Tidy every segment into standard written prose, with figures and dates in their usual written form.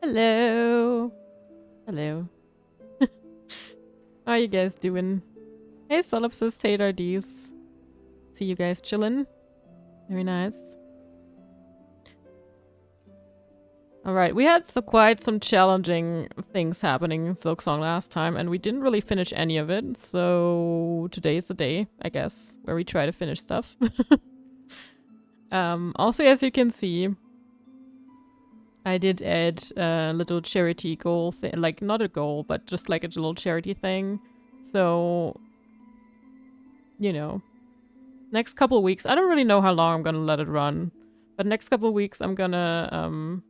Hello. Hello. How are you guys doing? Hey, Solipsis, Tatards. See you guys chilling. Very nice. Alright, we had quite some challenging things happening in Silksong last time, and we didn't really finish any of it, so today's the day, I guess, where we try to finish stuff. Also, as you can see, I did add a little charity goal thing, like not a goal, but just like a little charity thing. So, you know, next couple of weeks, I don't really know how long I'm gonna let it run, but next couple of weeks I'm gonna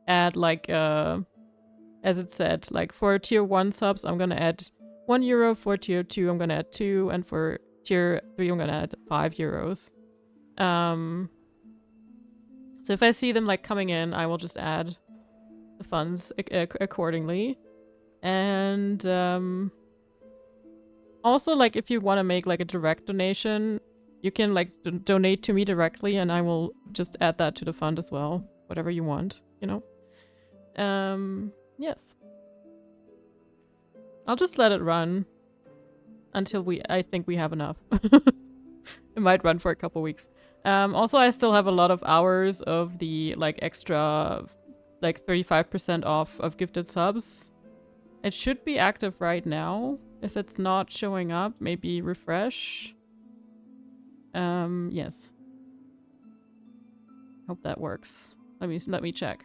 add like as it said, like for tier 1 subs I'm gonna add €1, for tier 2 I'm gonna add 2, and for tier 3 I'm gonna add €5. So if I see them like coming in, I will just add the funds accordingly. And also, like, if you want to make like a direct donation, you can like donate to me directly, and I will just add that to the fund as well. Whatever you want, you know. Yes. I'll just let it run until I think we have enough. It might run for a couple weeks. Also, I still have a lot of hours of the like extra, like 35% off of gifted subs. It should be active right now. If it's not showing up, maybe refresh. Yes. Hope that works. Let me check.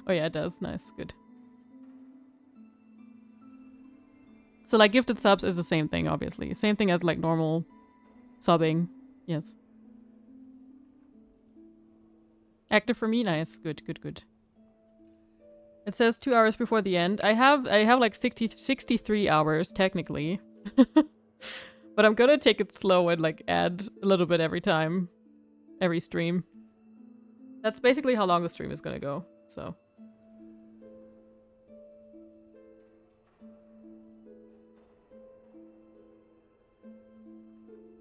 Oh yeah, it does. Nice, good. So like gifted subs is the same thing, obviously. Same thing as like normal subbing. Yes. Active for me, nice. Good, good, good. It says 2 hours before the end. I have like 63 hours technically. But I'm gonna take it slow and like add a little bit every time. Every stream. That's basically how long the stream is gonna go, so.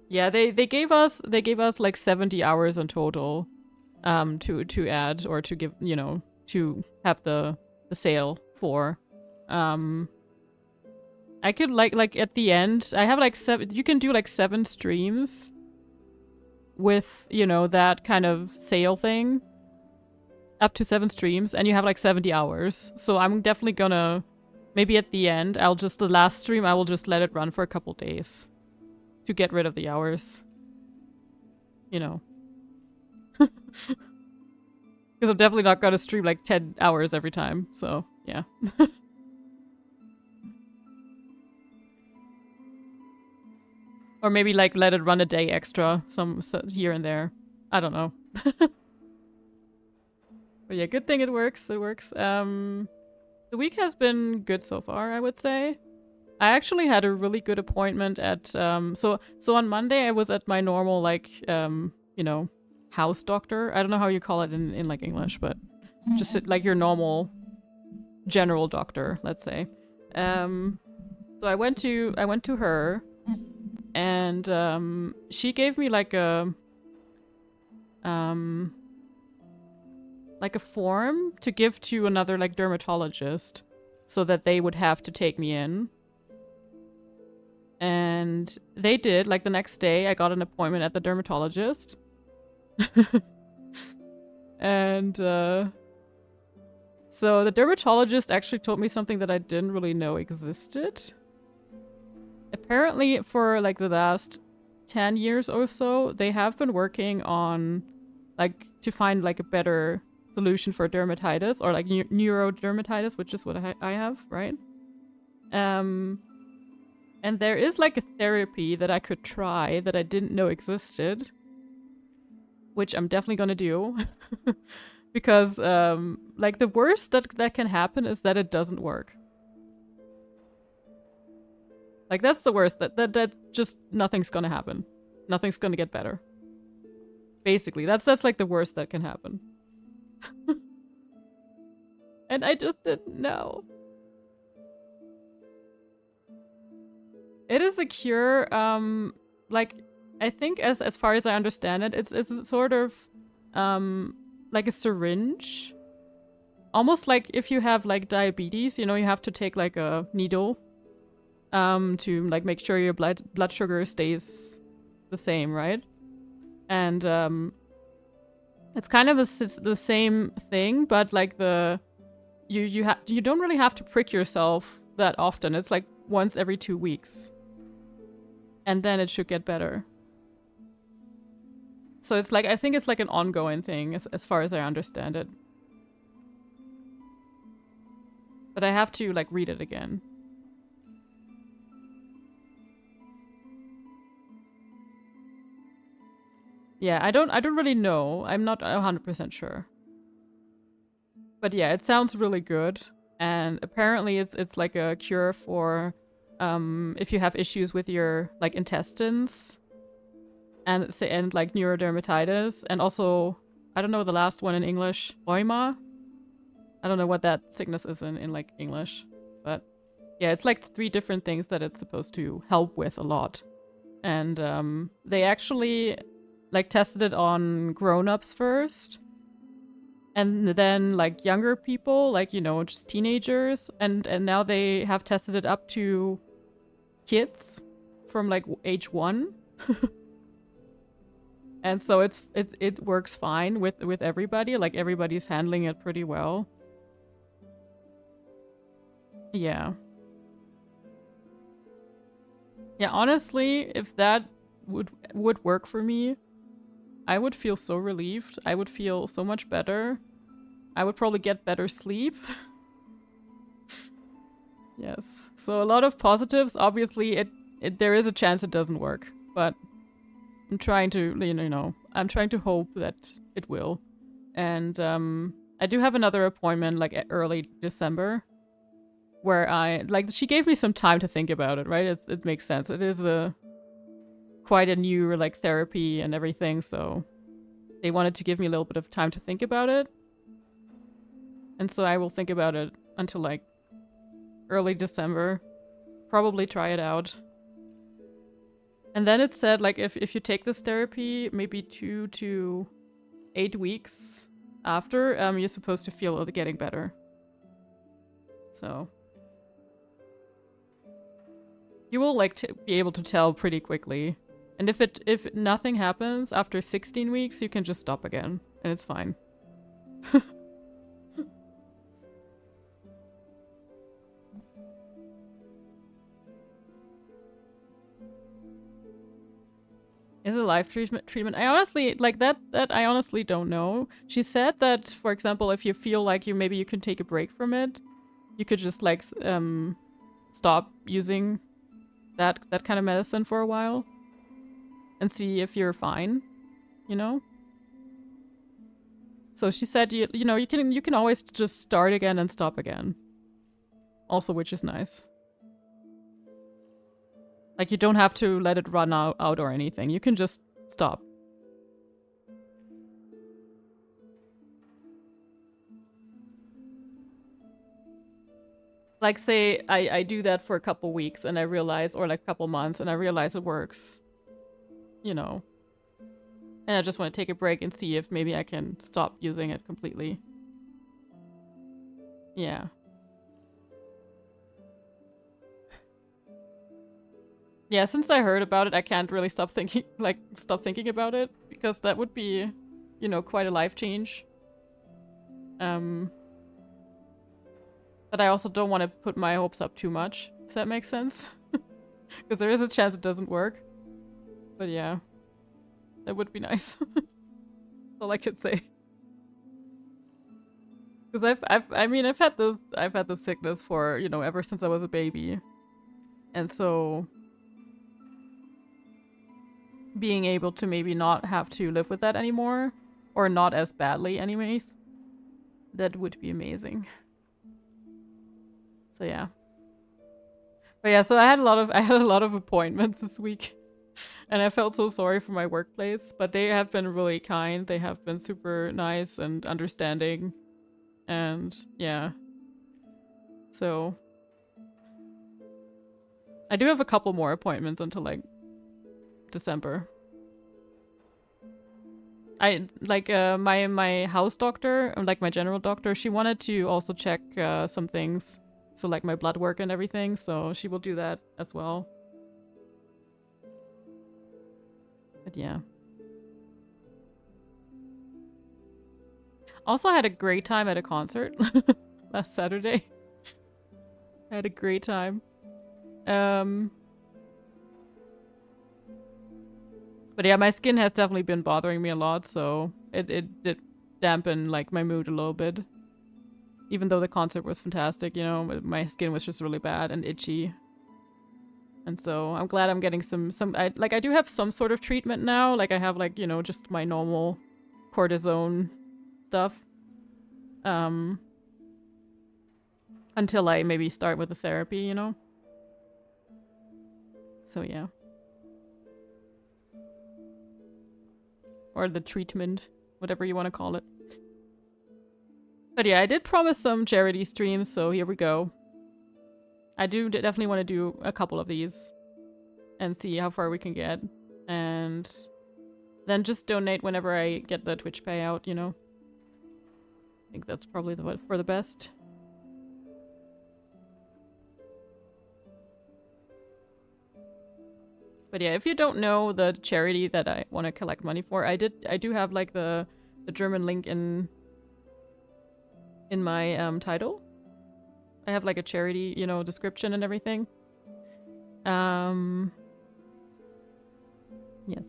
Yeah, they gave us like 70 hours in total to add, or to give, you know, to have the sale for. I could like at the end, I have like 7, you can do like 7 streams with, you know, that kind of sale thing. Up to 7 streams, and you have like 70 hours. So I'm definitely gonna, maybe at the end, the last stream, I will just let it run for a couple days to get rid of the hours. You know. Because I'm definitely not gonna stream like 10 hours every time, so yeah. Or maybe like let it run a day extra, here and there. I don't know. But yeah, good thing it works. It works. The week has been good so far, I would say. I actually had a really good appointment at so on Monday I was at my normal like you know, house doctor. I don't know how you call it in like English, but just like your normal general doctor, let's say. So I went to her, and she gave me like a form to give to another like dermatologist so that they would have to take me in. And they did. Like the next day I got an appointment at the dermatologist. And so the dermatologist actually told me something that I didn't really know existed. Apparently for like the last 10 years or so, they have been working on like to find like a better solution for dermatitis, or like neurodermatitis, which is what I have, right? And there is like a therapy that I could try that I didn't know existed, which I'm definitely gonna do. Because like the worst that can happen is that it doesn't work. Like that's the worst, that just nothing's gonna happen. Nothing's gonna get better. Basically, that's like the worst that can happen. And I just didn't know. It is a cure, like, I think as far as I understand it, it's sort of, like a syringe almost like if you have like diabetes, you know, you have to take like a needle to like make sure your blood sugar stays the same, right? And it's kind of the same thing, but like you don't really have to prick yourself that often. It's like once every 2 weeks. And then it should get better. So it's like, I think it's like an ongoing thing as far as I understand it. But I have to like read it again. Yeah, I don't really know. I'm not 100% sure. But yeah, it sounds really good. And apparently it's like a cure for if you have issues with your like intestines and like neurodermatitis, and also I don't know the last one in English, rheuma. I don't know what that sickness is in like English, but yeah, it's like 3 different things that it's supposed to help with a lot. And they actually like tested it on grown-ups first, and then like younger people, like, you know, just teenagers, and now they have tested it up to kids from like age 1. And so it works fine with everybody. Like everybody's handling it pretty well. Yeah. Yeah, honestly, if that would work for me, I would feel so relieved. I would feel so much better. I would probably get better sleep. Yes. So a lot of positives. Obviously, there is a chance it doesn't work, but I'm trying to, you know, I'm trying to hope that it will. And I do have another appointment like early December, where she gave me some time to think about it, right? It makes sense. It is quite a new like therapy and everything, so they wanted to give me a little bit of time to think about it. And so I will think about it until like early December. Probably try it out. And then it said like if you take this therapy maybe 2 to 8 weeks after, you're supposed to feel it getting better. So you will like be able to tell pretty quickly. And if nothing happens after 16 weeks, you can just stop again, and it's fine. Is it a life treatment? I honestly like that I honestly don't know. She said that, for example, if you feel like maybe you can take a break from it, you could just like stop using that kind of medicine for a while and see if you're fine, you know? So she said you know, you can always just start again and stop again. Also, which is nice. Like, you don't have to let it run out or anything. You can just stop. Like, say I do that for a couple weeks and I realize, or like a couple months, and I realize it works. You know. And I just want to take a break and see if maybe I can stop using it completely. Yeah. Yeah, since I heard about it, I can't really stop thinking about it, because that would be, you know, quite a life change. But I also don't want to put my hopes up too much, if that makes sense. Because there is a chance it doesn't work. But yeah. That would be nice. That's all I could say. Because I've had the sickness for, you know, ever since I was a baby. And so being able to maybe not have to live with that anymore, or not as badly anyways, that would be amazing. So yeah. But yeah, so I had a lot of appointments this week. And I felt so sorry for my workplace, but they have been really kind. They have been super nice and understanding. And yeah. So I do have a couple more appointments until like December. I like my house doctor, like my general doctor, she wanted to also check some things. So like my blood work and everything, so she will do that as well. But yeah. Also, I had a great time at a concert last Saturday. I had a great time. But yeah, my skin has definitely been bothering me a lot, so it did dampen like my mood a little bit. Even though the concert was fantastic, you know, my skin was just really bad and itchy. And so I'm glad I'm getting I do have some sort of treatment now. Like I have like, you know, just my normal cortisone stuff. Until I maybe start with the therapy, you know? So yeah. Or the treatment, whatever you want to call it. But yeah, I did promise some charity streams, so here we go. I do definitely want to do a couple of these and see how far we can get. And then just donate whenever I get the Twitch payout, you know? I think that's probably for the best. But yeah, if you don't know the charity that I want to collect money for, I do have like the German link in my title. I have like a charity, you know, description and everything. Yes.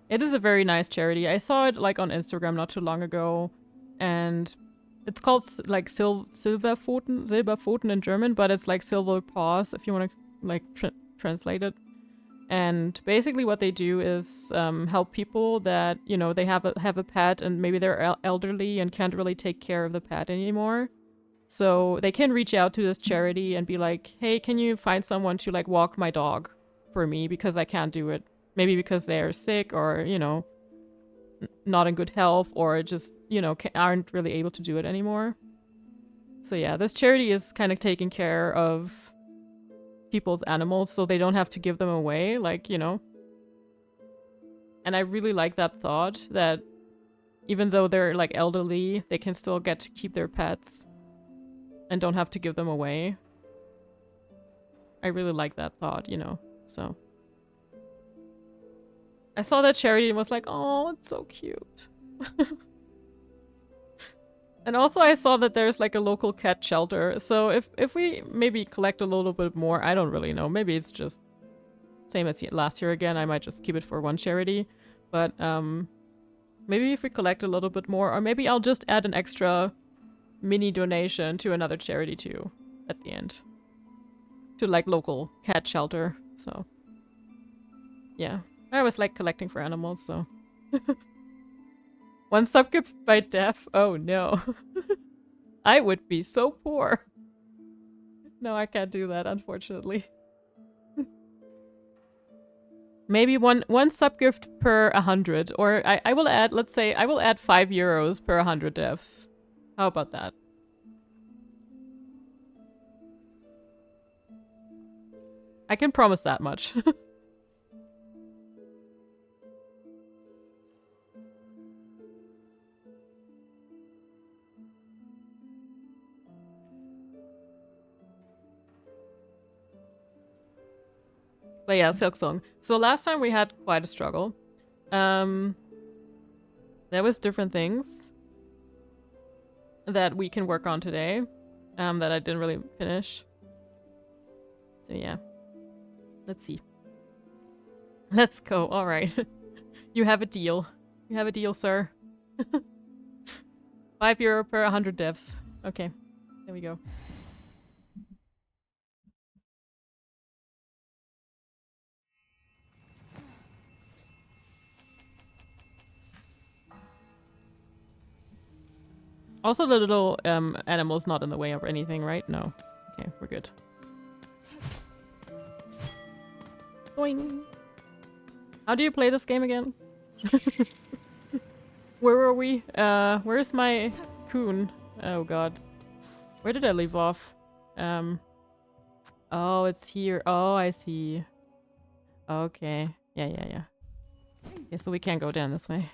It is a very nice charity. I saw it like on Instagram not too long ago, and it's called like Silberpfoten in German, but it's like silver paws if you want to like translate it. And basically what they do is help people that, you know, they have a pet and maybe they're elderly and can't really take care of the pet anymore. So they can reach out to this charity and be like, hey, can you find someone to like walk my dog for me because I can't do it. Maybe because they're sick or, you know, not in good health or just, you know, aren't really able to do it anymore. So yeah, this charity is kind of taking care of people's animals so they don't have to give them away, like, you know. And I really like that thought that even though they're like elderly, they can still get to keep their pets and don't have to give them away. I really like that thought, you know, so. I saw that charity and was like, oh, it's so cute. And also I saw that there's like a local cat shelter. So if we maybe collect a little bit more, I don't really know. Maybe it's just same as last year again. I might just keep it for one charity. But maybe if we collect a little bit more, or maybe I'll just add an extra mini donation to another charity too at the end. To like local cat shelter. So yeah. I always like collecting for animals, so. One subgift by death? Oh no. I would be so poor. No, I can't do that, unfortunately. Maybe one subgift per 100. Or I will add, let's say, I will add 5 euros per 100 deaths. How about that? I can promise that much. But yeah, Silksong. So last time we had quite a struggle. There was different things that we can work on today. That I didn't really finish. So yeah. Let's see. Let's go. Alright. You have a deal. You have a deal, sir. 5 euro per 100 devs. Okay. There we go. Also, the little animal's not in the way of anything, right? No. Okay, we're good. Boing. How do you play this game again? Where were we? Where's my coon? Oh god. Where did I leave off? Oh, it's here. Oh, I see. Okay. Yeah. Okay, so we can't go down this way.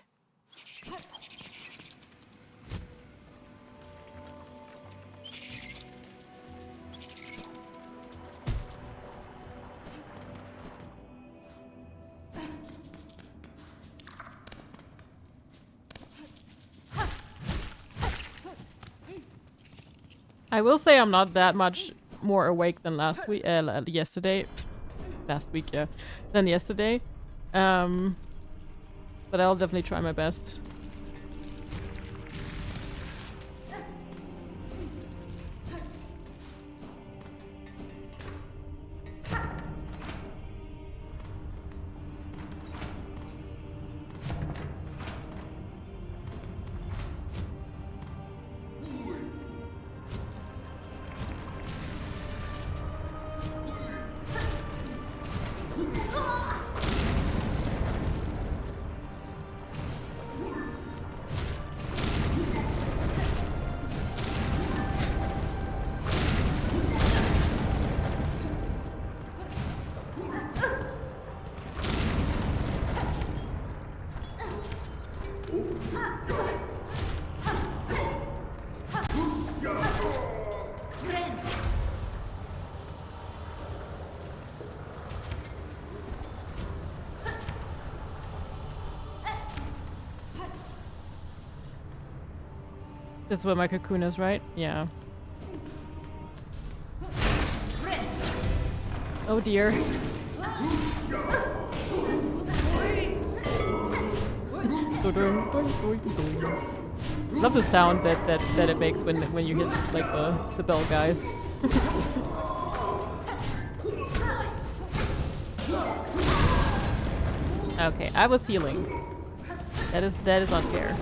I will say I'm not that much more awake than yesterday. Last week, yeah. Than yesterday. But I'll definitely try my best. This is where my cocoon is, right? Yeah. Oh dear. Love the sound that it makes when you hit like the bell guys. Okay, I was healing. That is unfair.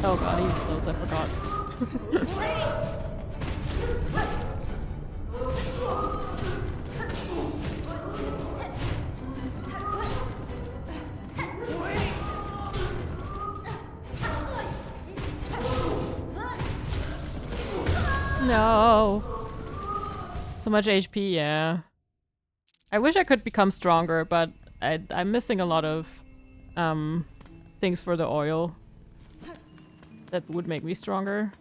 Oh god, he explodes, I forgot. No. So much HP, yeah. I wish I could become stronger, but I'm missing a lot of things for the oil that would make me stronger.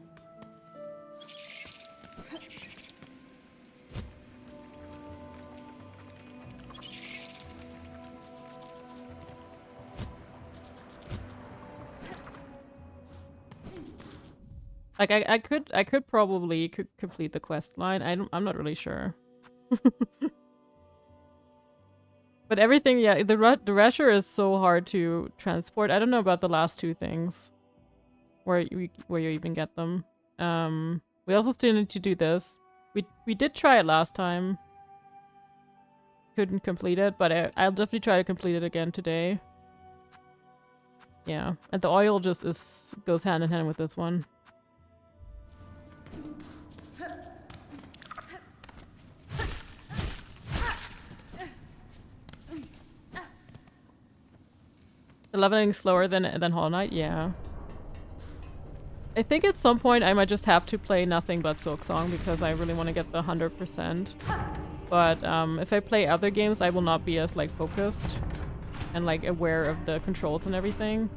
Like I could probably complete the quest line. I'm not really sure. But everything, yeah, the Rasher is so hard to transport. I don't know about the last two things. Where you even get them. We also still need to do this. We did try it last time. Couldn't complete it, but I'll definitely try to complete it again today. Yeah, and the oil just goes hand in hand with this one. The leveling slower than Hollow Knight, yeah. I think at some point I might just have to play nothing but Silksong because I really want to get the 100%. But if I play other games, I will not be as like focused and like aware of the controls and everything.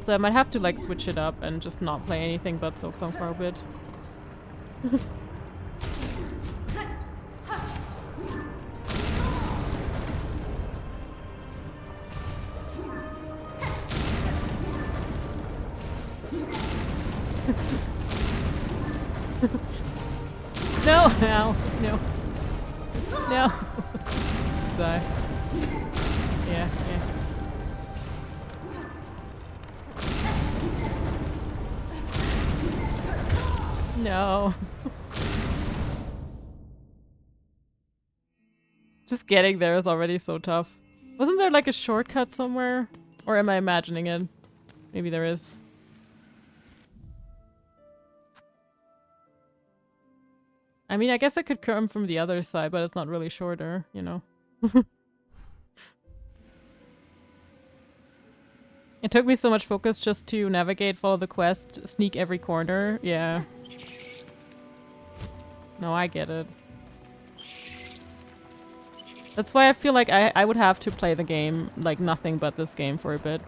So I might have to like switch it up and just not play anything but Silksong for a bit. No! Ow! No. No! Die. Yeah, yeah. No. Just getting there is already so tough. Wasn't there like a shortcut somewhere? Or am I imagining it? Maybe there is. I mean, I guess I could come from the other side, but it's not really shorter, you know? It took me so much focus just to navigate, follow the quest, sneak every corner. Yeah. No, I get it. That's why I feel like I would have to play the game, like nothing but this game for a bit.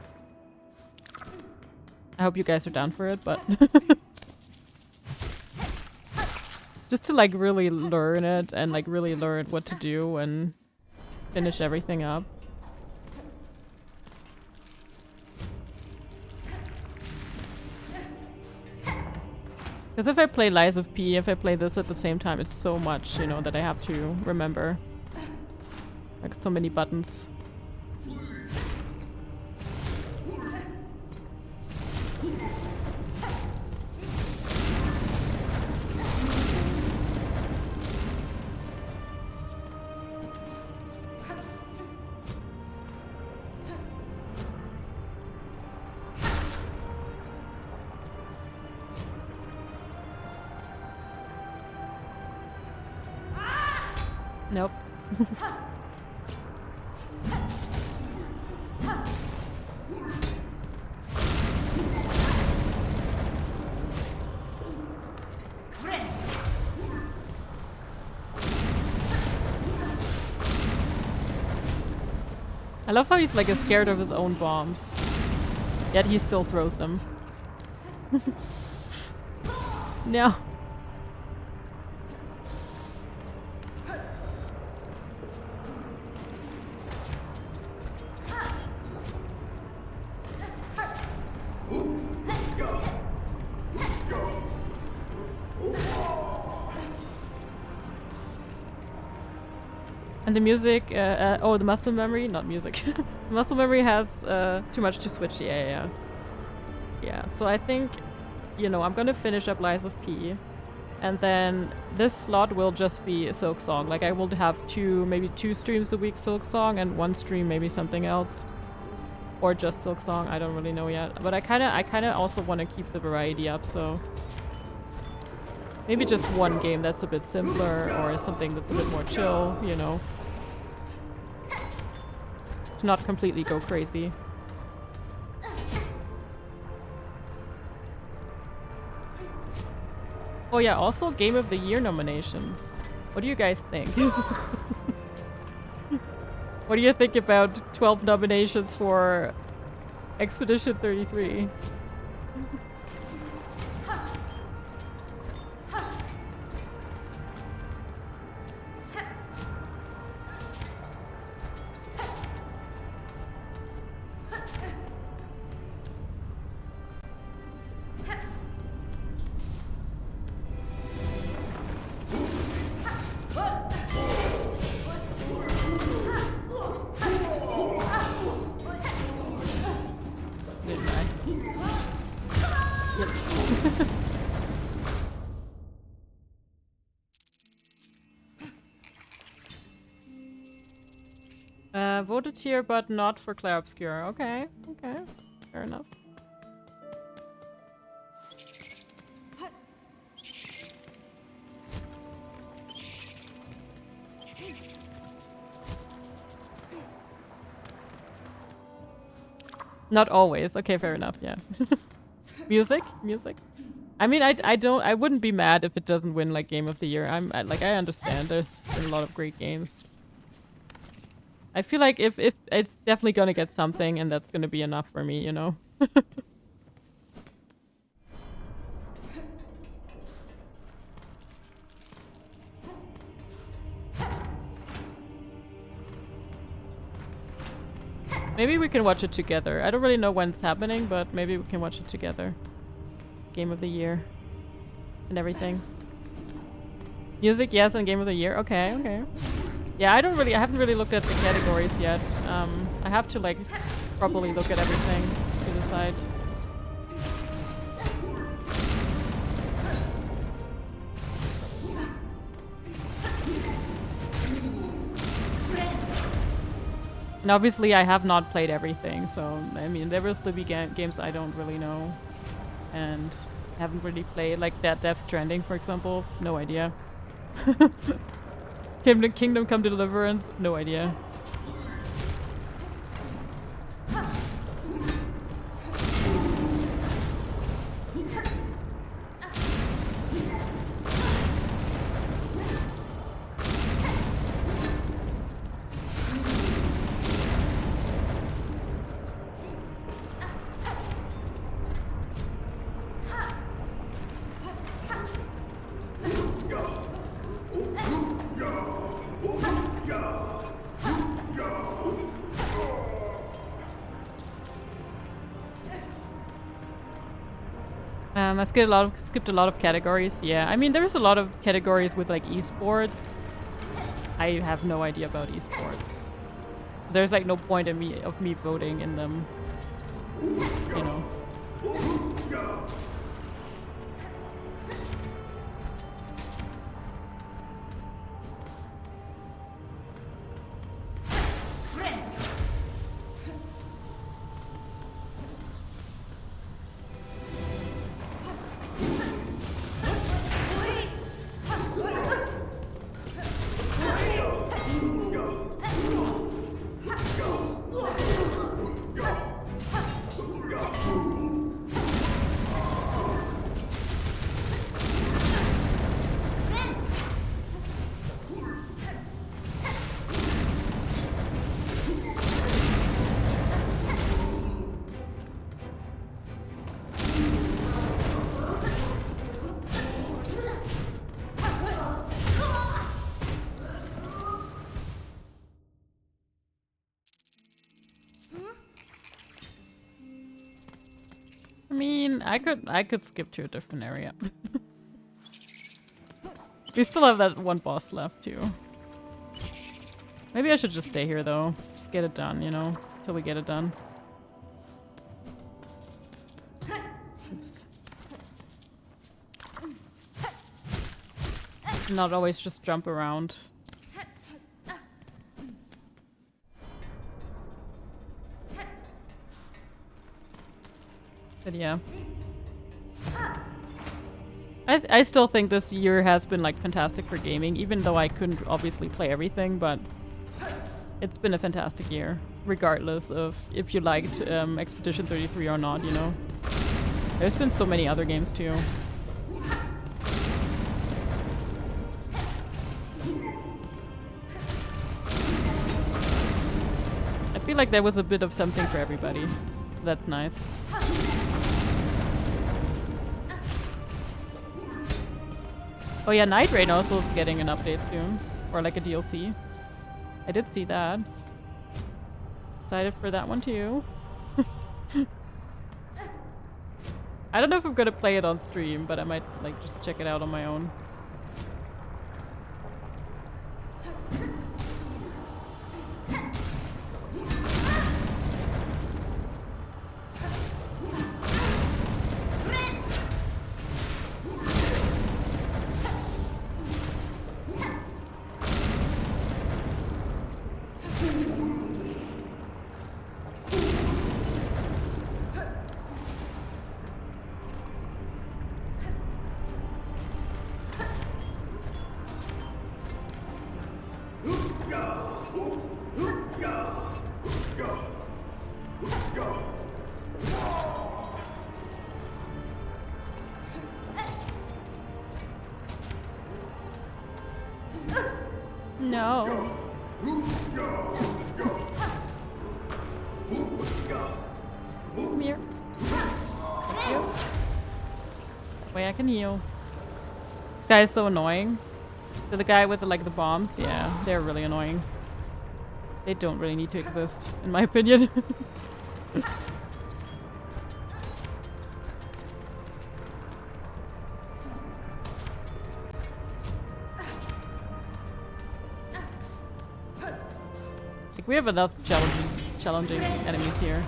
I hope you guys are down for it, but... just to like really learn it and like really learn what to do and finish everything up. Because if I play Lies of P, if I play this at the same time, it's so much, you know, that I have to remember. Like so many buttons. Nope. I love how he's like scared of his own bombs, yet he still throws them. No. And the music, oh, the muscle memory, not music. The muscle memory has too much to switch. Yeah, so I think, you know, I'm gonna finish up Lies of P. And then this slot will just be Silksong. Like I will have maybe two streams a week Silksong and one stream maybe something else. Or just Silksong, I don't really know yet. But I kinda also want to keep the variety up, so... maybe just one game that's a bit simpler or something that's a bit more chill, you know. To not completely go crazy. Oh yeah, also Game of the Year nominations. What do you guys think? What do you think about 12 nominations for Expedition 33? Voted here, but not for Clair Obscure. Okay, okay. Fair enough. Not always. Okay, fair enough, yeah. Music? I mean, I wouldn't be mad if it doesn't win, like, Game of the Year. I understand. There's a lot of great games. I feel like if it's definitely gonna get something, and that's gonna be enough for me, you know? Maybe we can watch it together. I don't really know when it's happening, but maybe we can watch it together. Game of the Year. And everything. Music, yes, and Game of the Year. Okay, okay. Yeah, I haven't really looked at the categories yet. I have to, like, properly look at everything to decide. And obviously I have not played everything, so, I mean, there will still be games I don't really know. And haven't really played, like Death Stranding, for example. No idea. Kingdom Come Deliverance? No idea. I skipped a lot of categories. Yeah, I mean, there's a lot of categories with like esports. I have no idea about esports. There's like no point in me voting in them. You know. I mean, I could skip to a different area. We still have that one boss left too. Maybe I should just stay here though. Just get it done, you know, till we get it done. Oops. Not always just jump around. But yeah. I still think this year has been like fantastic for gaming, even though I couldn't obviously play everything, but it's been a fantastic year, regardless of if you liked Expedition 33 or not, you know. There's been so many other games too. I feel like there was a bit of something for everybody. That's nice. Oh yeah, Night Rain also is getting an update soon. Or like a DLC. I did see that. Excited for that one too. I don't know if I'm gonna play it on stream, but I might like just check it out on my own. No. Come here. You. Wait, I can heal. This guy is so annoying. The guy with the bombs, yeah, they're really annoying. They don't really need to exist, in my opinion. We have enough challenging enemies here.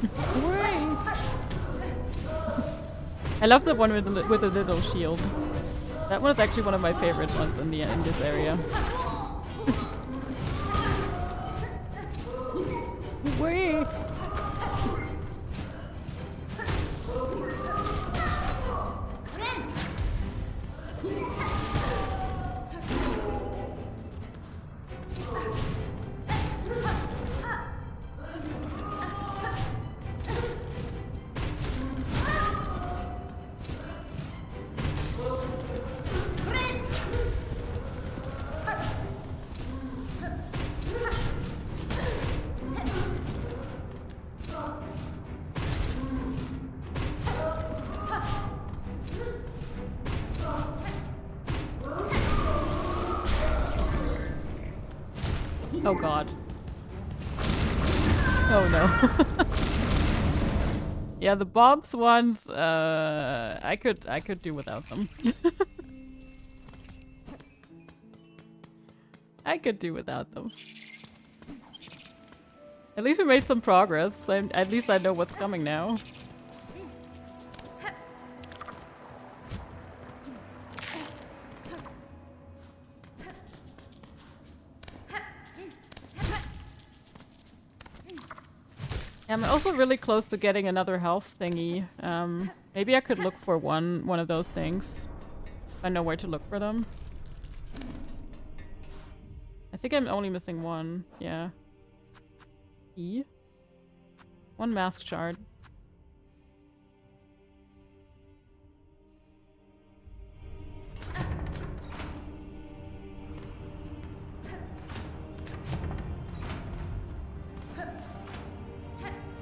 Whee! I love the one with the little shield. That one is actually one of my favorite ones in this area. Whee! Oh god. Oh no. Yeah, the Bob's ones, I could do without them. I could do without them. At least we made some progress. At least I know what's coming now. I'm also really close to getting another health thingy. Maybe I could look for one of those things. If I know where to look for them. I think I'm only missing one. Yeah. E? One mask shard.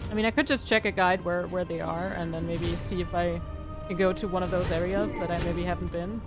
I mean, I could just check a guide where they are and then maybe see if I can go to one of those areas that I maybe haven't been.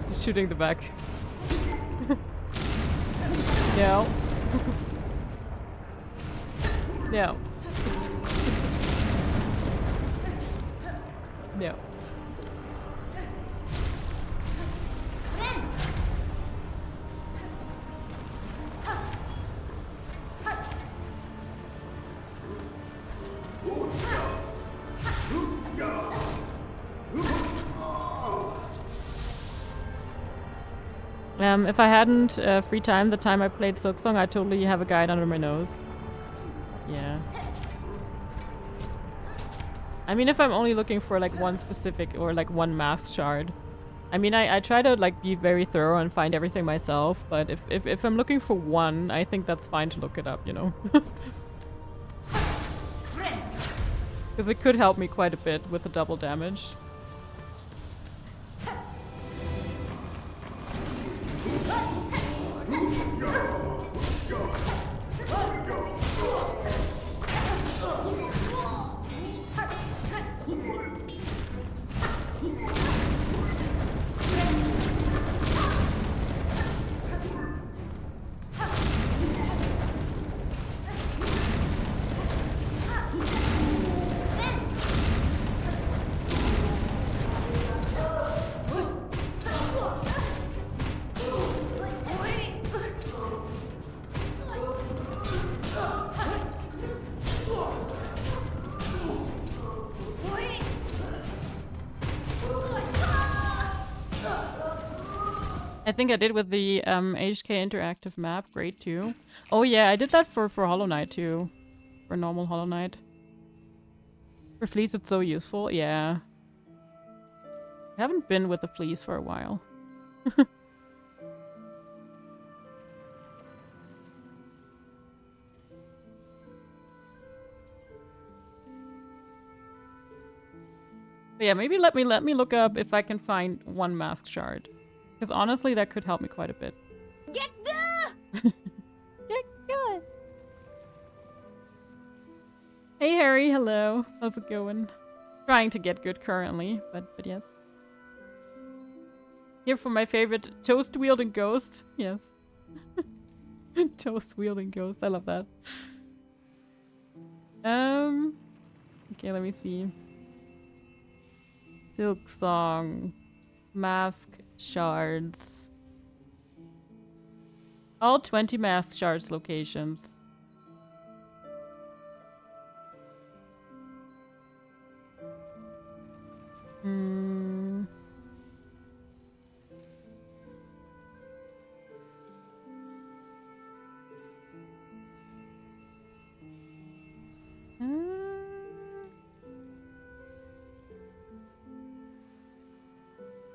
Just shooting the back. No. No. No. If I hadn't free time the time I played Silksong, I'd totally have a guide under my nose. Yeah. I mean, if I'm only looking for like one specific or like one mask shard. I mean, I try to like be very thorough and find everything myself, but if I'm looking for one, I think that's fine to look it up, you know? Because it could help me quite a bit with the double damage. I think I did with the HK interactive map, great too. Oh yeah, I did that for Hollow Knight too. For normal Hollow Knight. For fleas it's so useful, yeah. I haven't been with the fleas for a while. But But yeah, maybe let me look up if I can find one mask shard. Because honestly, that could help me quite a bit. Get the Get good. Hey Harry, hello. How's it going? Trying to get good currently, but yes. Here for my favorite toast wielding ghost. Yes. Toast wielding ghost. I love that. Okay, let me see. Silksong. Mask shards. All 20 mask shards locations. Hmm.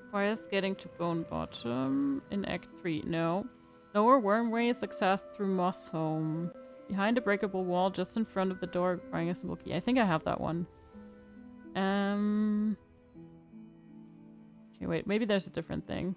Requires getting to Bone Bottom in Act 3. No. Lower Wormway is accessed through Moss Home. Behind a breakable wall just in front of the door requiring a symbol key. I think I have that one. Okay, wait. Maybe there's a different thing.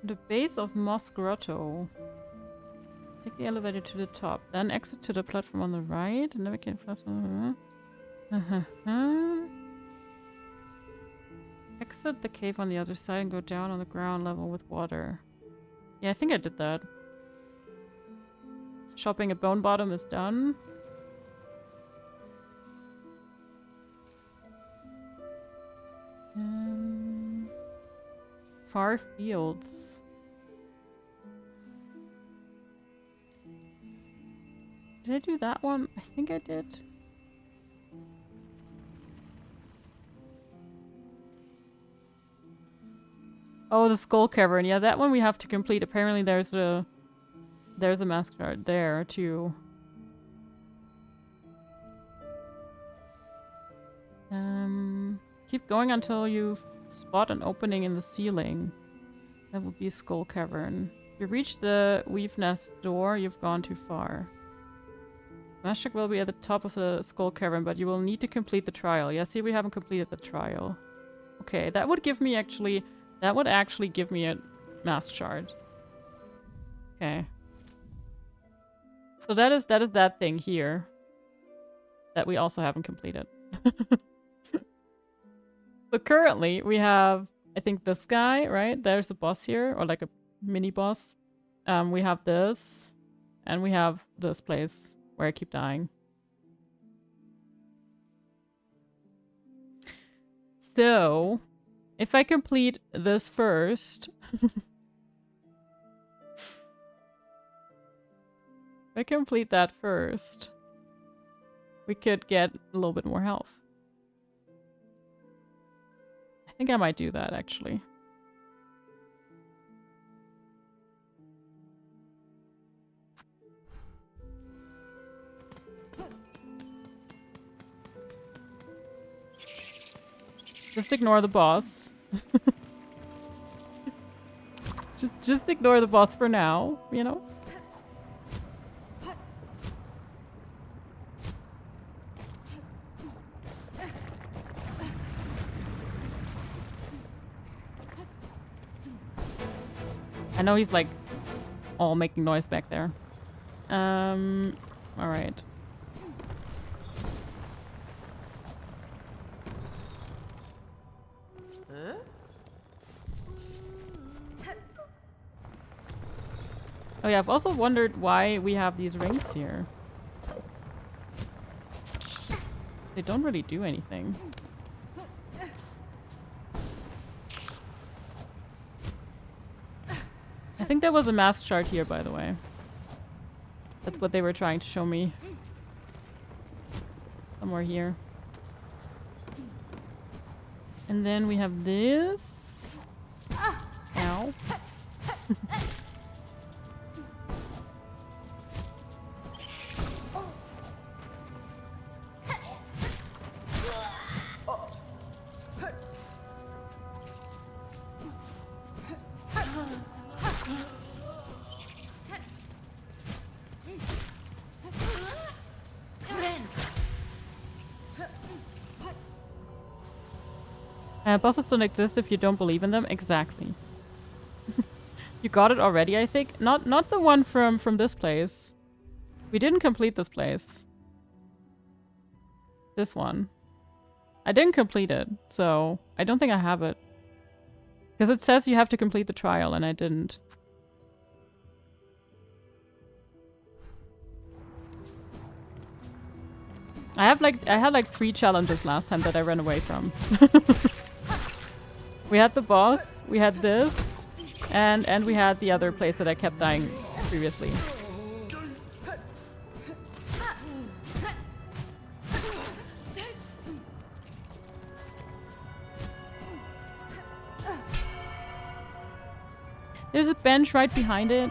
The base of Moss Grotto. Take the elevator to the top, then exit to the platform on the right, and navigate platform. Exit the cave on the other side and go down on the ground level with water. Yeah, I think I did that. Shopping at Bone Bottom is done. Far Fields. Did I do that one? I think I did. Oh, the Skull Cavern. Yeah, that one we have to complete. Apparently there's a mask shard there too. Keep going until you spot an opening in the ceiling. That would be Skull Cavern. If you reach the Weave Nest door, you've gone too far. Master will be at the top of the Skull Cavern, but you will need to complete the trial. Yeah, see, we haven't completed the trial. Okay, that would give me actually... That would actually give me a mask shard. Okay. So that is that thing here. That we also haven't completed. So currently we have, I think, this guy, right? There's a boss here, or like a mini boss. We have this, and we have this place where I keep dying. So, if I complete this first... if I complete that first, we could get a little bit more health. I think I might do that, actually. Just ignore the boss. just ignore the boss for now, you know? I know he's like all making noise back there. Alright. Oh yeah, I've also wondered why we have these rings here. They don't really do anything. I think there was a mask shard here, by the way. That's what they were trying to show me. Somewhere here. And then we have this. Ow. Bosses don't exist if you don't believe in them. Exactly. You got it already, I think. Not the one from this place. We didn't complete this place. This one. I didn't complete it, so I don't think I have it. Because it says you have to complete the trial, and I didn't. I had like 3 challenges last time that I ran away from. We had the boss, we had this, and we had the other place that I kept dying previously. There's a bench right behind it.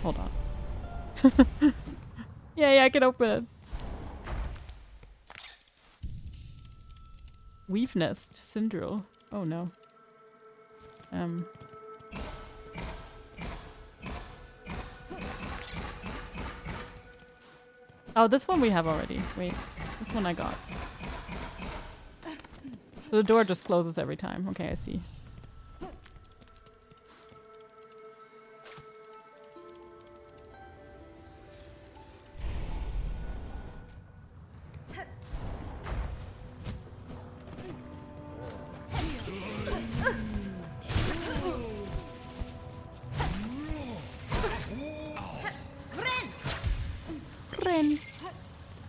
Hold on. Yeah, I can open it. Weave nest, Syndril. Oh no. Oh, this one we have already. Wait, this one I got. So the door just closes every time. Okay, I see.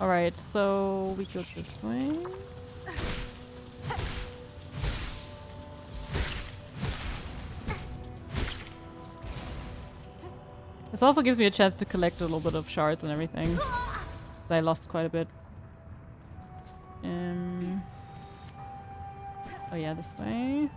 Alright, so we go this way. This also gives me a chance to collect a little bit of shards and everything. I lost quite a bit. Oh yeah, this way.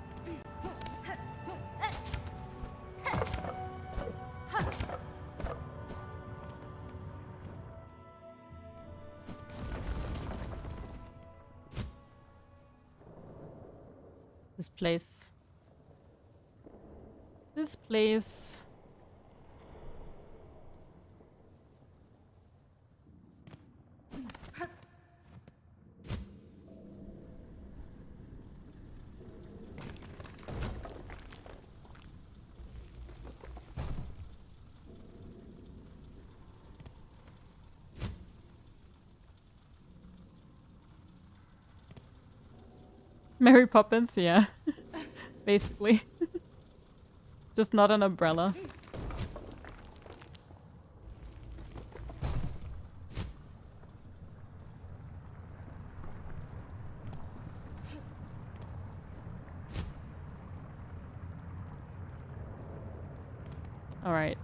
This place. This place. Mary Poppins, yeah. Basically. Just not an umbrella. Alright.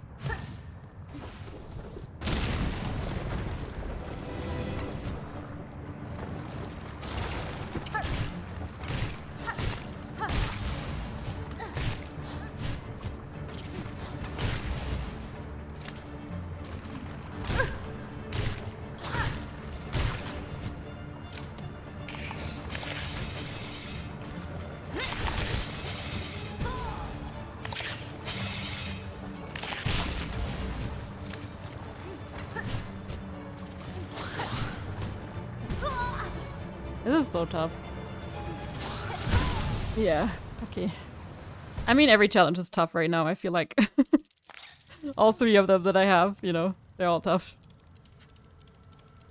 This is so tough. Yeah, okay. I mean, every challenge is tough right now, I feel like. All 3 of them that I have, you know, they're all tough.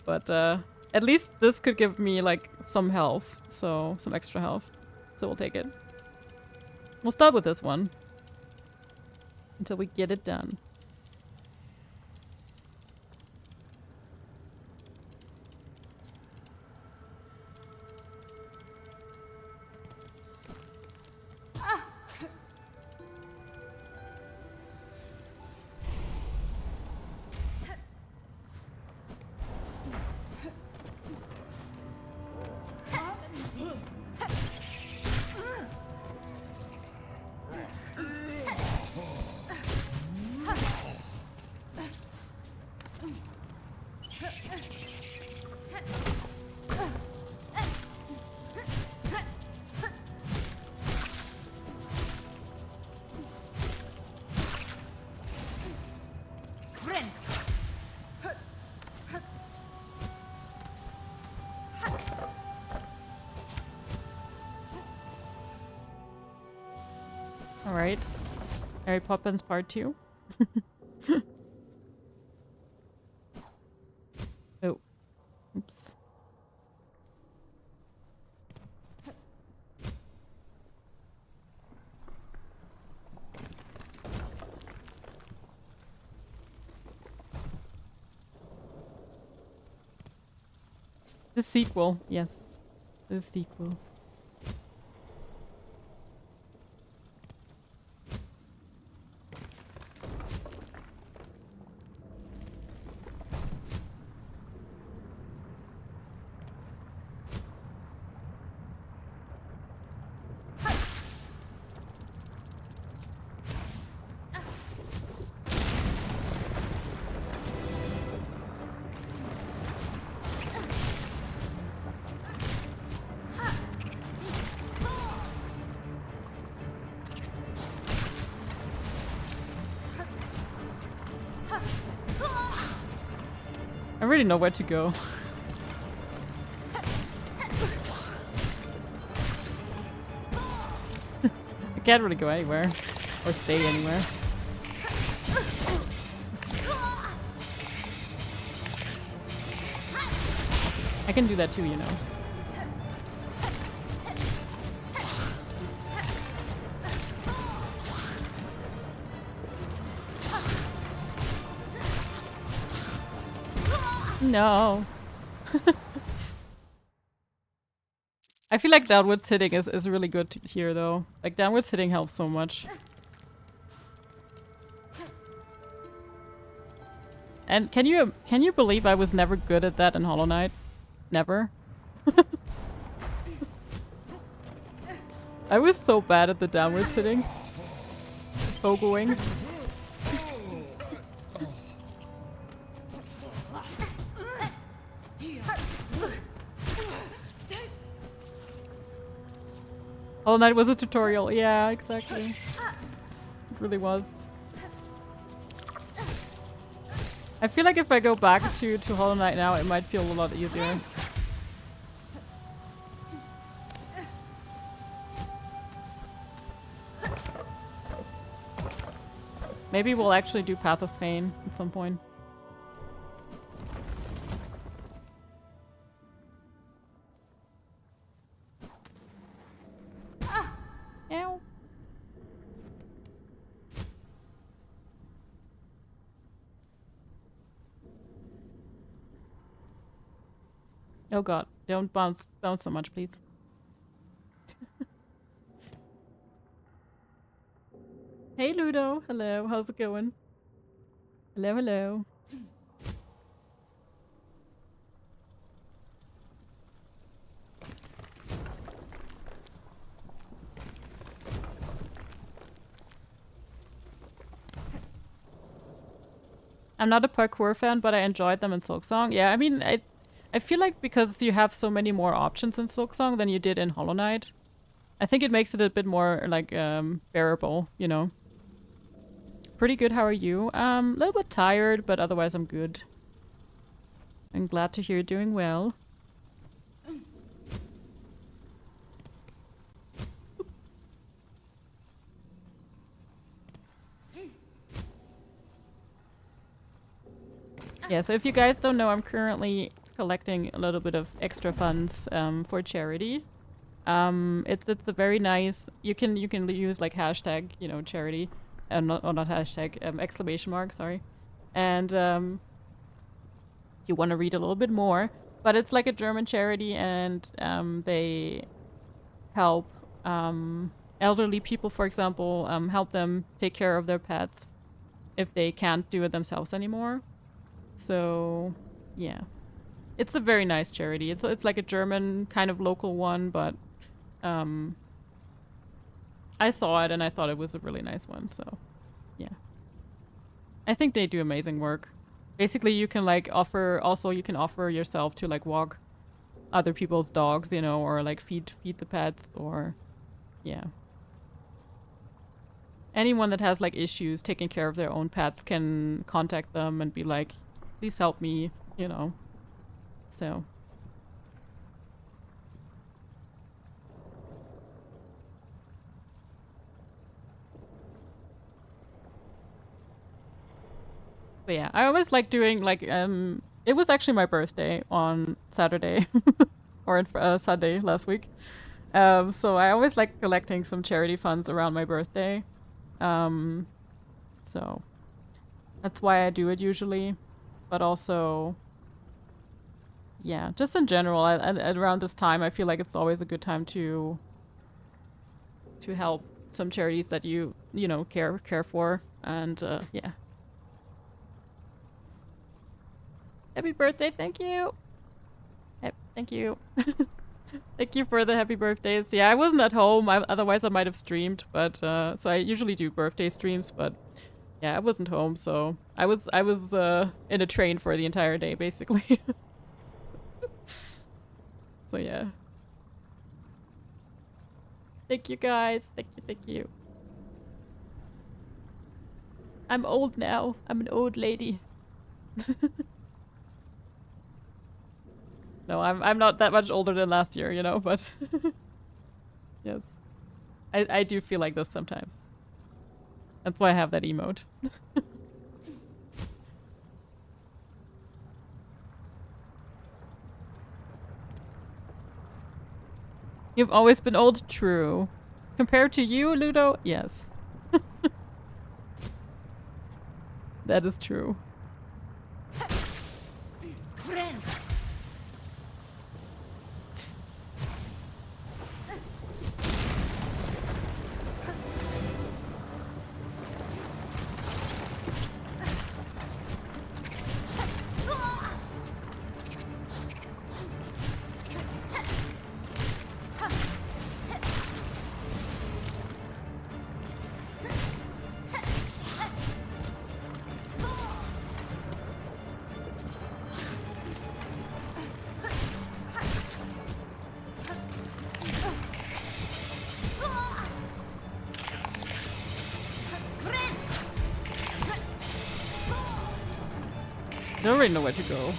But at least this could give me like some health, so some extra health. So we'll take it. We'll start with this one. Until we get it done. right? Mary Poppins Part 2. Oh. Oops. The sequel, yes. The sequel. I already know where to go. I can't really go anywhere. Or stay anywhere. I can do that too, you know. No. I feel like downwards hitting is really good here though. Like downwards hitting helps so much. And can you believe I was never good at that in Hollow Knight? Never. I was so bad at the downwards hitting. Pogoing. Hollow Knight was a tutorial. Yeah, exactly. It really was. I feel like if I go back to Hollow Knight now, it might feel a lot easier. Maybe we'll actually do Path of Pain at some point. Ow. Oh god, don't bounce so much, please. Hey Ludo, hello, how's it going? Hello, hello. I'm not a parkour fan, but I enjoyed them in Silksong. Yeah, I mean, I feel like because you have so many more options in Silksong than you did in Hollow Knight, I think it makes it a bit more, like, bearable, you know? Pretty good, how are you? A little bit tired, but otherwise I'm good. I'm glad to hear you're doing well. Yeah, so if you guys don't know, I'm currently collecting a little bit of extra funds for charity. It's a very nice. You can use like hashtag, you know, charity, not hashtag, exclamation mark, sorry, and you want to read a little bit more. But it's like a German charity, and they help elderly people, for example, help them take care of their pets if they can't do it themselves anymore. So, yeah. It's a very nice charity. It's like a German kind of local one, but I saw it and I thought it was a really nice one, so yeah. I think they do amazing work. Basically, you can like you can offer yourself to like walk other people's dogs, you know, or like feed the pets, or yeah. Anyone that has like issues taking care of their own pets can contact them and be like, please help me, you know. So But yeah, I always like doing like it was actually my birthday on Saturday or on Sunday last week. So I always like collecting some charity funds around my birthday. So that's why I do it usually. But also, yeah, just in general, around this time, I feel like it's always a good time to help some charities that you know care for, and yeah. Happy birthday! Thank you. Thank you. Thank you for the happy birthdays. Yeah, I wasn't at home. Otherwise, I might have streamed. But so I usually do birthday streams. But yeah, I wasn't home, so I was in a train for the entire day, basically. So yeah. Thank you guys. Thank you. Thank you. I'm old now. I'm an old lady. No, I'm not that much older than last year, you know, but yes. I do feel like this sometimes. That's why I have that emote. You've always been old, true. Compared to you, Ludo, yes. That is true. I don't really know where to go.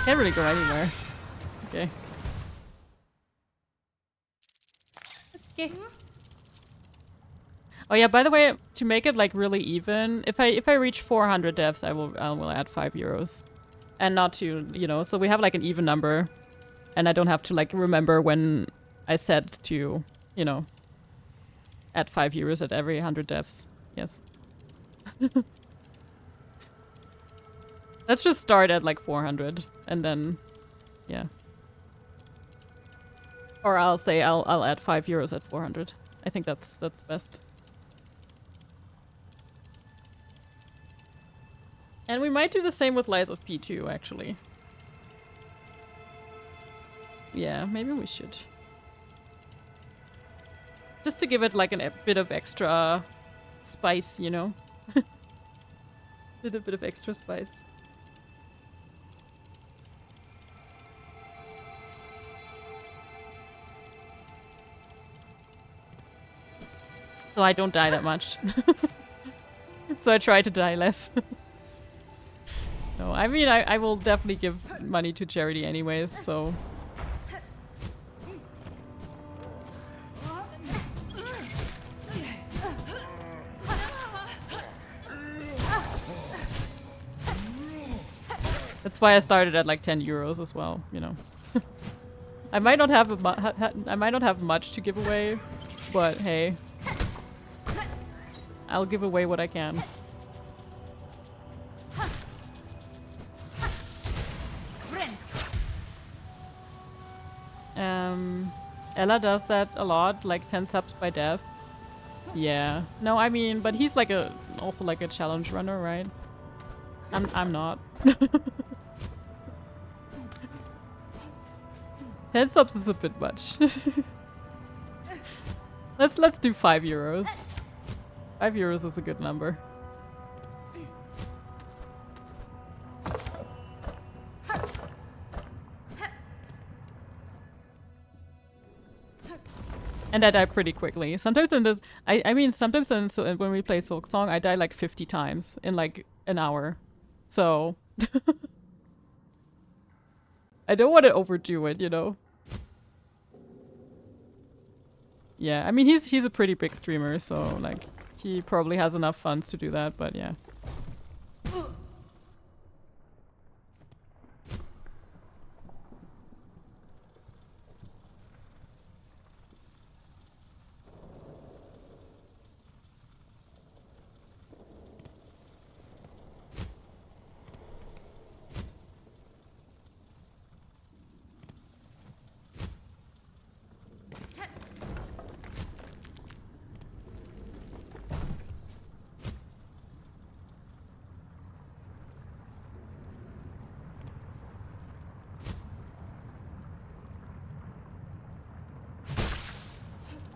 Can't really go anywhere. Okay. Okay. Oh yeah, by the way, to make it like really even, if I reach 400 devs, I will add 5 euros. And not to, you know, so we have like an even number. And I don't have to like remember when I said to, you know, add 5 euros at every 100 devs. Yes. Let's just start at like 400 and then, yeah. Or I'll say I'll add 5 euros at 400. I think that's best. And we might do the same with Lies of P2 actually. Yeah, maybe we should. Just to give it like a bit of extra spice, you know? Little bit of extra spice. So I don't die that much. So I try to die less. No, I mean, I will definitely give money to charity anyways, so... That's why I started at like 10 euros as well, you know. I might not have I might not have much to give away, but hey, I'll give away what I can. Ella does that a lot, like 10 subs by dev. Yeah. No, I mean, but he's like also like a challenge runner, right? I'm not. 10 subs is a bit much. Let's do 5 euros. 5 euros is a good number. And I die pretty quickly. Sometimes in this, I mean, sometimes when we play Silksong, I die like 50 times in like an hour. So I don't want to overdo it, you know? Yeah, I mean he's a pretty big streamer, so like he probably has enough funds to do that, but yeah.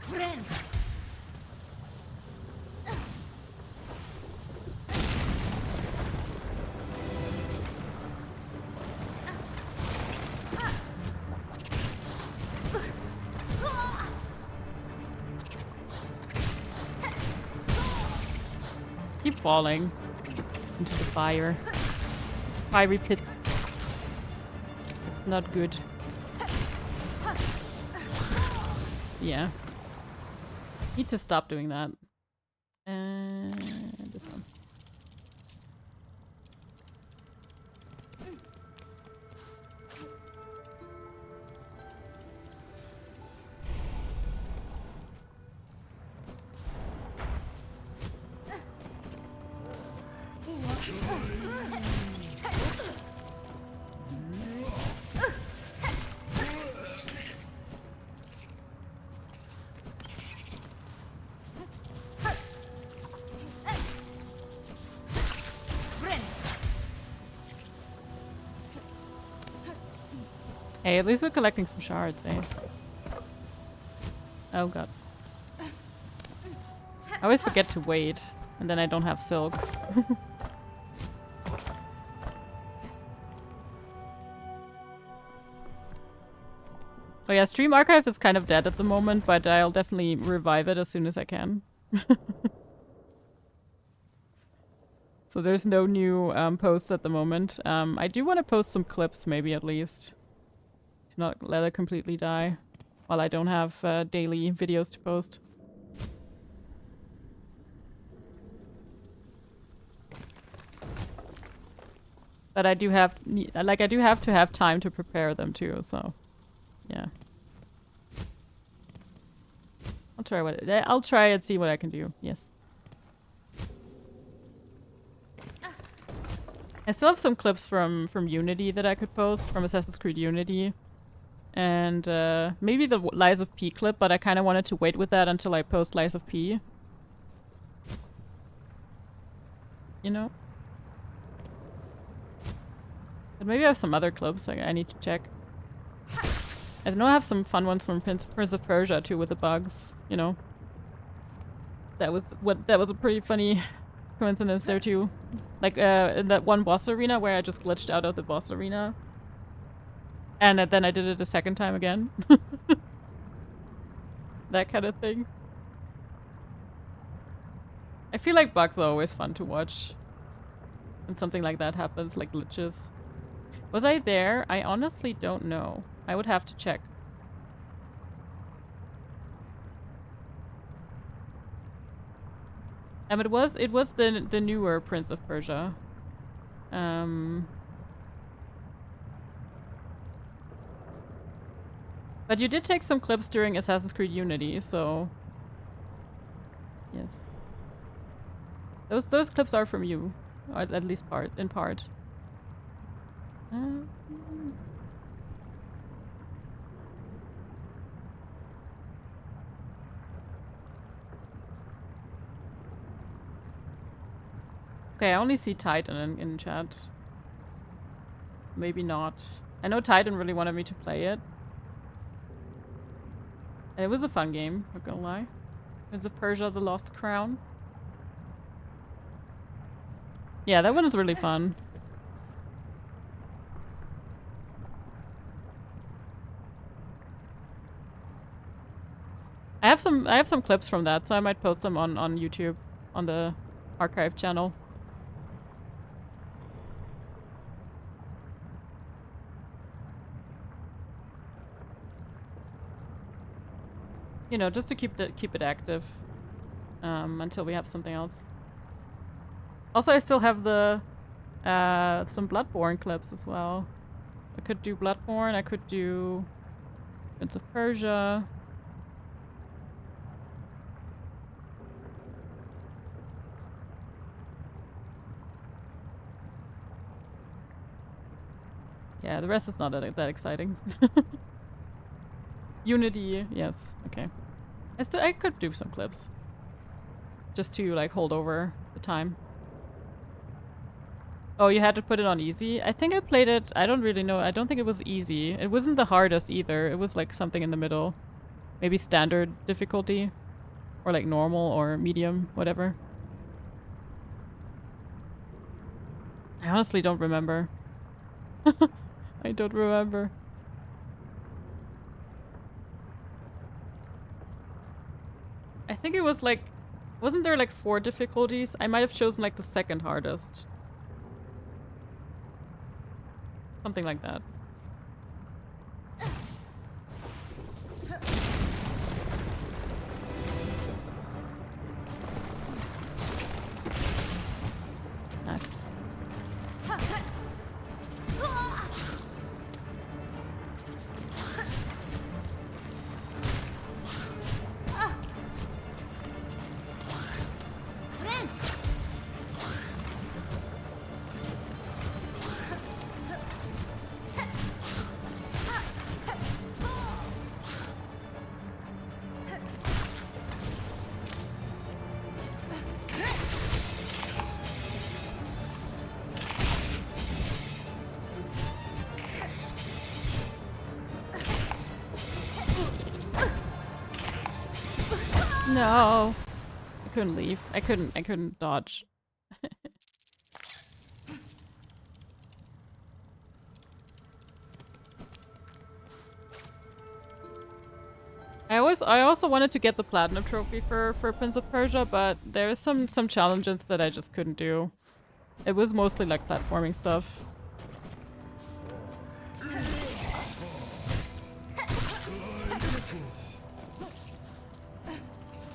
Friend. Keep falling into the fire. Fiery pits. It's not good. Yeah. Need to stop doing that. And this one. Hey, at least we're collecting some shards, eh? Oh god. I always forget to wait, and then I don't have silk. Oh yeah, Stream Archive is kind of dead at the moment, but I'll definitely revive it as soon as I can. So there's no new posts at the moment. I do want to post some clips, maybe at least. To not let it completely die. While I don't have daily videos to post. But I do have, like, I do have to have time to prepare them too, so... Yeah. I'll try and see what I can do, yes. I still have some clips from Unity that I could post, from Assassin's Creed Unity. And maybe the Lies of P clip, but I kind of wanted to wait with that until I post Lies of P. You know? But maybe I have some other clips I need to check. I know I have some fun ones from Prince of Persia too with the bugs, you know? That was a pretty funny coincidence there too. Like in that one boss arena where I just glitched out of the boss arena. And then I did it a second time again. That kind of thing. I feel like bugs are always fun to watch. When something like that happens, like glitches. Was I there? I honestly don't know. I would have to check. It was the newer Prince of Persia. But you did take some clips during Assassin's Creed Unity, so yes. Those clips are from you, or at least in part. Okay, I only see Titan in chat. Maybe not. I know Titan really wanted me to play it. And it was a fun game, not gonna lie. Prince of Persia: The Lost Crown. Yeah, that one was really fun. I have some clips from that, so I might post them on YouTube, on the archive channel. You know, just to keep it active until we have something else. Also, I still have the some Bloodborne clips as well. I could do Bloodborne. I could do Prince of Persia. Yeah, the rest is not that exciting. Unity, yes, okay. I could do some clips. Just to like hold over the time. Oh, you had to put it on easy? I think I played it, I don't really know. I don't think it was easy. It wasn't the hardest either. It was like something in the middle. Maybe standard difficulty. Or like normal or medium, whatever. I honestly don't remember. I don't remember. I think it was like... Wasn't there like 4 difficulties? I might have chosen like the second hardest. Something like that. Nice. No. I couldn't leave. I couldn't dodge. I also wanted to get the platinum trophy for Prince of Persia, but there's some challenges that I just couldn't do. It was mostly like platforming stuff.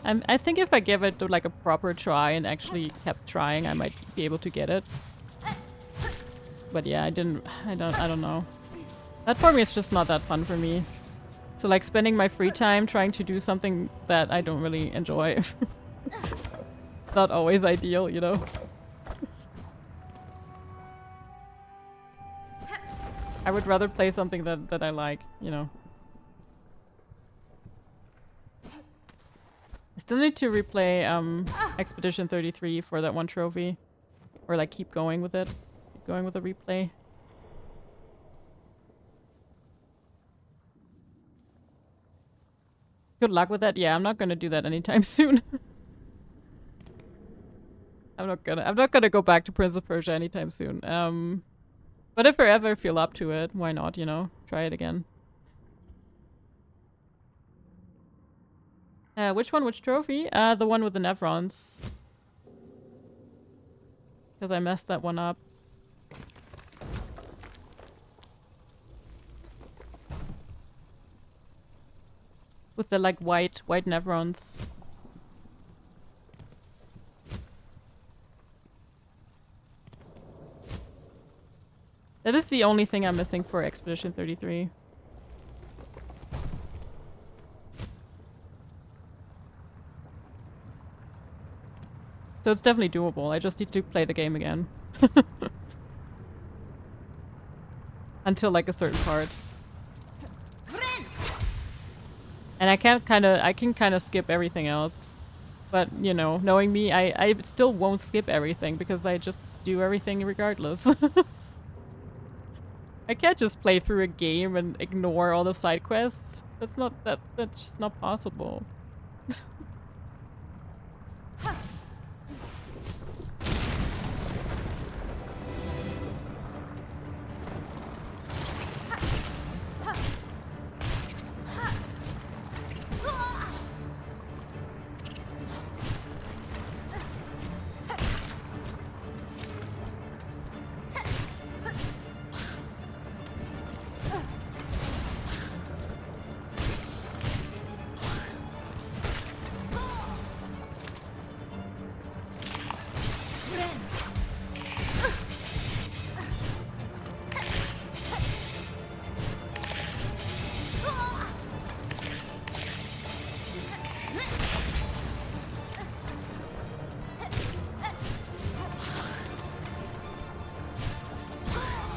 I think if I give it like a proper try and actually kept trying, I might be able to get it. But yeah, I don't know. Platforming is just not that fun for me. So like spending my free time trying to do something that I don't really enjoy. Not always ideal, you know. I would rather play something that I like, you know. I still need to replay Expedition 33 for that one trophy. Or like keep going with it. Keep going with the replay. Good luck with that. Yeah, I'm not gonna do that anytime soon. I'm not gonna go back to Prince of Persia anytime soon. But if I ever feel up to it, why not, you know? Try it again. Which one? Which trophy? The one with the Nevrons. Because I messed that one up. With the like white Nevrons. That is the only thing I'm missing for Expedition 33. So it's definitely doable. I just need to play the game again. Until like a certain part. And I can kind of skip everything else. But, you know, knowing me, I still won't skip everything because I just do everything regardless. I can't just play through a game and ignore all the side quests. That's just not possible.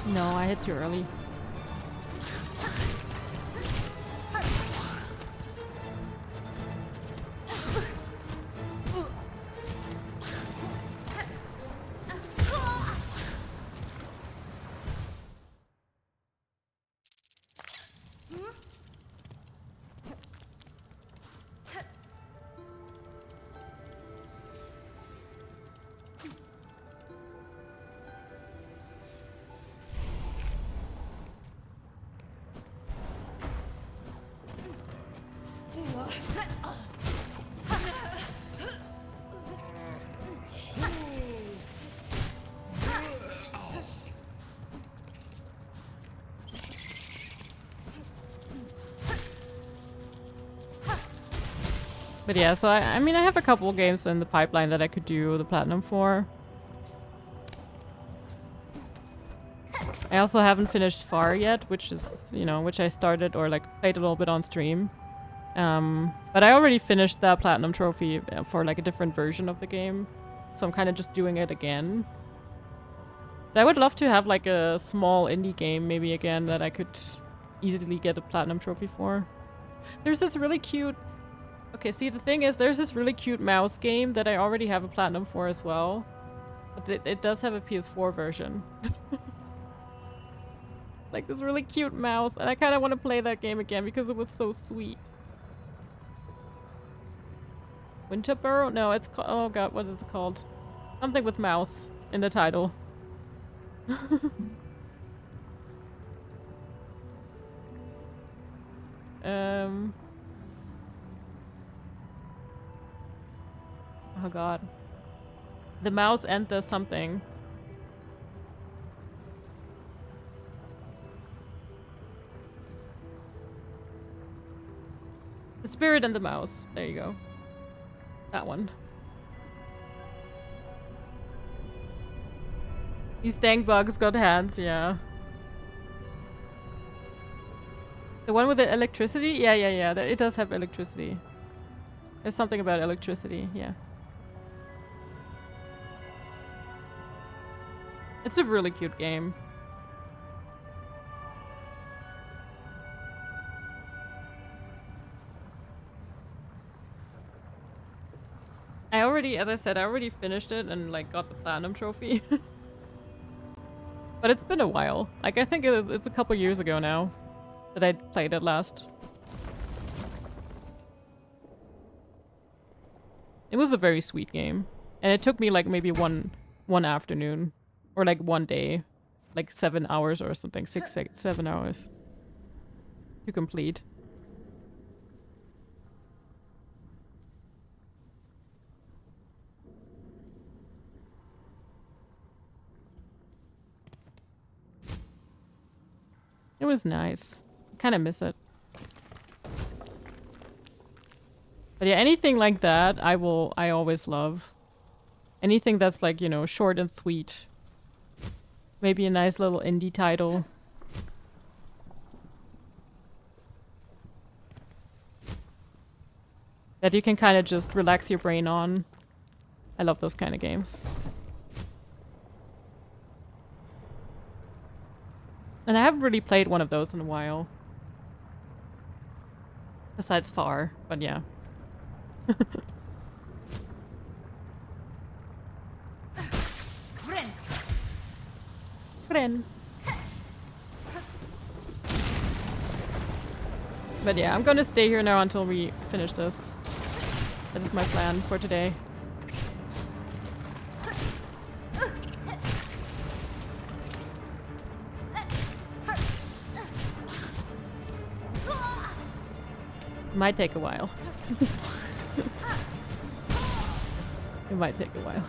No, I hit too early. But yeah, so I mean, I have a couple games in the pipeline that I could do the platinum for. I also haven't finished Far yet, which is, you know, which I started or like played a little bit on stream. But I already finished that platinum trophy for like a different version of the game. So I'm kind of just doing it again. But I would love to have like a small indie game maybe again that I could easily get a platinum trophy for. There's this really cute... Okay, see, the thing is, there's this really cute mouse game that I already have a platinum for as well. But it does have a PS4 version. Like this really cute mouse, and I kind of want to play that game again because it was so sweet. Winterborough? No, it's called... Oh god, what is it called? Something with mouse in the title. Oh god. The mouse and the something. The spirit and the mouse. There you go. That one. These dang bugs got hands, yeah. The one with the electricity? Yeah. It does have electricity. There's something about electricity, yeah. It's a really cute game. As I said, I already finished it and like got the platinum trophy. But it's been a while. Like I think it's a couple years ago now that I played it last. It was a very sweet game. And it took me like maybe one afternoon. Or like one day. Like 7 hours or something. 7 hours. To complete. It was nice. I kind of miss it. But yeah, anything like that, I always love. Anything that's like, you know, short and sweet. Maybe a nice little indie title. That you can kind of just relax your brain on. I love those kind of games. And I haven't really played one of those in a while. Besides Far, but yeah. Friend. But yeah, I'm gonna stay here now until we finish this. That is my plan for today. Might take a while. It might take a while.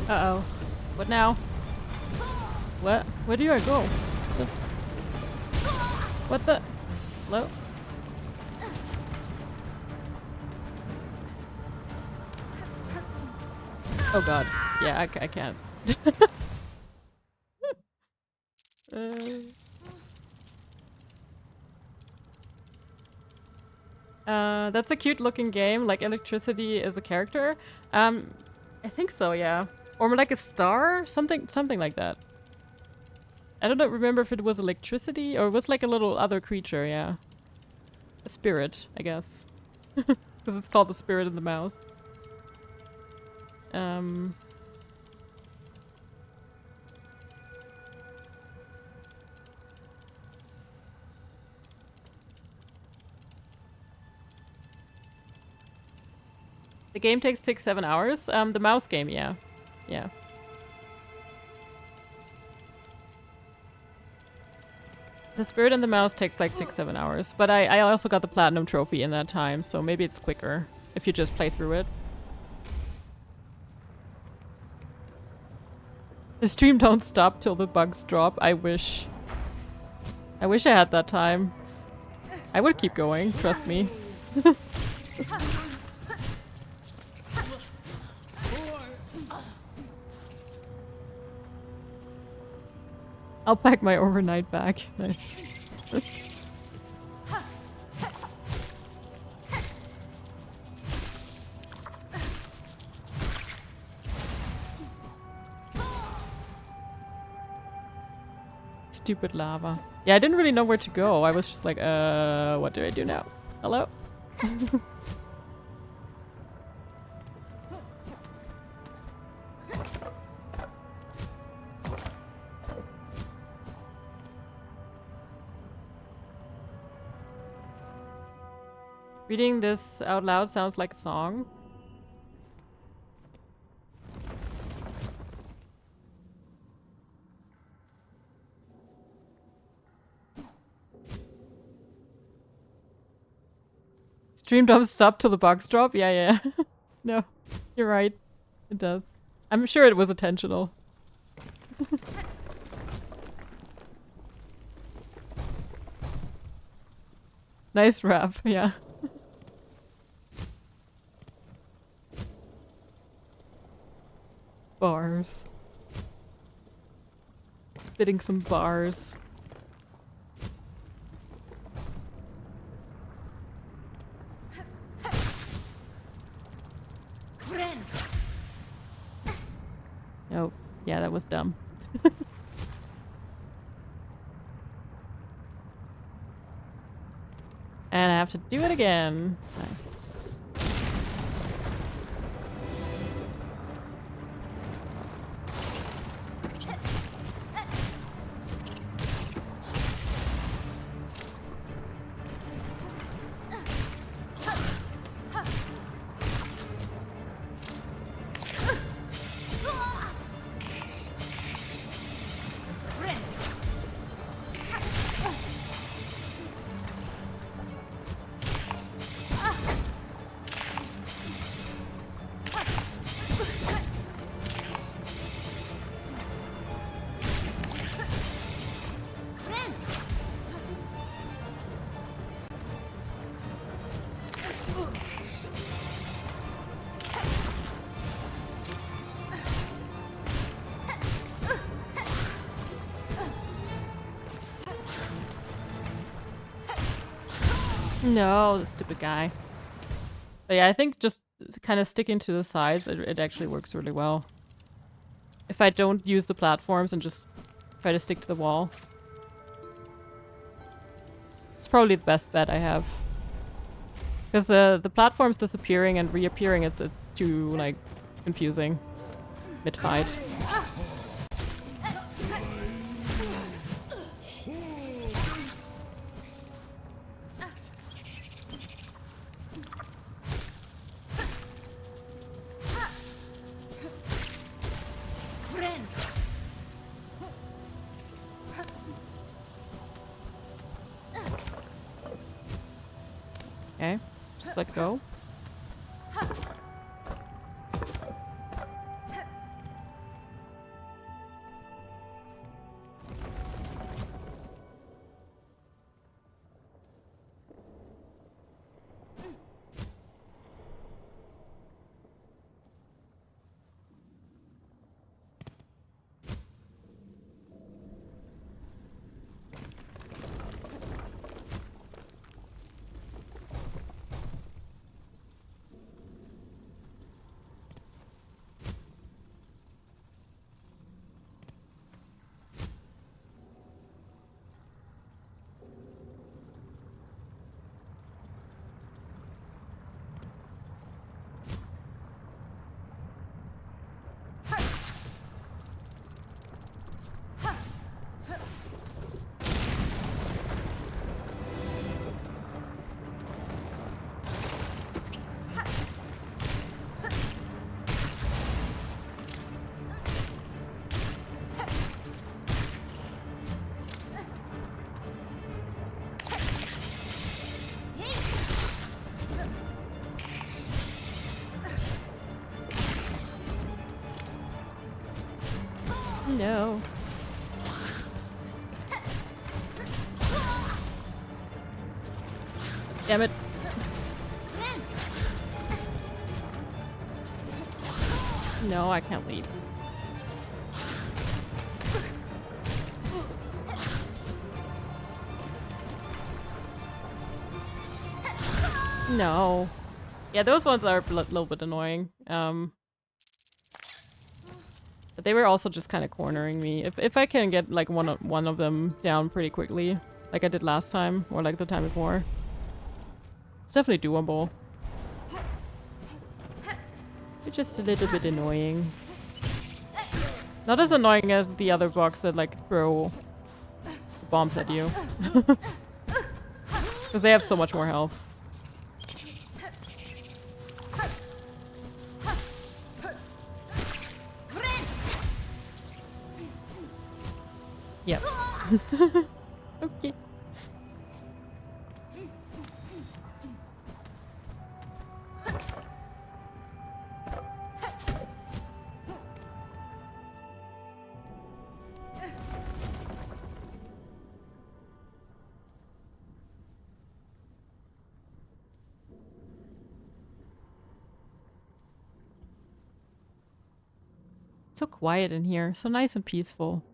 Uh-oh. What now? What? Where do I go? What the? Hello? Oh god. Yeah, I can't. That's a cute looking game, like electricity is a character. I think so, yeah. Or like a star? Something like that. I don't remember if it was electricity or it was like a little other creature, yeah. A spirit, I guess. Because it's called the spirit in the mouse. The game takes 6-7 hours. The mouse game, yeah. Yeah. The spirit and the mouse takes like 6-7 hours. But I also got the platinum trophy in that time, so maybe it's quicker if you just play through it. The stream don't stop till the bugs drop. I wish. I wish I had that time. I would keep going, trust me. I'll pack my overnight bag. Nice. Stupid lava. Yeah, I didn't really know where to go. I was just like, what do I do now? Hello? Reading this out loud sounds like a song. Stream don't stop till the bugs drop? Yeah. No, you're right. It does. I'm sure it was intentional. Nice rap, yeah. Bars. Spitting some bars. Oh, yeah, that was dumb. And I have to do it again. Nice. No, the stupid guy. But yeah, I think just kind of sticking to the sides, it actually works really well. If I don't use the platforms and just try to stick to the wall. It's probably the best bet I have. Because the platforms disappearing and reappearing, it's too, like, confusing mid-fight. Okay, just let go. No. Damn it. No, I can't leave. No. Yeah, those ones are a little bit annoying. But they were also just kind of cornering me. If I can get like one of them down pretty quickly, like I did last time or like the time before, it's definitely doable. They're just a little bit annoying. Not as annoying as the other bugs that like throw bombs at you. Because they have so much more health. Yep. Okay. So quiet in here, so nice and peaceful.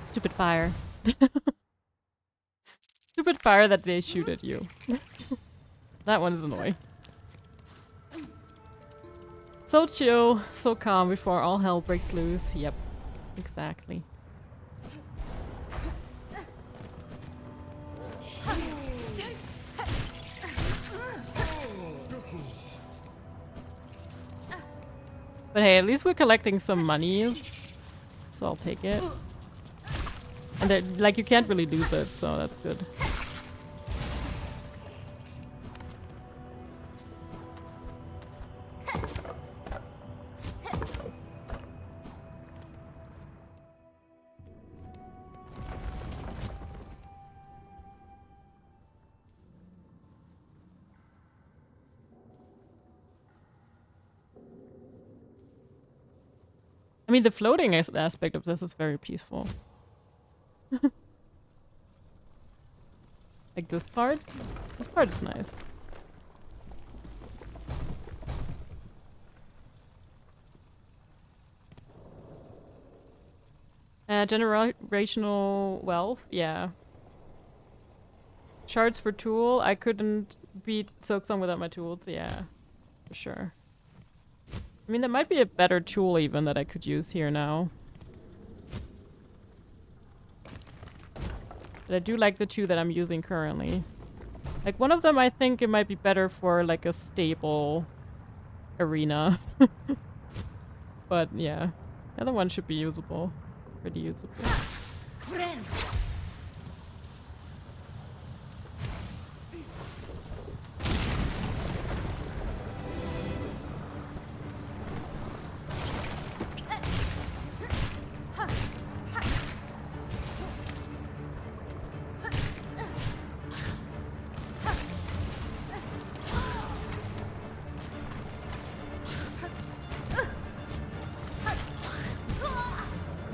Stupid fire. Stupid fire that they shoot at you. That one is annoying. So chill, so calm before all hell breaks loose. Yep, exactly. But hey, at least we're collecting some monies, so I'll take it. And like, you can't really lose it, so that's good. I mean, the floating aspect of this is very peaceful. Like this part? This part is nice. Generational wealth? Yeah. Shards for tool? I couldn't beat Silksong without my tools. Yeah, for sure. I mean, there might be a better tool even that I could use here now. But I do like the two that I'm using currently. Like, one of them, I think it might be better for, like, a stable arena. But, yeah. The other one should be usable. Pretty usable.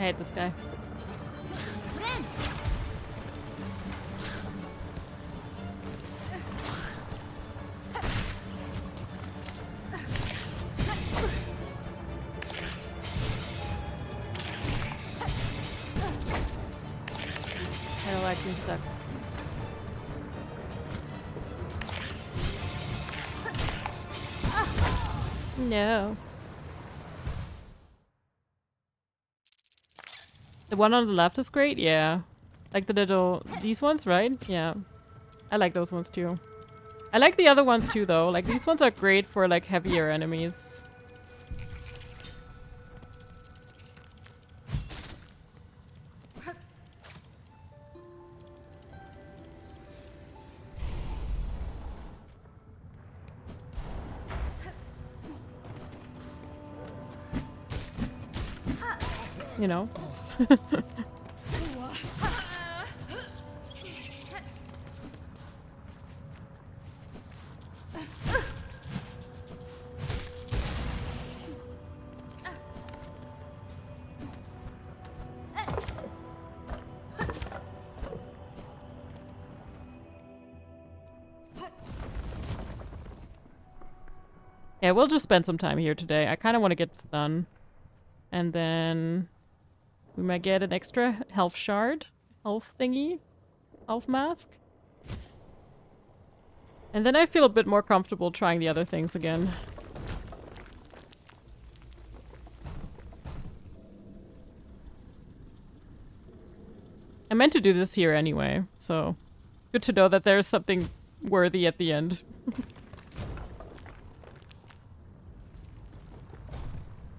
I hate this guy. Ren! I don't like being stuck. No. The one on the left is great, yeah. Like the little... These ones, right? Yeah. I like those ones too. I like the other ones too, though. Like, these ones are great for, like, heavier enemies. You know? Yeah, we'll just spend some time here today. I kind of want to get this done. And then we might get an extra health shard. Health thingy. Health mask. And then I feel a bit more comfortable trying the other things again. I meant to do this here anyway, so it's good to know that there's something worthy at the end.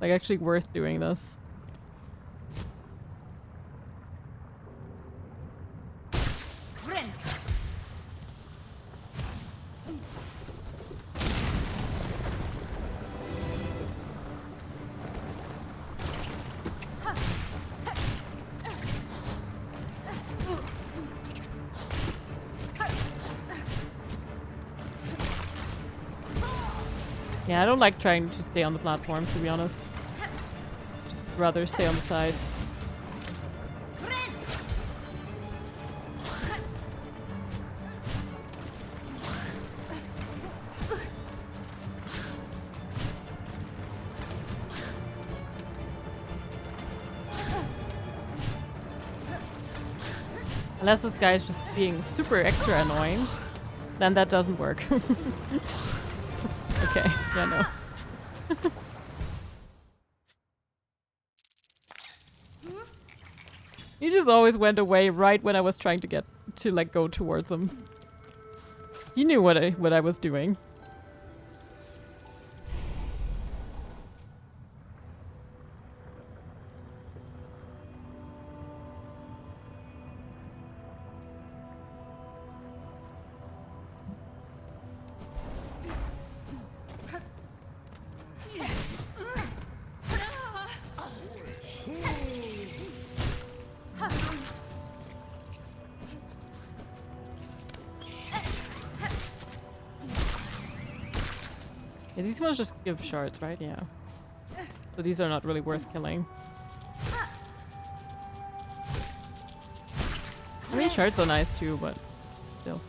Like, actually worth doing this. Ren! Yeah, I don't like trying to stay on the platforms, to be honest. Just rather stay on the sides. Unless this guy is just being super extra annoying, then that doesn't work. Okay, yeah, no. He just always went away right when I was trying to get to, like, go towards him. He knew what I was doing. Yeah, these ones just give shards, right? Yeah. So these are not really worth killing. I mean, shards are nice too, but still.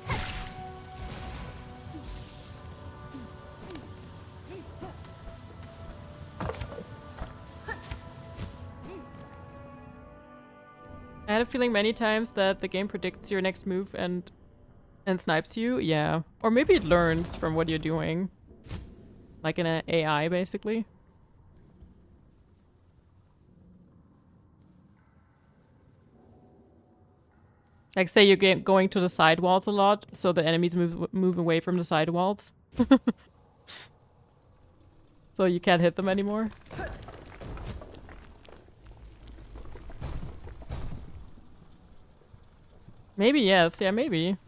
I had a feeling many times that the game predicts your next move and snipes you. Yeah. Or maybe it learns from what you're doing. Like in an AI, basically. Like, say you're going to the side walls a lot, so the enemies move away from the side walls. So you can't hit them anymore. Maybe, yes. Yeah, maybe.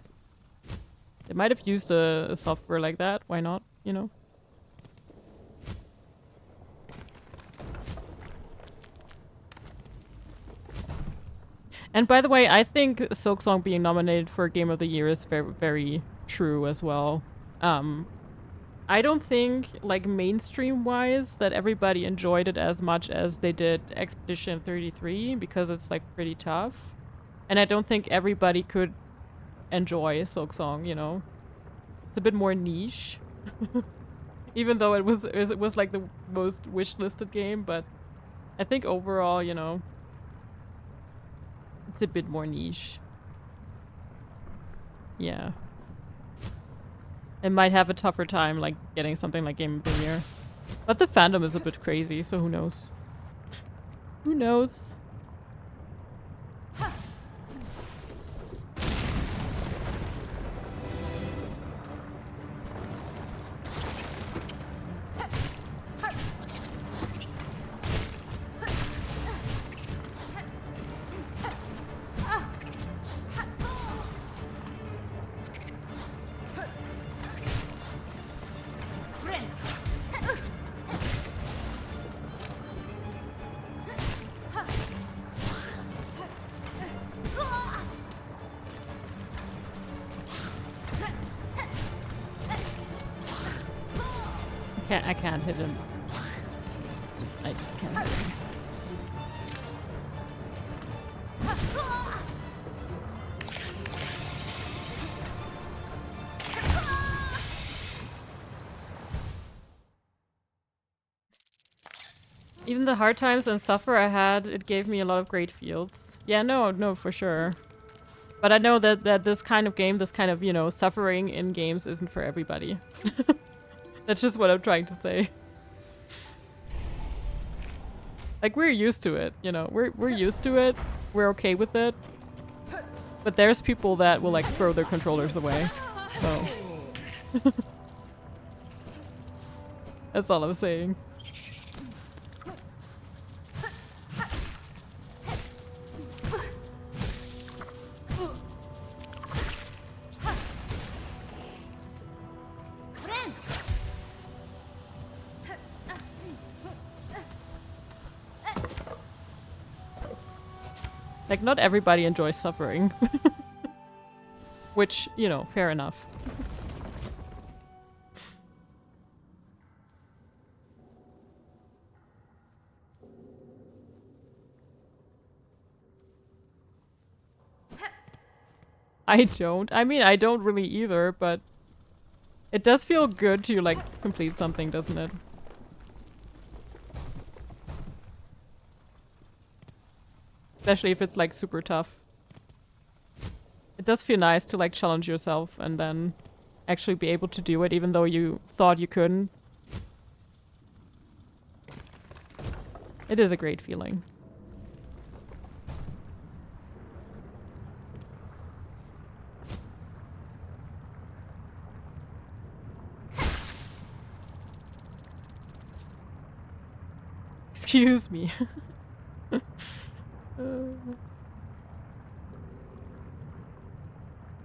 They might have used a software like that. Why not? You know? And by the way, I think Silksong being nominated for Game of the Year is very, very true as well. I don't think, like, mainstream-wise, that everybody enjoyed it as much as they did Expedition 33, because it's, like, pretty tough. And I don't think everybody could enjoy Silksong, you know? It's a bit more niche. Even though it was like the most wish-listed game, but I think overall, you know, it's a bit more niche. Yeah. It might have a tougher time, like, getting something like Game of the Year. But the fandom is a bit crazy, so who knows? Who knows? I can't hit him. I just can't hit him. Even the hard times and suffer I had, it gave me a lot of great feels. Yeah, no, for sure. But I know that this kind of game, this kind of, you know, suffering in games isn't for everybody. That's just what I'm trying to say. Like, we're used to it, you know. We're used to it. We're okay with it. But there's people that will, like, throw their controllers away. So. That's all I'm saying. Like, not everybody enjoys suffering. Which, you know, fair enough. I don't. I mean, I don't really either, but it does feel good to, like, complete something, doesn't it? Especially if it's, like, super tough. It does feel nice to, like, challenge yourself and then actually be able to do it even though you thought you couldn't. It is a great feeling. Excuse me.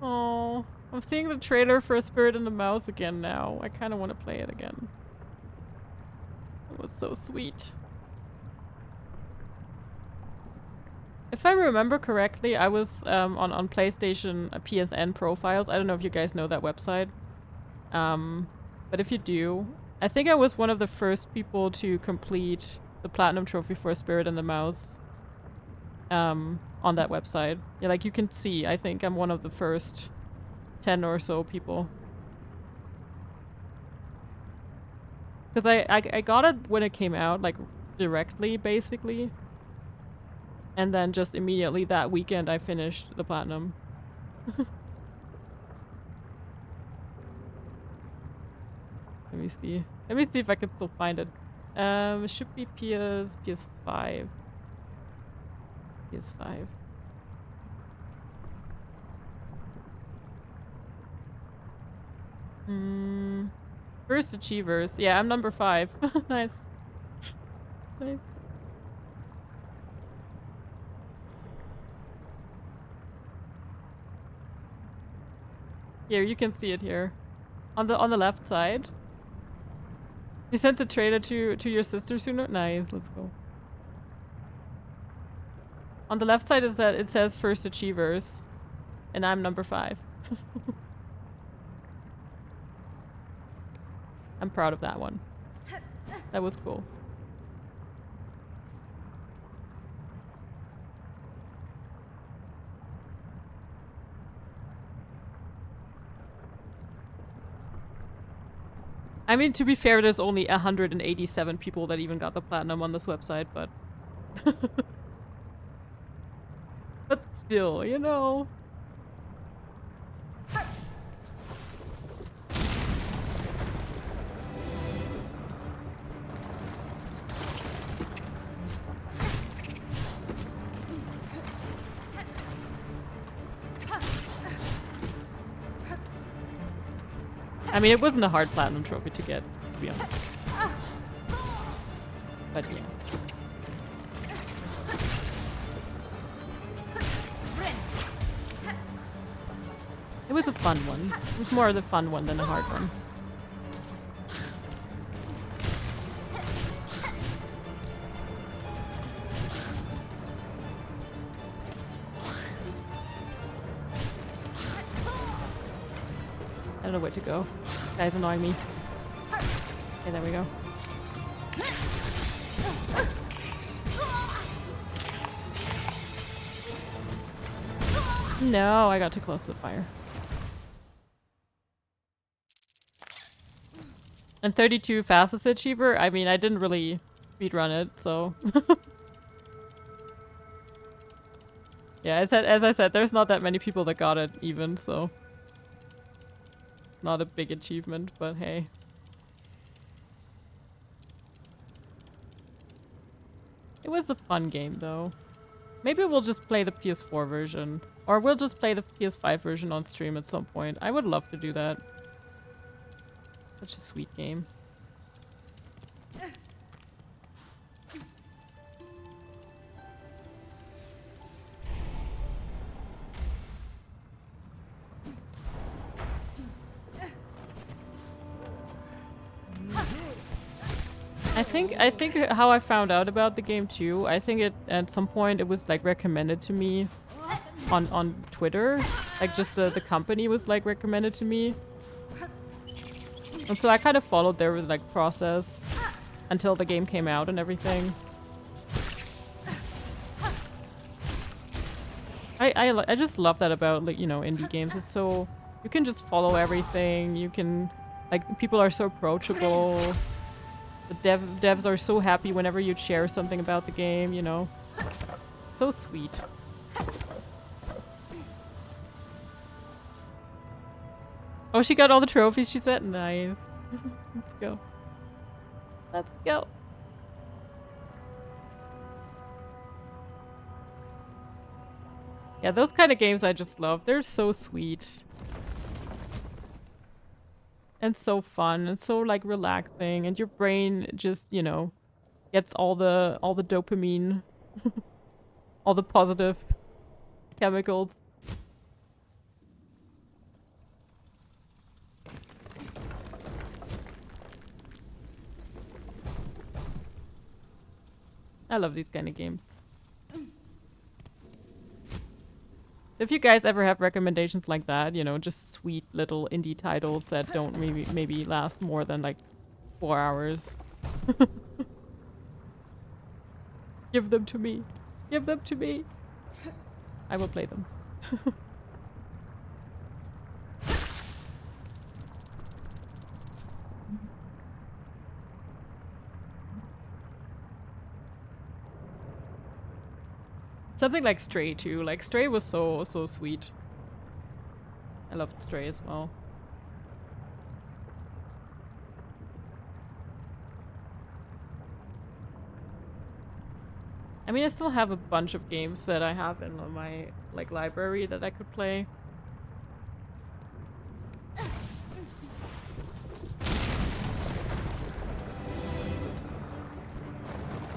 Oh, I'm seeing the trailer for Spirit and the Mouse again now. I kind of want to play it again. It was so sweet. If I remember correctly, I was on PlayStation PSN profiles. I don't know if you guys know that website. But if you do, I think I was one of the first people to complete the Platinum Trophy for Spirit and the Mouse. On that website. Yeah, like you can see, I think I'm one of the first 10 or so people. Because I got it when it came out, like directly, basically. And then just immediately that weekend I finished the Platinum. Let me see. Let me see if I can still find it. It should be PS5. PS5. First achievers. Yeah, I'm number 5. Nice. Nice. Here, you can see it here. On the left side. You sent the trailer to your sister sooner? Nice, let's go. On the left side is that it says first achievers. And I'm number 5. I'm proud of that one. That was cool. I mean, to be fair, there's only 187 people that even got the platinum on this website, but... but still, you know... I mean, it wasn't a hard platinum trophy to get, to be honest. But yeah. It was a fun one. It was more of the fun one than the hard one. I don't know where to go. This guy's annoying me. Okay, there we go. No, I got too close to the fire. And 32 fastest achiever? I mean, I didn't really speedrun it, so... yeah, as I said, there's not that many people that got it even, so... not a big achievement, but hey. It was a fun game, though. Maybe we'll just play the PS4 version. Or we'll just play the PS5 version on stream at some point. I would love to do that. Such a sweet game. I think how I found out about the game too, I think it at some point it was like recommended to me on Twitter. Like just the company was like recommended to me. And so I kind of followed their like process until the game came out and everything. I just love that about, like, you know, indie games. It's so, you can just follow everything. You can, like, people are so approachable. The devs are so happy whenever you share something about the game, you know. So sweet. Oh, she got all the trophies, she said? Nice. Let's go. Let's go. Yeah, those kind of games I just love. They're so sweet. And so fun and so like relaxing, and your brain just, you know, gets all the dopamine, all the positive chemicals. I love these kind of games. If you guys ever have recommendations like that, you know, just sweet little indie titles that don't maybe last more than like 4 hours. Give them to me. Give them to me. I will play them. Something like Stray too. Like Stray was so sweet. I loved Stray as well. I mean, I still have a bunch of games that I have in my like library that I could play.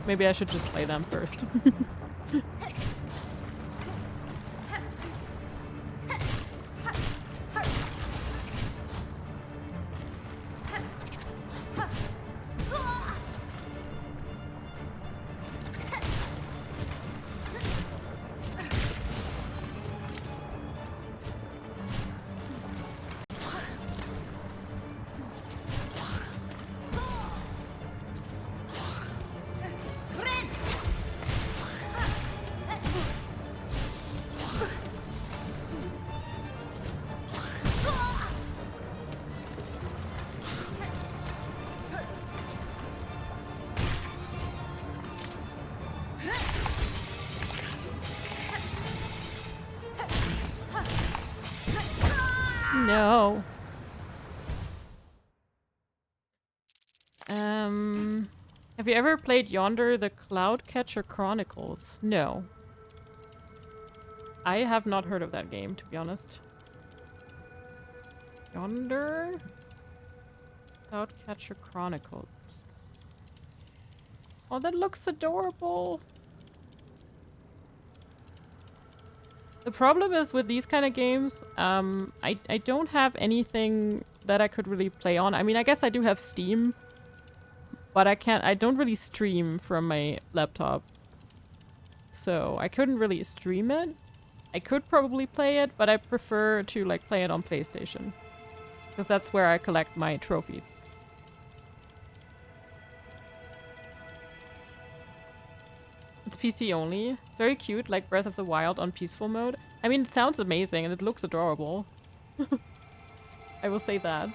Maybe I should just play them first. No. Have you ever played Yonder the Cloudcatcher Chronicles? No. I have not heard of that game, to be honest. Yonder Cloudcatcher Chronicles. Oh, that looks adorable. The problem is with these kind of games, I don't have anything that I could really play on. I mean, I guess I do have Steam, but I don't really stream from my laptop. So I couldn't really stream it. I could probably play it, but I prefer to like play it on PlayStation. Because that's where I collect my trophies. It's PC only. Very cute, like Breath of the Wild on peaceful mode. I mean, it sounds amazing and it looks adorable. I will say that.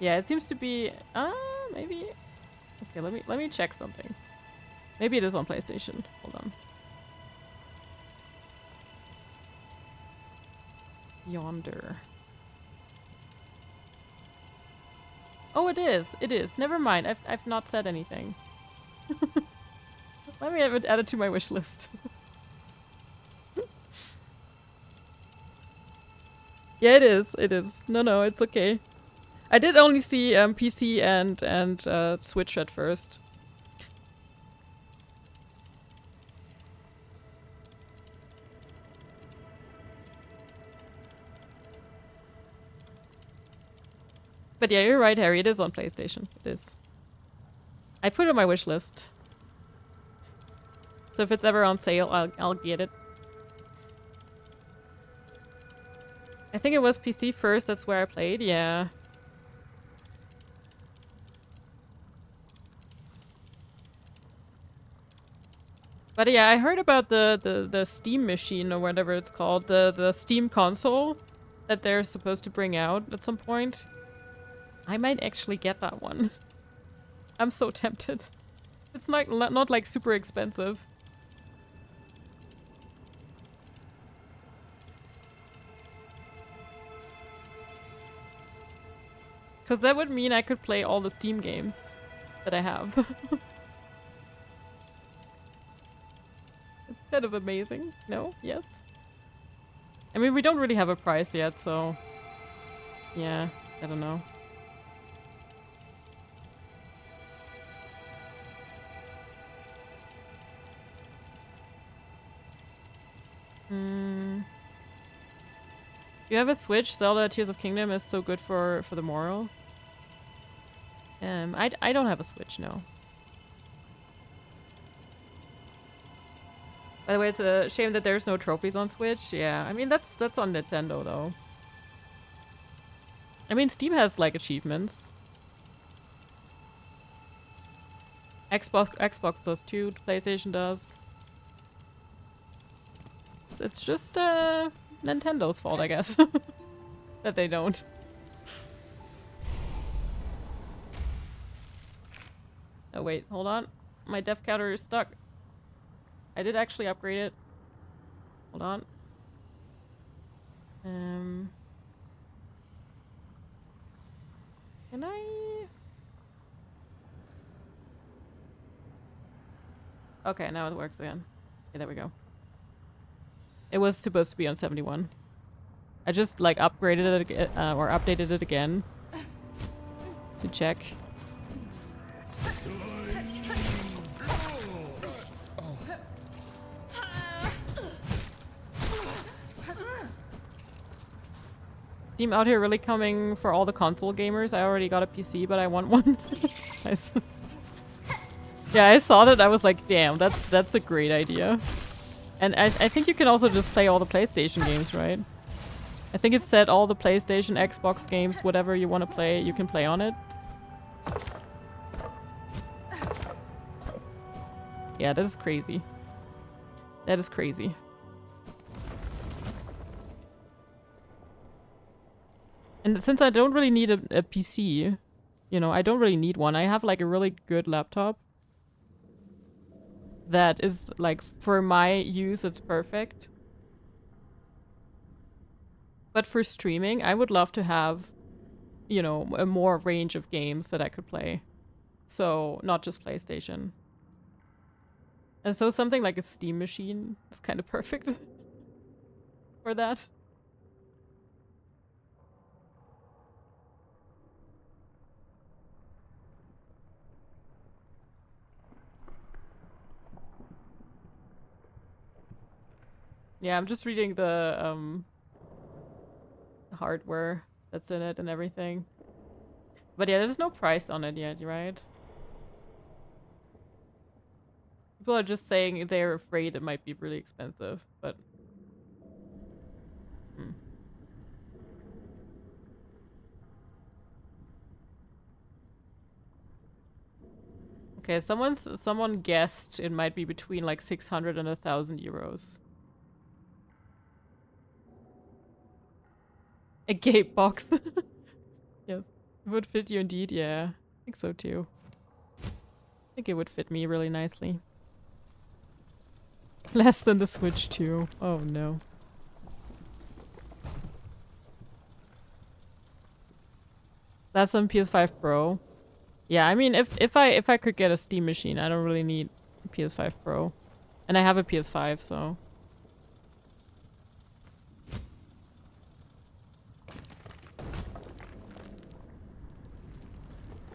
Yeah, it seems to be maybe. Okay, let me check something. Maybe it is on PlayStation. Hold on. Yonder. Oh, it is. It is. Never mind. I've not said anything. Let me have it added to my wish list. Yeah, it is. It is. No, it's okay. I did only see PC and Switch at first. But yeah, you're right, Harry. It is on PlayStation. It is. I put it on my wish list. So if it's ever on sale, I'll get it. I think it was PC first. That's where I played. Yeah. But yeah, I heard about the Steam machine or whatever it's called, the Steam console that they're supposed to bring out at some point. I might actually get that one. I'm so tempted. It's not like super expensive. Because that would mean I could play all the Steam games that I have. It's kind of amazing. No? Yes? I mean, we don't really have a price yet, so... Yeah, I don't know. You have a Switch? Zelda Tears of Kingdom is so good for the moral. I don't have a Switch, no. By the way, it's a shame that there's no trophies on Switch. Yeah, I mean that's on Nintendo though. I mean Steam has like achievements. Xbox does too. PlayStation does. It's just Nintendo's fault, I guess, that they don't. Oh wait, hold on. My def counter is stuck. I did actually upgrade it. Hold on. Can I? Okay, now it works again. Okay, there we go. It was supposed to be on 71. I just like upgraded it or updated it again to check. Steam out here really coming for all the console gamers. I already got a PC, but I want one. Nice. Yeah, I saw that. I was like, damn, that's a great idea. And I think you can also just play all the PlayStation games, right? I think it said all the PlayStation, Xbox games, whatever you want to play, you can play on it. Yeah, that is crazy. That is crazy. And since I don't really need a PC, you know, I don't really need one. I have like a really good laptop. that is like for my use it's perfect. But for streaming, I would love to have, you know, a more range of games that I could play. So not just PlayStation. And so something like a Steam machine is kind of perfect for that. Yeah, I'm just reading the hardware that's in it and everything. But yeah, there's no price on it yet, right? People are just saying they're afraid it might be really expensive, but... Hmm. Okay, someone guessed it might be between like 600 and 1,000 euros. A gate box. Yes. It would fit you indeed, yeah. I think so too. I think it would fit me really nicely. Less than the Switch too. Oh no. That's on PS5 Pro. Yeah, I mean if I could get a Steam machine, I don't really need a PS5 Pro. And I have a PS5, so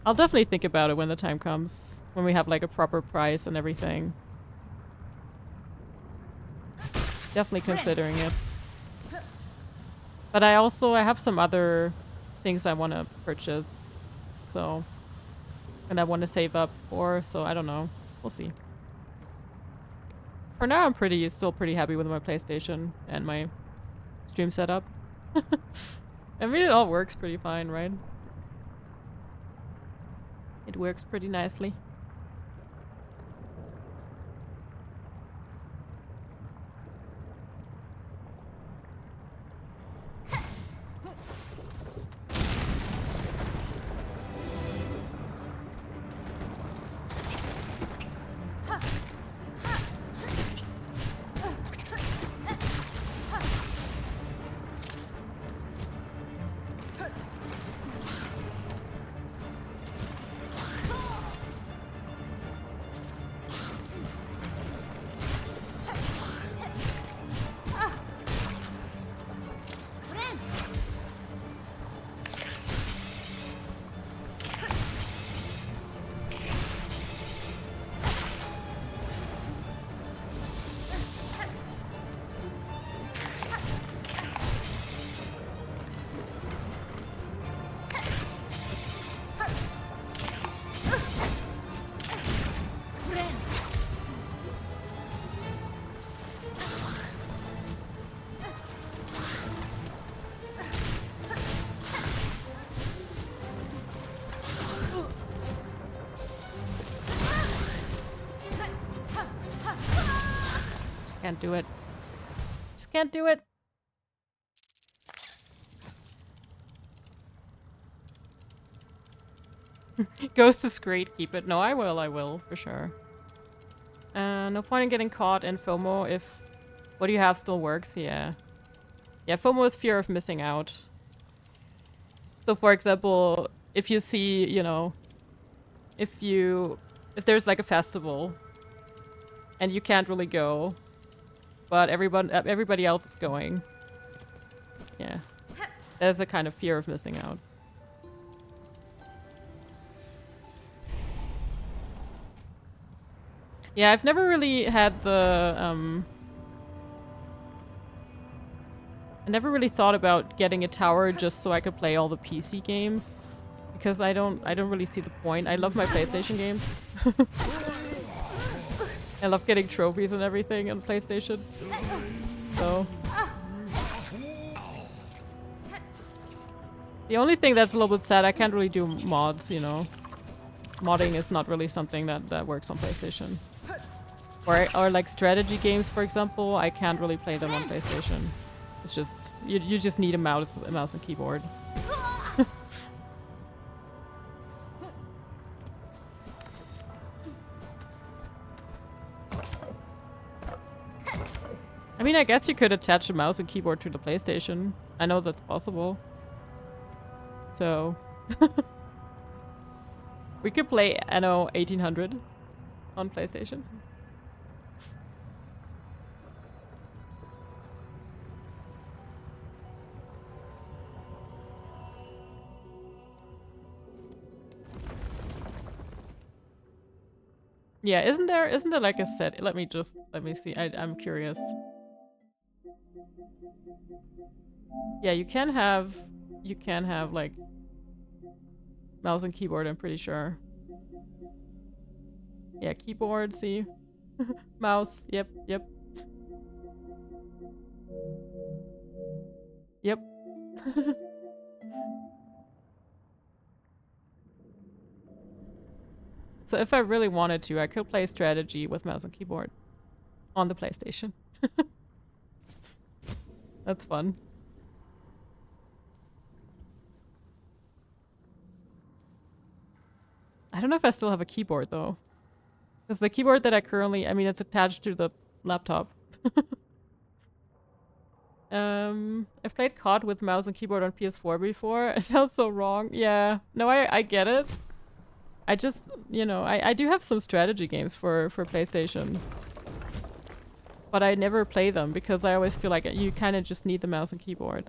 I'll definitely think about it when the time comes. When we have like a proper price and everything. Definitely considering it. But I have some other things I want to purchase. So, and I want to save up for, so I don't know. We'll see. For now, I'm still pretty happy with my PlayStation and my stream setup. I mean, it all works pretty fine, right? It works pretty nicely. Can't do it. Just can't do it. Ghost is great. Keep it. No, I will, for sure. No point in getting caught in FOMO if what you have still works. Yeah. Yeah, FOMO is fear of missing out. So, for example, if you see, you know, if there's like a festival and you can't really go, but everybody else is going. Yeah. There's a kind of fear of missing out. Yeah, I've never really had the, I never really thought about getting a tower just so I could play all the PC games. Because I don't really see the point. I love my PlayStation games. I love getting trophies and everything on PlayStation. So. The only thing that's a little bit sad, I can't really do mods, you know. Modding is not really something that works on PlayStation. Or like strategy games, for example, I can't really play them on PlayStation. It's just, you just need a mouse and keyboard. I mean, I guess you could attach a mouse and keyboard to the PlayStation. I know that's possible. So... we could play Anno 1800 on PlayStation. Yeah, isn't there like a set? Let me see. I'm curious. Yeah, you can have like mouse and keyboard, I'm pretty sure. Yeah, keyboard, see? Mouse, yep. Yep. So if I really wanted to, I could play strategy with mouse and keyboard on the PlayStation. That's fun. I don't know if I still have a keyboard though. Because the keyboard that I currently, I mean, it's attached to the laptop. I've played COD with mouse and keyboard on PS4 before. It felt so wrong. Yeah. No, I get it. I just, you know, I do have some strategy games for PlayStation. But I never play them because I always feel like you kind of just need the mouse and keyboard.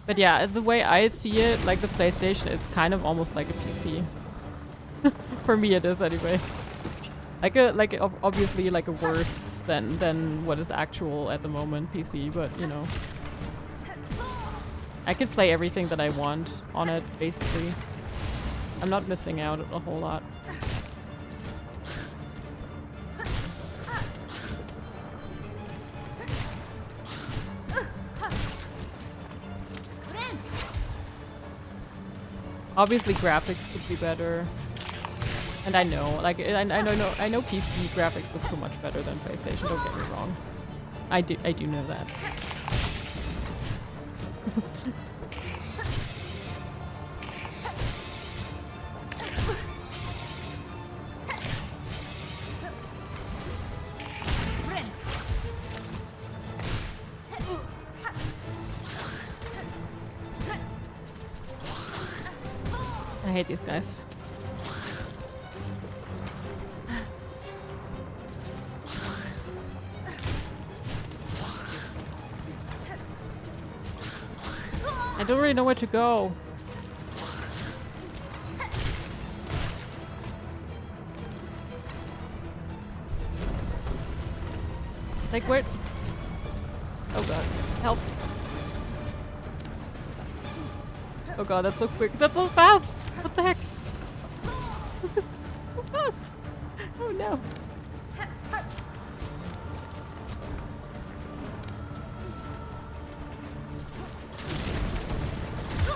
But yeah, the way I see it, like the PlayStation, it's kind of almost like a PC. For me it is anyway. Obviously like a worse than what is actual at the moment PC, but you know. I can play everything that I want on it, basically. I'm not missing out a whole lot. Obviously, graphics could be better, and I know, like, I know PC graphics look so much better than PlayStation. Don't get me wrong. I do know that. I hate these guys. I don't really know where to go. Like where? Oh god, help. Oh god, that's so quick. That's so fast! What the heck? So fast! Oh no.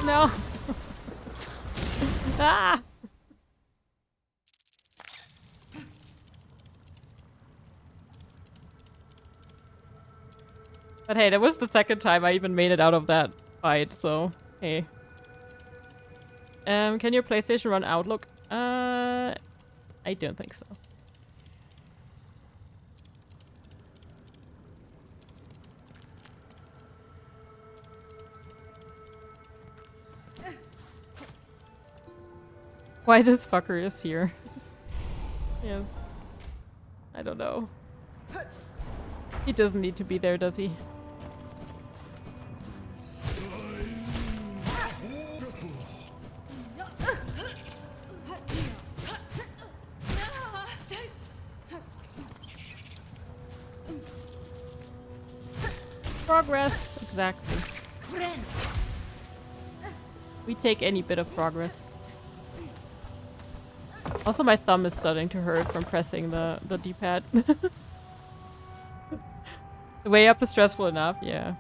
No! Ah! But hey, that was the second time I even made it out of that fight, so hey. Can your PlayStation run Outlook? I don't think so. Why this fucker is here? Yeah. I don't know. He doesn't need to be there, does he? Progress, exactly. We take any bit of progress. Also, my thumb is starting to hurt from pressing the D-pad. The way up is stressful enough, yeah.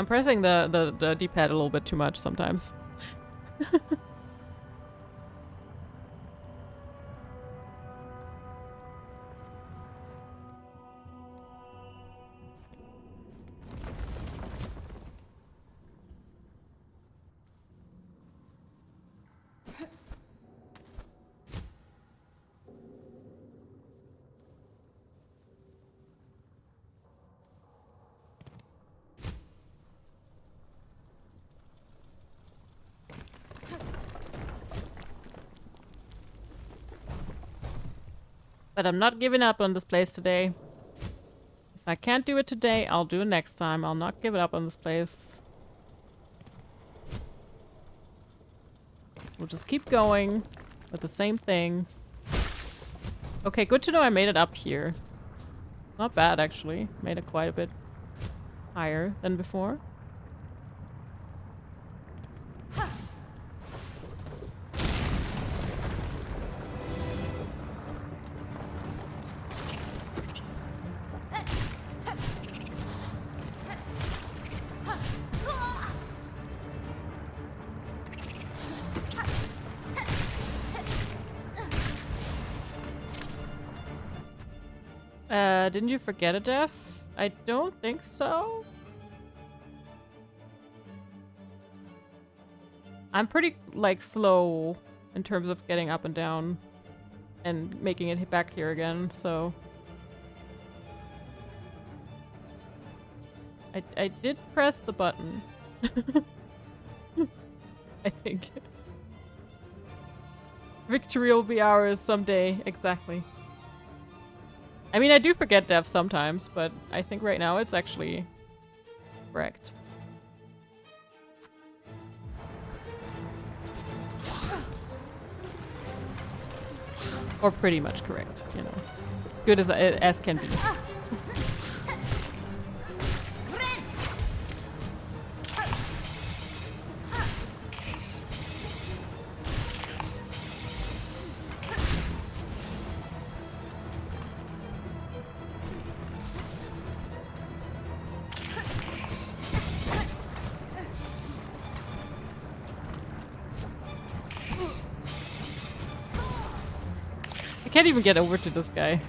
I'm pressing the D-pad a little bit too much sometimes. But I'm not giving up on this place today. If I can't do it today, I'll do it next time. I'll not give it up on this place. We'll just keep going with the same thing. Okay, good to know I made it up here. Not bad, actually. Made it quite a bit higher than before. Didn't you forget a death? I don't think so. I'm pretty, like, slow in terms of getting up and down and making it back here again, so... I did press the button. I think. Victory will be ours someday, exactly. I mean, I do forget death sometimes, but I think right now it's actually correct. Or pretty much correct, you know. As good as can be. I can't even get over to this guy.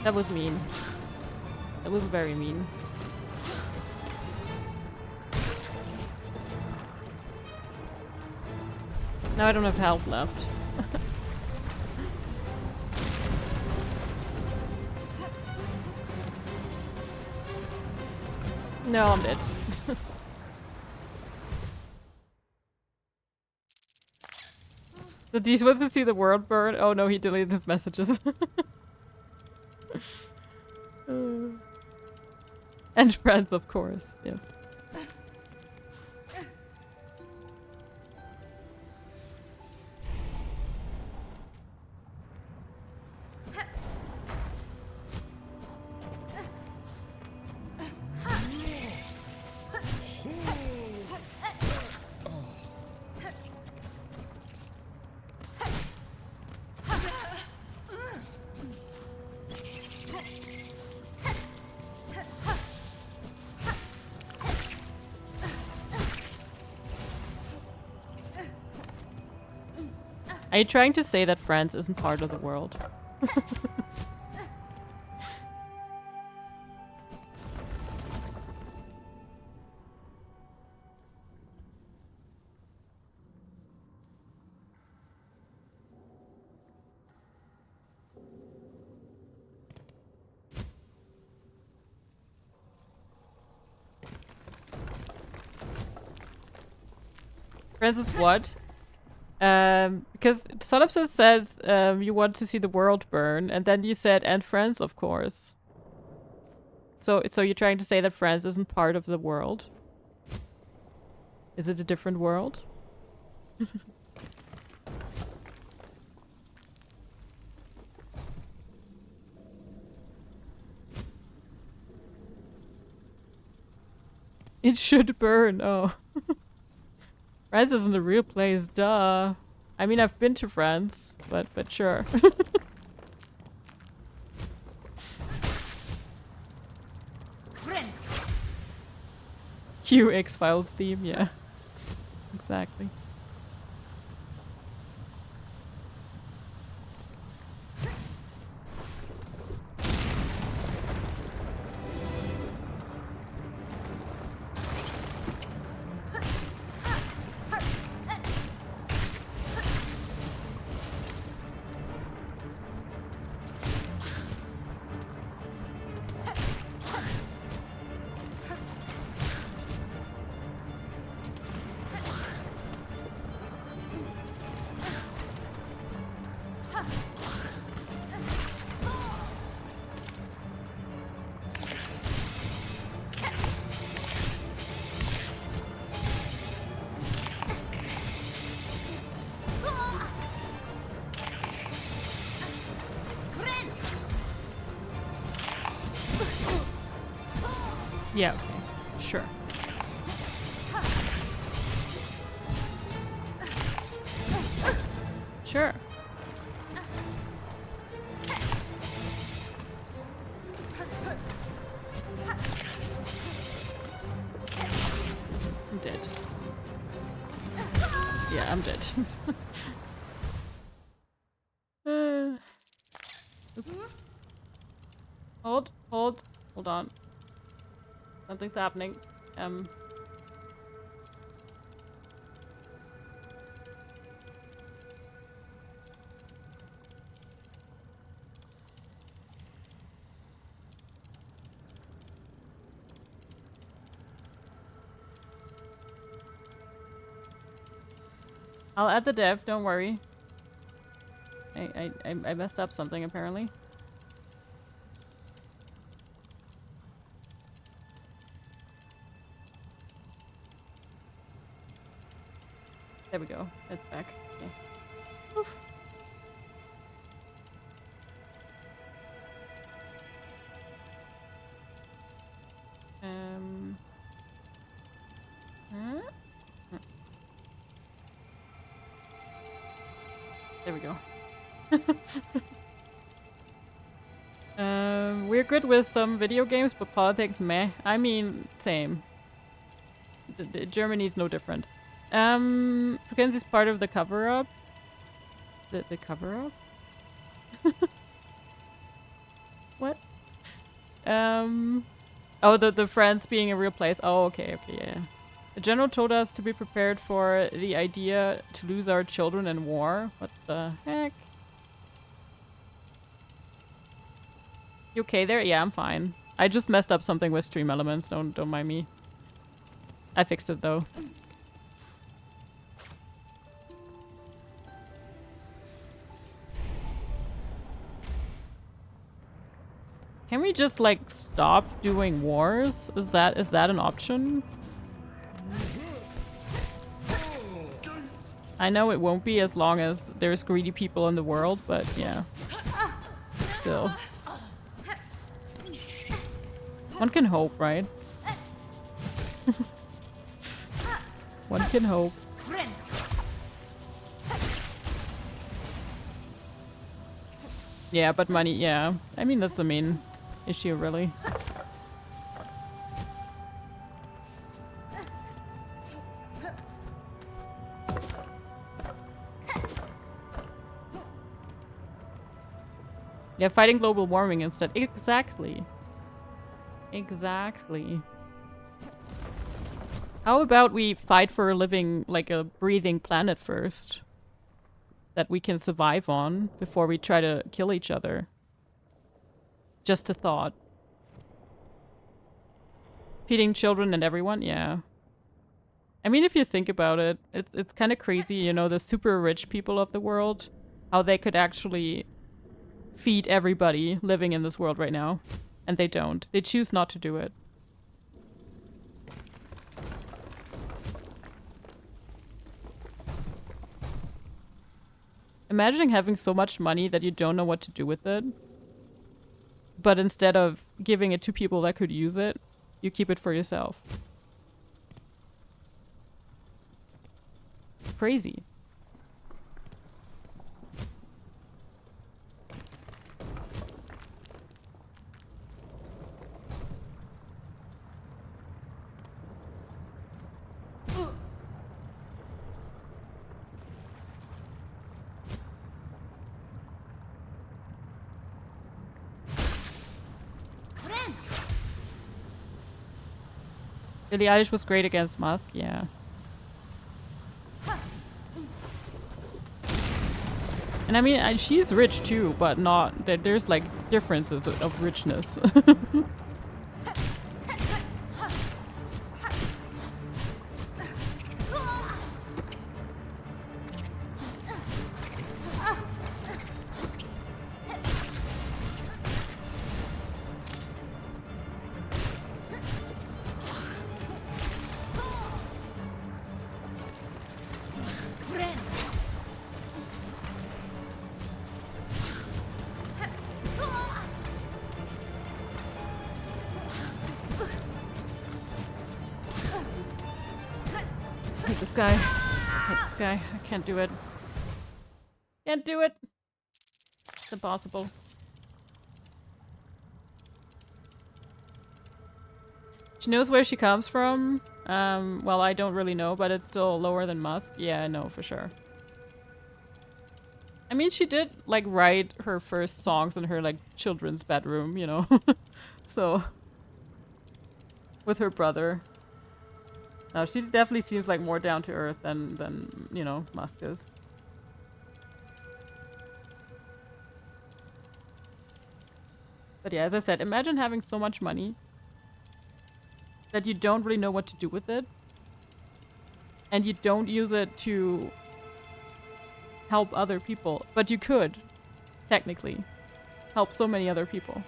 That was mean. That was very mean. Now I don't have health left. No, I'm dead. Did he supposed to see the world burn? Oh no, he deleted his messages. And friends, of course, yes. Are you trying to say that France isn't part of the world? Francis, what? Because Solipsis says you want to see the world burn, and then you said, and friends, of course. So you're trying to say that France isn't part of the world? Is it a different world? It should burn, oh. France isn't a real place, duh. I mean, I've been to France, but sure. Q X-Files theme, yeah. Exactly. Yeah, okay. Sure. Sure. I'm dead. Yeah, I'm dead. Oops. Hold on. Something's happening. I'll add the dev, don't worry. I messed up something apparently. There we go. It's back. Okay. Oof. Huh? There we go. We're good with some video games, but politics, meh. I mean, same. Germany's no different. So Kenzie's part of the cover-up? The cover-up? What? Oh, the France being a real place. Oh, okay, yeah. The general told us to be prepared for the idea to lose our children in war. What the heck? You okay there? Yeah, I'm fine. I just messed up something with stream elements. Don't mind me. I fixed it though. Can we just like stop doing wars? Is that an option? I know it won't be as long as there's greedy people in the world, but yeah. Still. One can hope, right? One can hope. Yeah, but money, yeah. I mean, that's the main issue, really. Yeah, fighting global warming instead. Exactly. Exactly. How about we fight for a living, like a breathing planet first? That we can survive on before we try to kill each other. Just a thought. Feeding children and everyone? Yeah. I mean, if you think about it, it's kind of crazy, you know, the super rich people of the world, how they could actually feed everybody living in this world right now. And they don't. They choose not to do it. Imagine having so much money that you don't know what to do with it. But instead of giving it to people that could use it, you keep it for yourself. Crazy. Friend. Billie Eilish was great against Musk, yeah. And I mean, she's rich too, but not... There's like differences of richness. Friend. I hate this guy. I hate this guy. I can't do it. Can't do it. It's impossible. She knows where she comes from. Well, I don't really know, but it's still lower than Musk. Yeah, I know for sure. I mean, she did, like, write her first songs in her, like, children's bedroom, you know? So... with her brother. No, she definitely seems like more down to earth than you know, Musk is. But yeah, as I said, imagine having so much money that you don't really know what to do with it. And you don't use it to help other people. But you could, technically, help so many other people.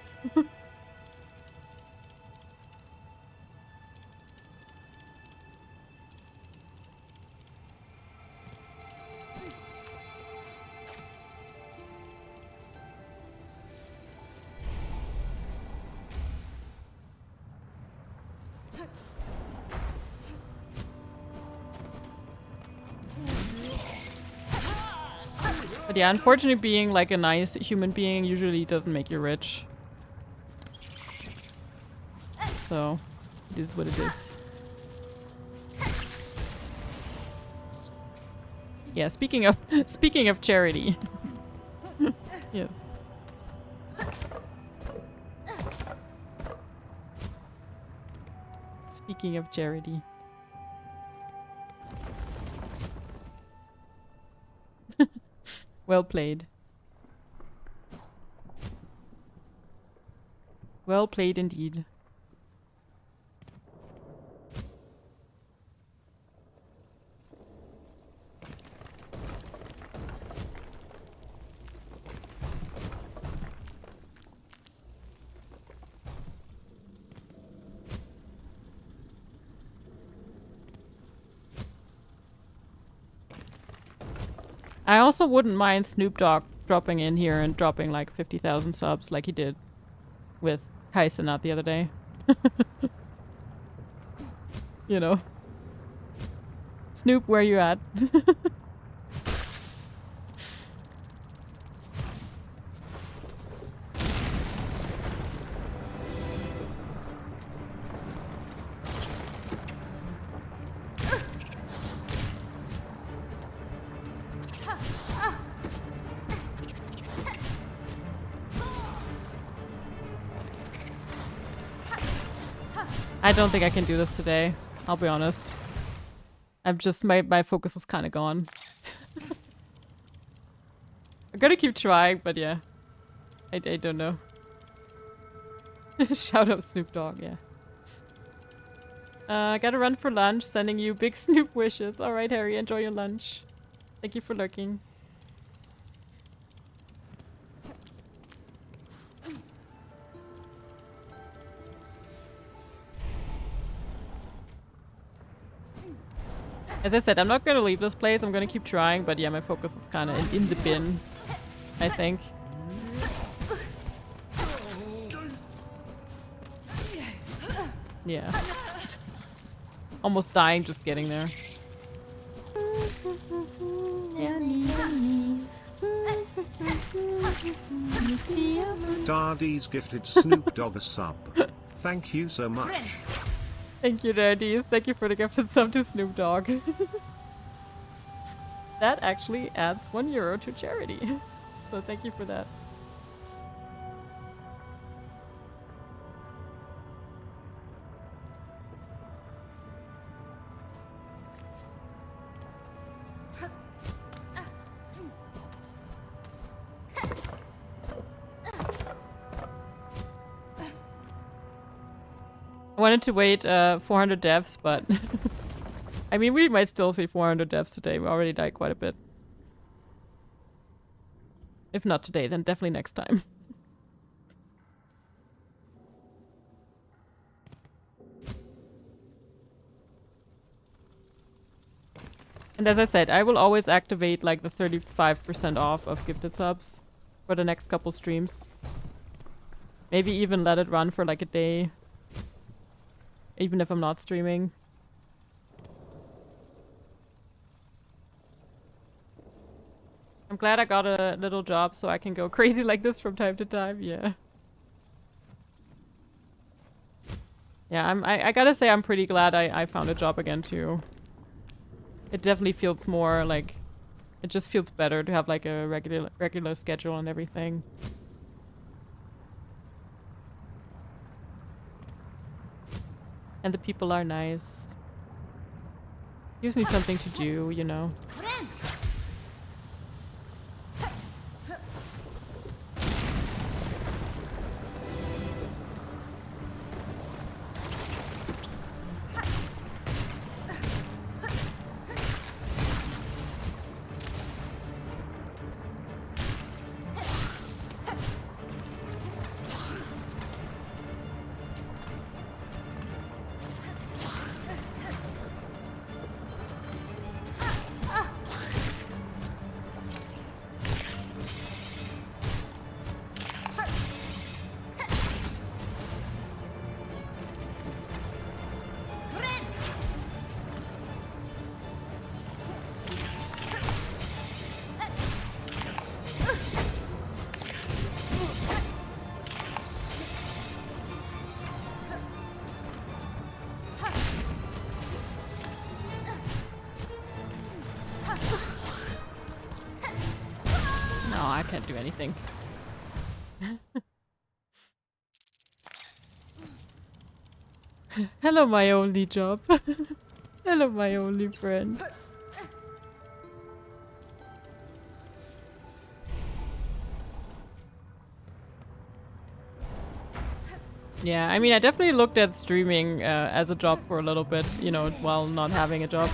But yeah, unfortunately being like a nice human being usually doesn't make you rich. So, it is what it is. Yeah, speaking of charity. Yes. Speaking of charity. Well played. Well played indeed. I also wouldn't mind Snoop Dogg dropping in here and dropping like 50,000 subs like he did with Kaisenat the other day. You know. Snoop, where you at? I don't think I can do this today. I'll be honest. I'm just, my focus is kind of gone. I'm gonna keep trying, but yeah. I don't know. Shout out Snoop Dogg, yeah. Gotta run for lunch. Sending you big Snoop wishes. Alright, Harry, enjoy your lunch. Thank you for lurking. As I said, I'm not gonna leave this place. I'm gonna keep trying, but yeah, my focus is kind of in the bin, I think. Yeah. Almost dying just getting there. Dardy's gifted Snoop Dogg a sub. Thank you so much. Thank you, Daddies. Thank you for the gifted sub to Snoop Dogg. That actually adds €1 to charity. So thank you for that. I wanted to wait 400 deaths, but I mean, we might still see 400 deaths today. We already died quite a bit. If not today, then definitely next time. And as I said, I will always activate like the 35% off of gifted subs for the next couple streams. Maybe even let it run for like a day. Even if I'm not streaming. I'm glad I got a little job so I can go crazy like this from time to time, yeah. Yeah, I gotta say I'm pretty glad I found a job again too. It definitely feels more like... It just feels better to have like a regular schedule and everything. And the people are nice. Gives me something to do, you know. Can't do anything. Hello, my only job. Hello, my only friend. Yeah, I mean, I definitely looked at streaming as a job for a little bit, you know, while not having a job.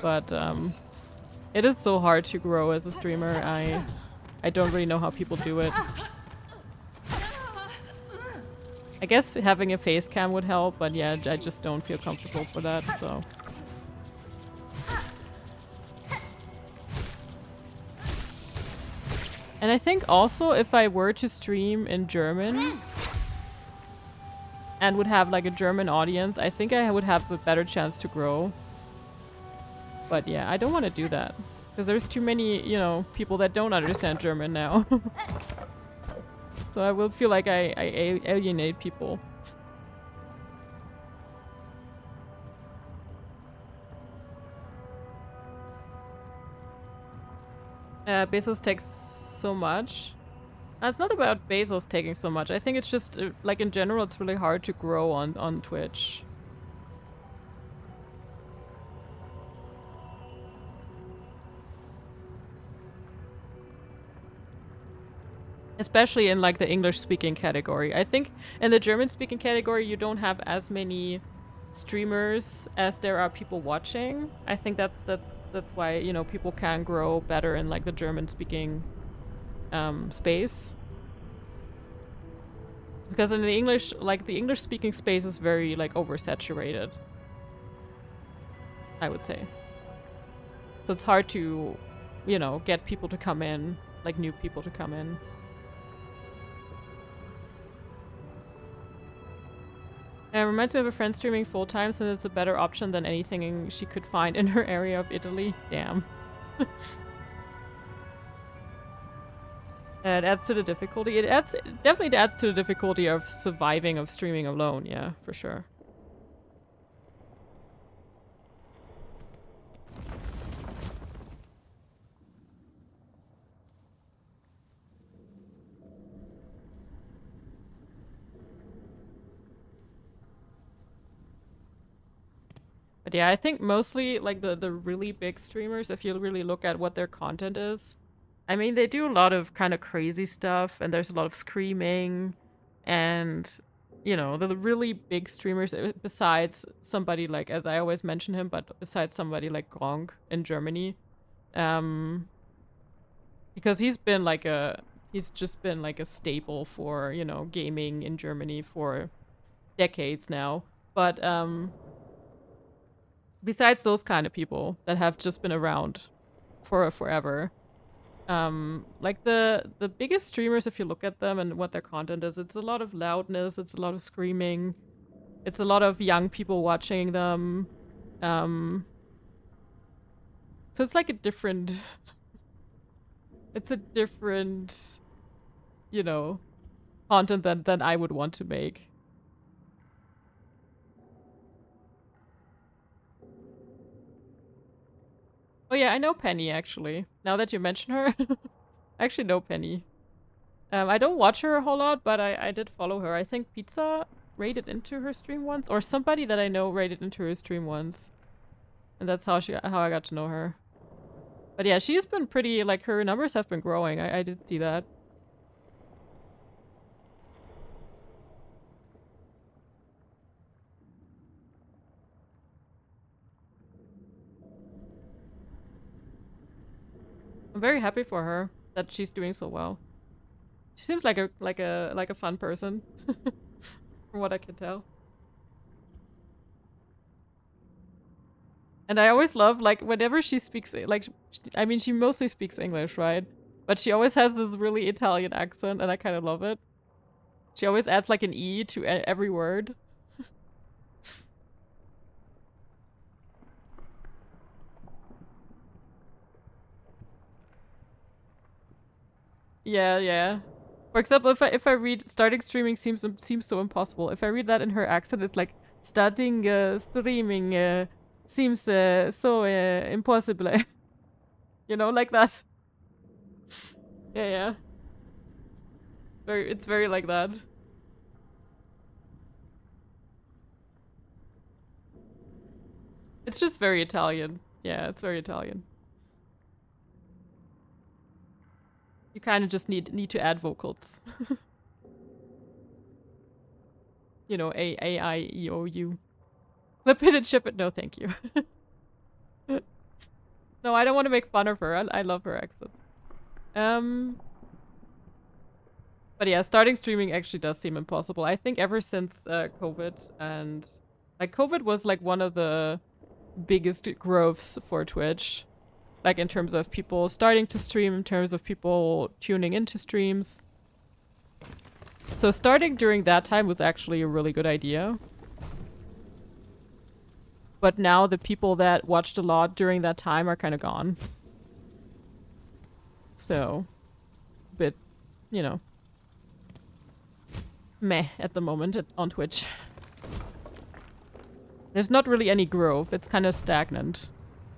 But it is so hard to grow as a streamer. I don't really know how people do it. I guess having a face cam would help, but yeah, I just don't feel comfortable for that, so. And I think also if I were to stream in German and would have like a German audience, I think I would have a better chance to grow. But yeah, I don't want to do that. Because there's too many, you know, people that don't understand German now. So I will feel like I alienate people. Bezos takes so much. It's not about Bezos taking so much. I think it's just, like in general, it's really hard to grow on Twitch. Especially in like the English speaking category. I think in the German speaking category you don't have as many streamers as there are people watching. I think that's why, you know, people can grow better in like the German speaking space. Because in the English, like the English speaking space is very like oversaturated, I would say. So it's hard to, you know, get people to come in, like new people to come in. It reminds me of a friend streaming full-time, since it's a better option than anything she could find in her area of Italy. Damn. It adds to the difficulty. It definitely adds to the difficulty of surviving, of streaming alone, yeah, for sure. But yeah, I think mostly like the really big streamers, if you really look at what their content is, I mean, they do a lot of kind of crazy stuff, and there's a lot of screaming, and you know, the really big streamers, besides somebody like, as I always mention him, but besides somebody like Gronk in Germany, because he's just been like a staple for, you know, gaming in Germany for decades now. But besides those kind of people that have just been around for forever, like the biggest streamers, if you look at them and what their content is, it's a lot of loudness, it's a lot of screaming, it's a lot of young people watching them. So it's like a different it's a different, you know, content than I would want to make. Oh yeah, I know Penny, actually. Now that you mention her. I actually know Penny. I don't watch her a whole lot, but I did follow her. I think Pizza raided into her stream once, or somebody that I know raided into her stream once. And that's how I got to know her. But yeah, she's been pretty, like, her numbers have been growing. I did see that. I'm very happy for her that she's doing so well. She seems like a fun person, from what I can tell. And I always love, like, whenever she speaks, like, I mean, she mostly speaks English, right? But she always has this really Italian accent, and I kind of love it. She always adds, like, an E to every word. Yeah, yeah. For example, if I read starting streaming seems so impossible. If I read that in her accent, it's like starting streaming seems so impossible. You know, like that. Yeah, yeah. It's very like that. It's just very Italian. Yeah, it's very Italian. You kind of just need to add vocals. You know, A I E O U. Flip it and ship it. No, thank you. No, I don't want to make fun of her. I love her accent. But yeah, starting streaming actually does seem impossible. I think ever since COVID, and like COVID was like one of the biggest growths for Twitch. Like in terms of people starting to stream, in terms of people tuning into streams. So starting during that time was actually a really good idea. But now the people that watched a lot during that time are kind of gone. So, a bit, you know, meh at the moment on Twitch. There's not really any growth. It's kind of stagnant.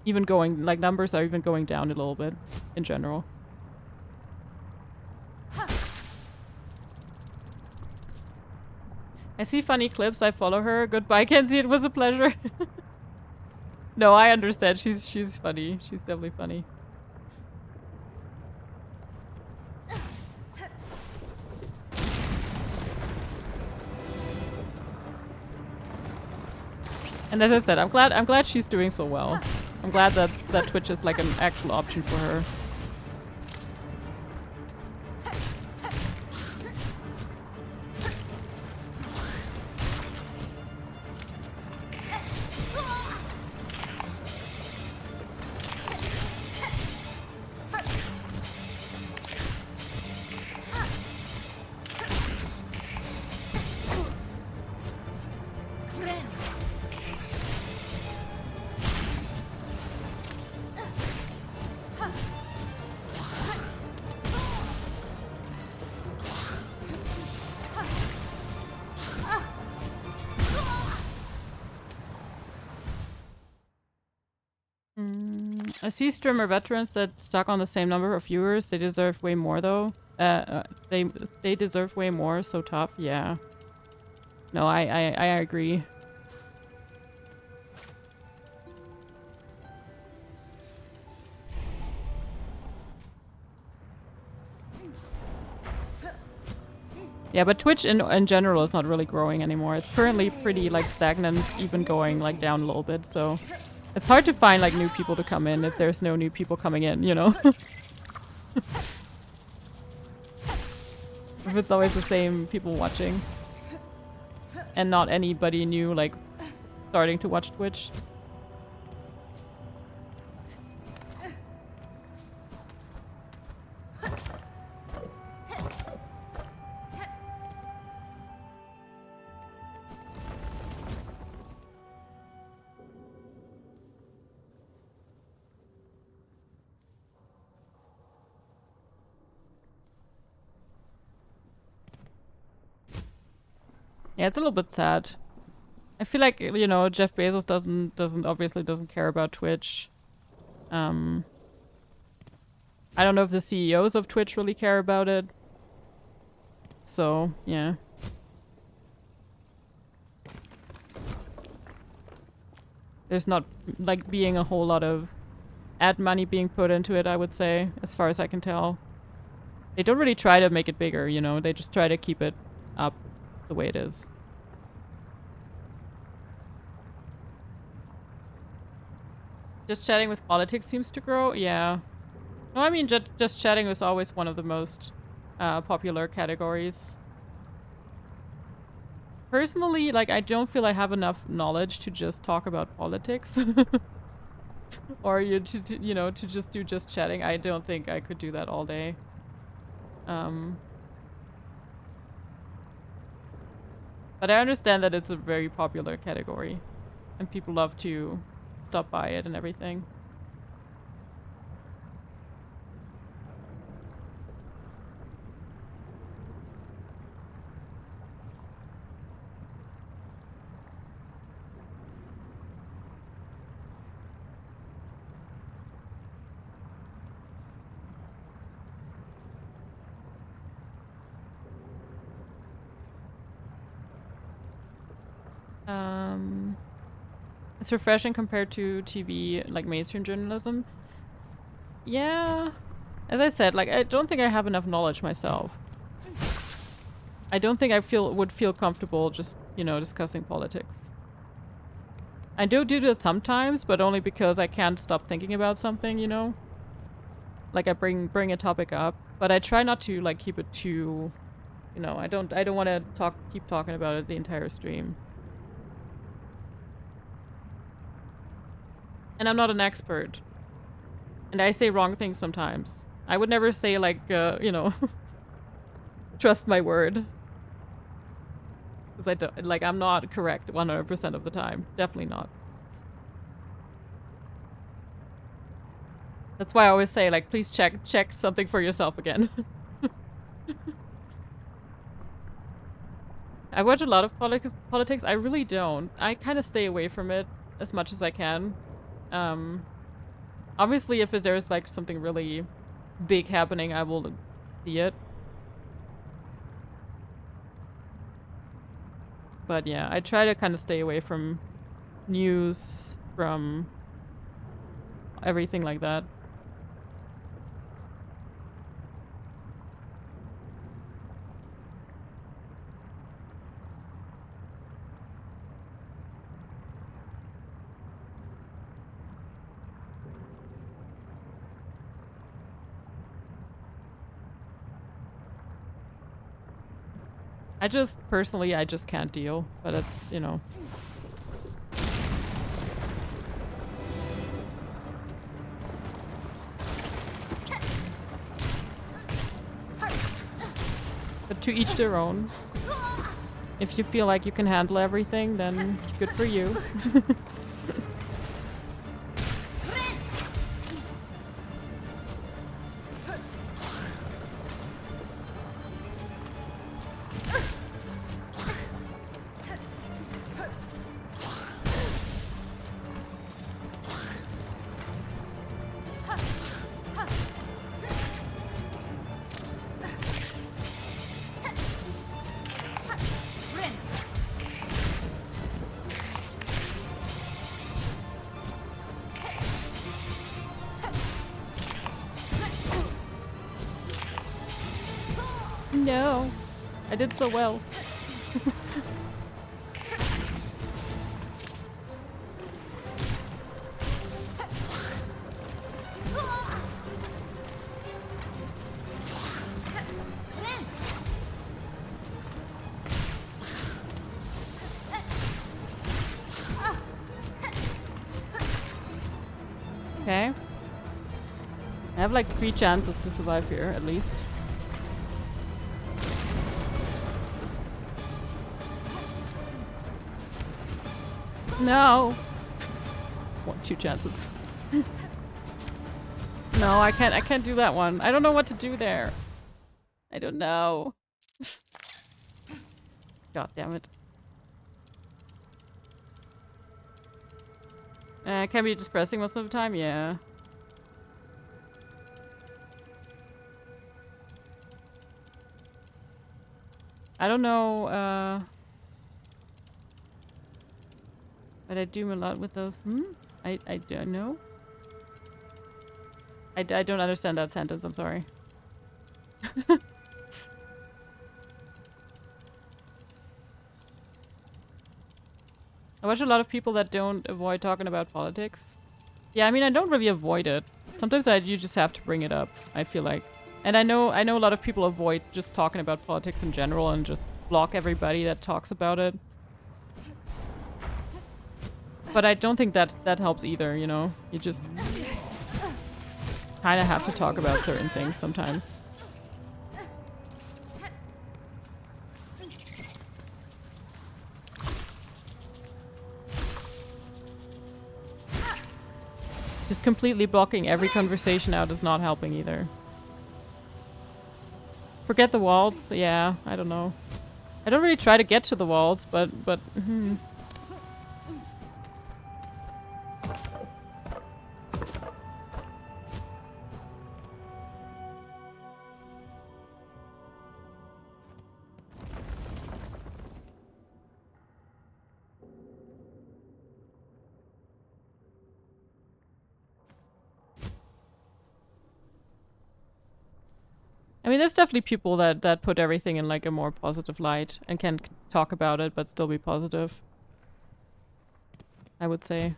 Even going, like, numbers are even going down a little bit in general. I see funny clips. I follow her. Goodbye, Kenzie. It was a pleasure. No, I understand. She's funny. She's definitely funny. And as I said, I'm glad she's doing so well. I'm glad that Twitch is like an actual option for her. I see streamer veterans that stuck on the same number of viewers. They deserve way more though. They deserve way more. So tough. Yeah. No, I agree. Yeah, but Twitch in general is not really growing anymore. It's currently pretty like stagnant, even going like down a little bit. So it's hard to find like new people to come in if there's no new people coming in, you know? If it's always the same people watching and not anybody new like starting to watch Twitch. Yeah, it's a little bit sad. I feel like, you know, Jeff Bezos obviously doesn't care about Twitch. I don't know if the CEOs of Twitch really care about it. So, yeah. There's not like being a whole lot of ad money being put into it, I would say, as far as I can tell. They don't really try to make it bigger, you know, they just try to keep it up the way it is. Just chatting with politics seems to grow? Yeah. No, I mean, just chatting was always one of the most popular categories. Personally, like, I don't feel I have enough knowledge to just talk about politics. Or you know, to just do just chatting. I don't think I could do that all day. But I understand that it's a very popular category. And people love to stop by it and everything. It's refreshing compared to TV, like mainstream journalism. Yeah. As I said, like, I don't think I have enough knowledge myself. I don't think I would feel comfortable just, you know, discussing politics. I do that sometimes, but only because I can't stop thinking about something, you know? Like, I bring a topic up, but I try not to, like, keep it too, you know, I don't want to keep talking about it the entire stream. And I'm not an expert. And I say wrong things sometimes. I would never say, like, you know, trust my word. Because I don't, like, I'm not correct 100% of the time. Definitely not. That's why I always say, like, please check something for yourself again. I watch a lot of politics. I really don't. I kind of stay away from it as much as I can. Obviously, if there's like something really big happening, I will see it. But yeah, I try to kind of stay away from news, from everything like that. Personally, I just can't deal. But it's, you know. But to each their own. If you feel like you can handle everything, then good for you. No, I did so well. Okay. I have like 3 chances to survive here, at least. No. 2 chances. No, I can't do that one. I don't know what to do there. I don't know. God damn it. Can be just pressing most of the time? Yeah. I don't know, but I do a lot with those. I don't know. I don't understand that sentence, I'm sorry. I watch a lot of people that don't avoid talking about politics. Yeah, I mean, I don't really avoid it. Sometimes you just have to bring it up, I feel like. And I know a lot of people avoid just talking about politics in general and just block everybody that talks about it. But I don't think that helps either, you know? You just kind of have to talk about certain things sometimes. Just completely blocking every conversation out is not helping either. Forget the walls? Yeah, I don't know. I don't really try to get to the walls, but I mean, there's definitely people that put everything in like a more positive light and can talk about it but still be positive. I would say.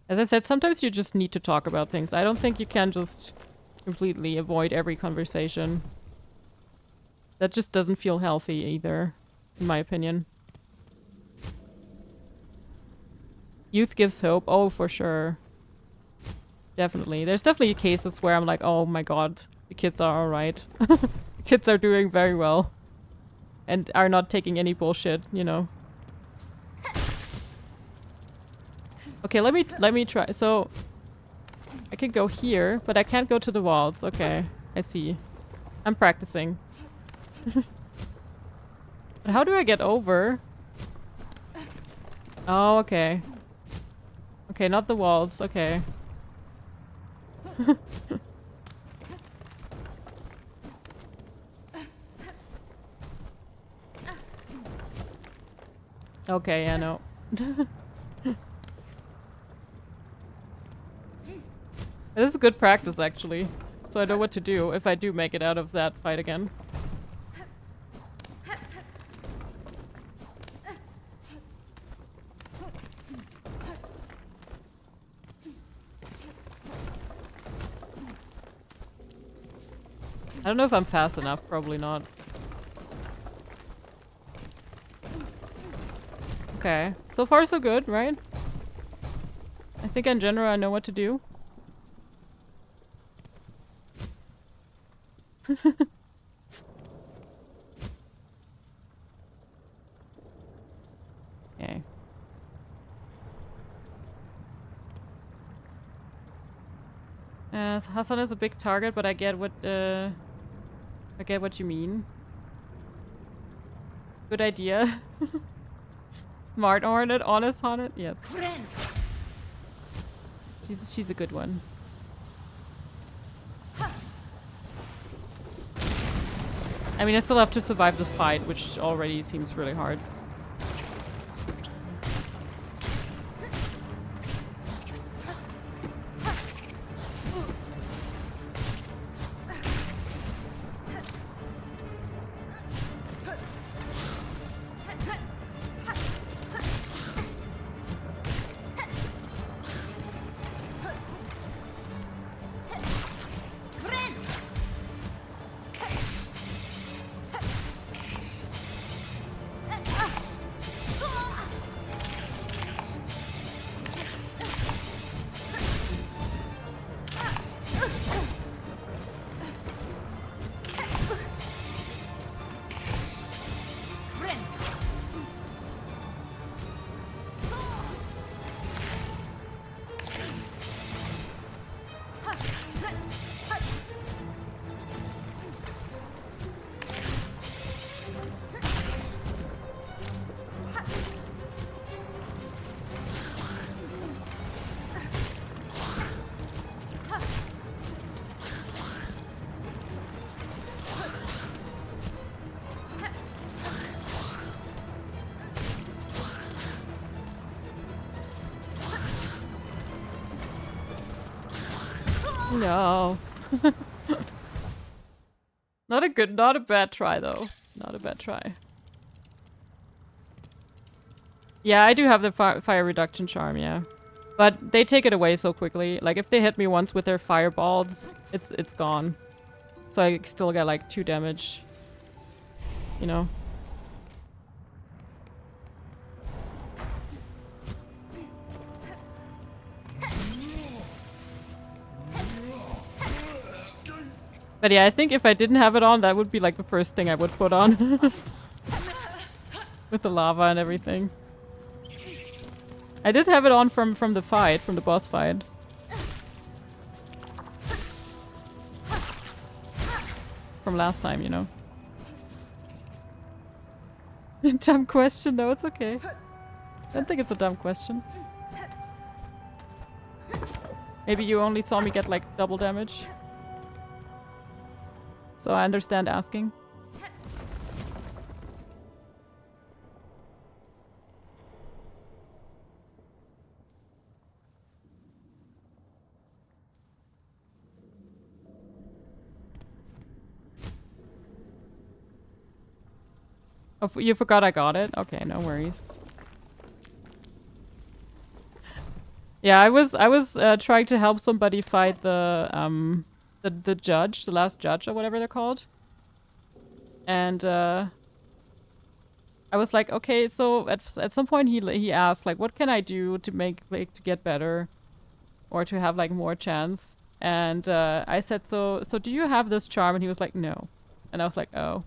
As I said, sometimes you just need to talk about things. I don't think you can just completely avoid every conversation. That just doesn't feel healthy either, in my opinion. Youth gives hope. Oh, for sure. Definitely. There's definitely cases where I'm like, oh my god, the kids are alright. The kids are doing very well. And are not taking any bullshit, you know. Okay, let me try. So I can go here, but I can't go to the walls. Okay, I see. I'm practicing. But how do I get over? Oh, okay. Okay, not the walls. Okay. Okay, yeah, no. This is good practice, actually. So I know what to do if I do make it out of that fight again. I don't know if I'm fast enough. Probably not. Okay. So far so good, right? I think in general I know what to do. Okay. Hassan is a big target, but I get what you mean. Good idea. Smart Hornet, honest Hornet, yes. Friend. She's a good one. I mean, I still have to survive this fight, which already seems really hard. No. Not a bad try though. Not a bad try. Yeah, I do have the fire reduction charm, yeah. But they take it away so quickly. Like if they hit me once with their fireballs, it's gone. So I still get like 2 damage. You know. But yeah, I think if I didn't have it on, that would be like the first thing I would put on. With the lava and everything. I did have it on from the fight, from the boss fight. From last time, you know. Dumb question? No, it's okay. I don't think it's a dumb question. Maybe you only saw me get like double damage. So I understand asking. Oh, you forgot I got it? Okay, no worries. Yeah, I was trying to help somebody fight the judge, the last judge or whatever they're called. And I was like, okay, so at some point he asked like, what can I do to to get better or to have like more chance? And I said, so do you have this charm? And he was like, no. And I was like, oh.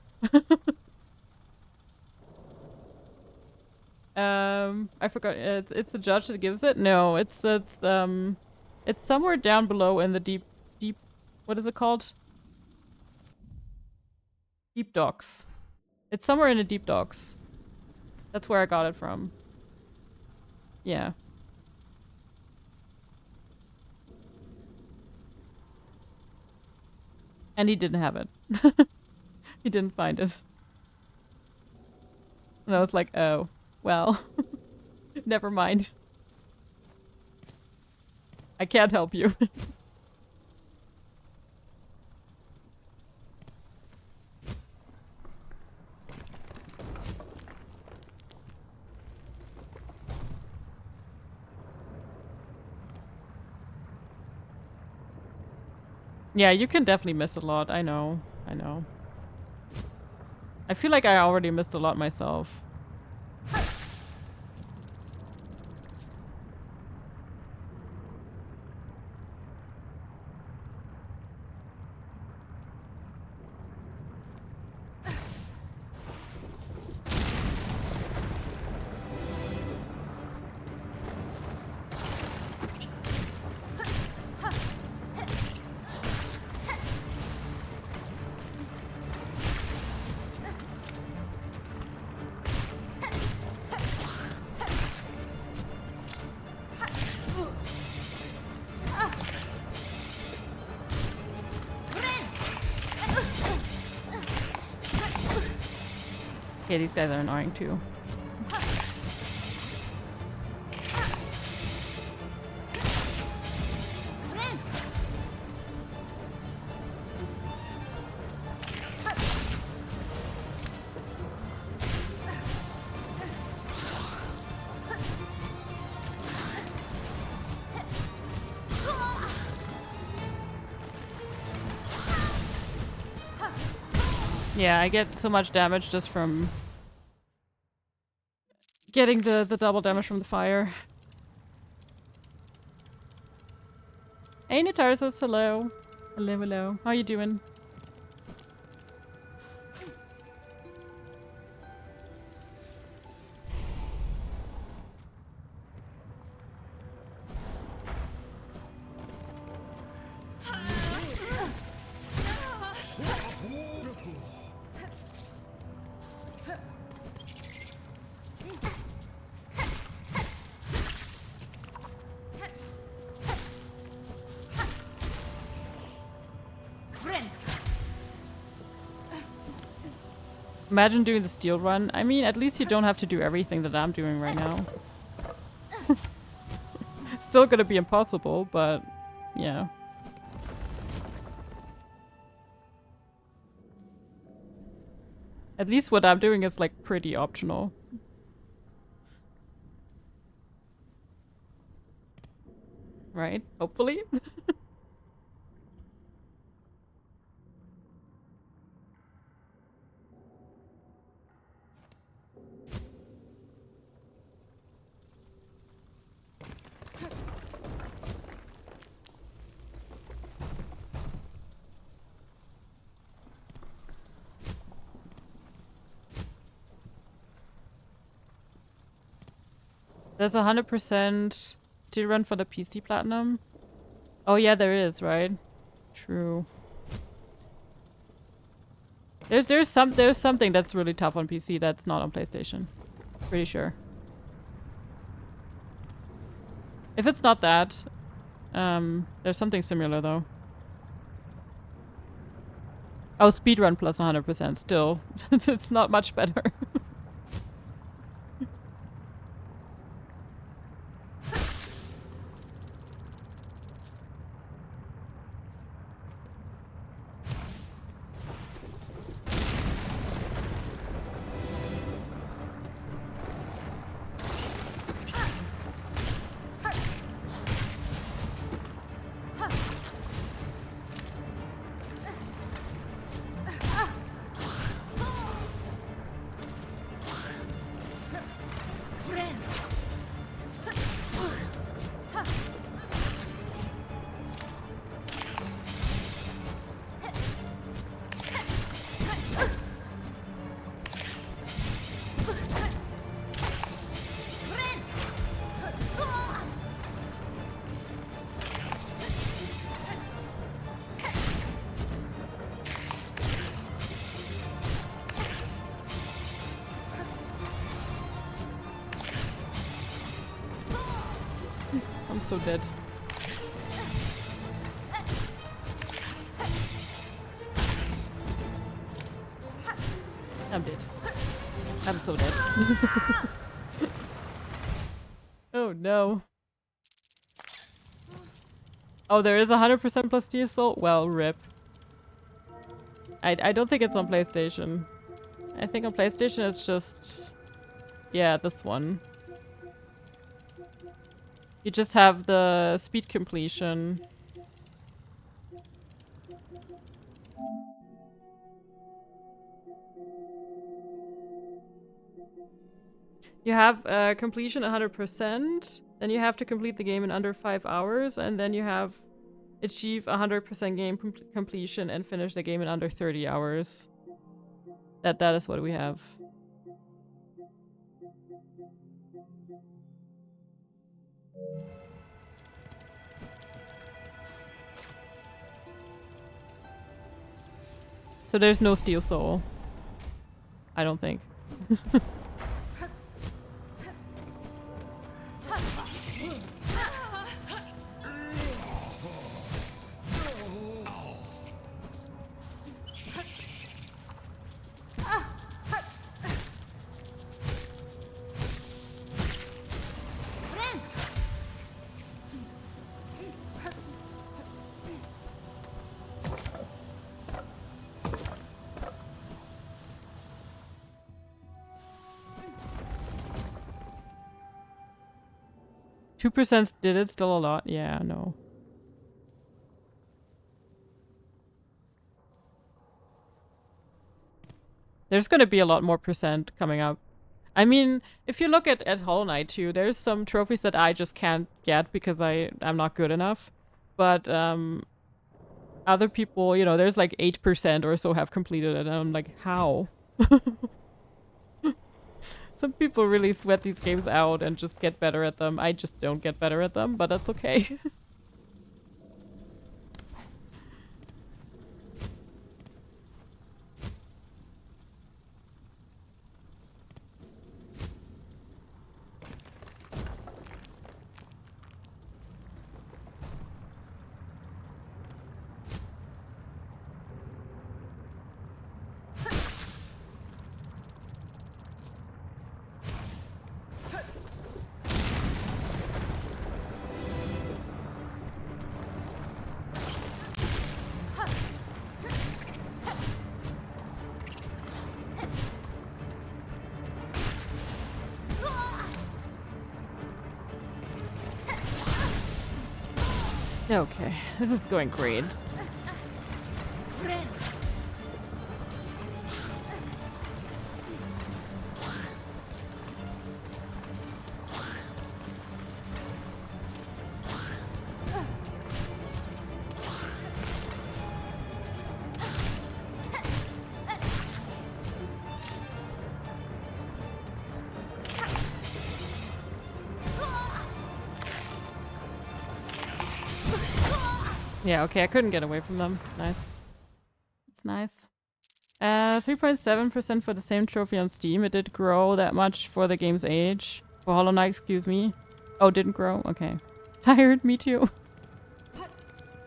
I forgot. It's the judge that gives it. No, it's somewhere down below in the deep. What is it called? Deep docks. It's somewhere in the deep docks. That's where I got it from. Yeah. And he didn't have it. He didn't find it. And I was like, oh, well, never mind. I can't help you. Yeah, you can definitely miss a lot. I know. I know. I feel like I already missed a lot myself. Okay, these guys are annoying too. Yeah, I get so much damage just from getting the double damage from the fire. Hey Natarsis, hello. Hello, hello. How you doing? Imagine doing the steel run. I mean, at least you don't have to do everything that I'm doing right now. Still gonna be impossible, but yeah. At least what I'm doing is like pretty optional. Right? Hopefully. There's 100% steel run for the PC Platinum. Oh yeah, there is, right? True. There's something that's really tough on PC that's not on PlayStation. Pretty sure. If it's not that, there's something similar though. Oh, speedrun plus 100%. Still, it's not much better. I'm so dead. I'm dead. I'm so dead. Oh no. Oh, there is 100% plus D assault? Well, rip. I don't think it's on PlayStation. I think on PlayStation it's just... yeah, this one. You just have the speed completion. You have completion 100%, then you have to complete the game in under 5 hours, and then you have achieve 100% game completion and finish the game in under 30 hours. That is what we have. So there's no Steel Soul. I don't think. 2% did it, still a lot. Yeah, no. There's gonna be a lot more percent coming up. I mean, if you look at Hollow Knight too, there's some trophies that I just can't get because I'm not good enough. But other people, you know, there's like 8% or so have completed it, and I'm like, how? Some people really sweat these games out and just get better at them. I just don't get better at them, but that's okay. Okay, this is going great. Friend. Yeah, okay, I couldn't get away from them. Nice. It's nice. 3.7% for the same trophy on Steam. It did grow that much for the game's age. For Hollow Knight, excuse me. Oh, didn't grow? Okay. Tired? Me too.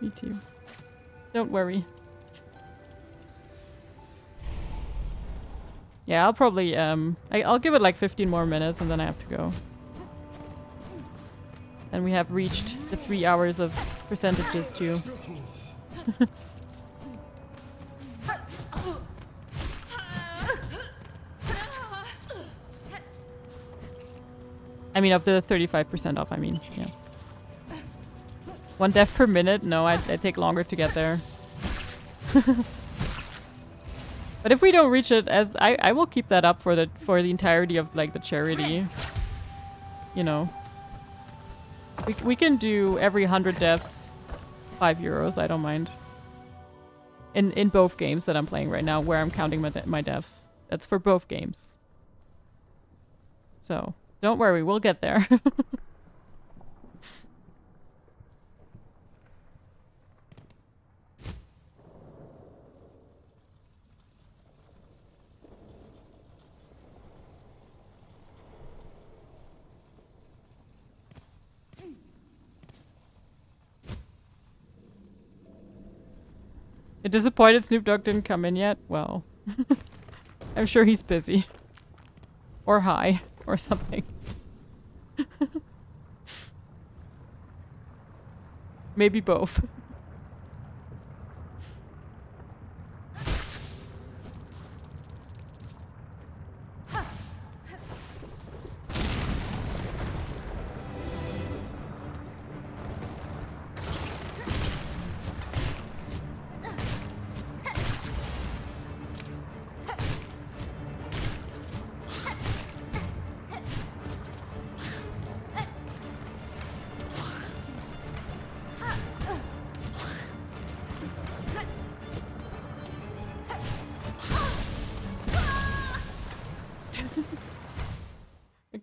Me too. Don't worry. Yeah, I'll probably, I'll give it like 15 more minutes and then I have to go. And we have reached the 3 hours of percentages too. I mean, of the 35% off, I mean, yeah. 1 death per minute? No, I take longer to get there. But if we don't reach it, as I will keep that up for the entirety of like the charity. You know. We can do every 100 deaths, €5. I don't mind. In both games that I'm playing right now, where I'm counting my deaths. That's for both games. So, don't worry, we'll get there. You're disappointed Snoop Dogg didn't come in yet? Well, I'm sure he's busy. Or high. Or something. Maybe both.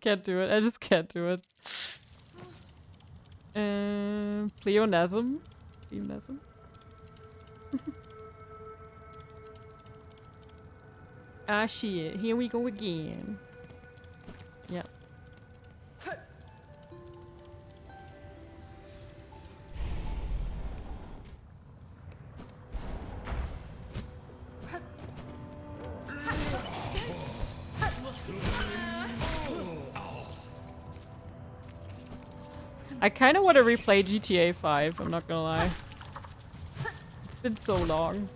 Can't do it. I just can't do it. Pleonasm? Pleonasm? Ah shit, here we go again. Yep. I kind of want to replay GTA 5, I'm not gonna lie. It's been so long.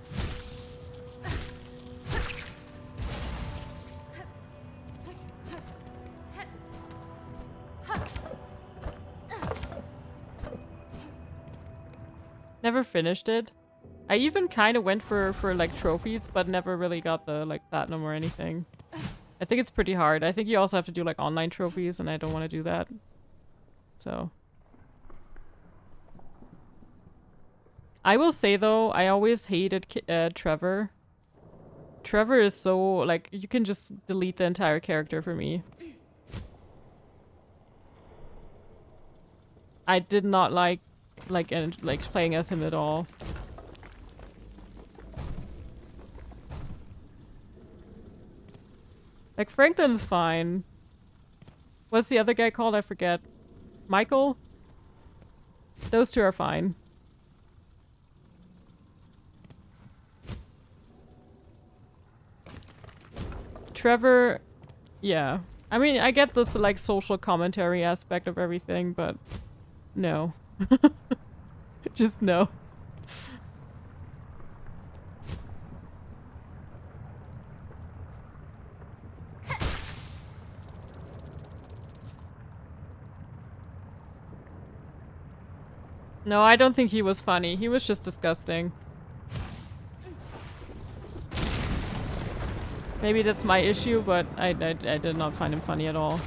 Never finished it. I even kind of went for like trophies, but never really got the like platinum or anything. I think it's pretty hard. I think you also have to do like online trophies, and I don't want to do that. So. I will say though, I always hated Trevor. Trevor is so like, you can just delete the entire character for me. I did not like playing as him at all. Like Franklin's fine. What's the other guy called? I forget. Michael? Those two are fine. Trevor, yeah. I mean, I get this like social commentary aspect of everything, but no. Just no. No, I don't think he was funny. He was just disgusting. Maybe that's my issue, but I did not find him funny at all.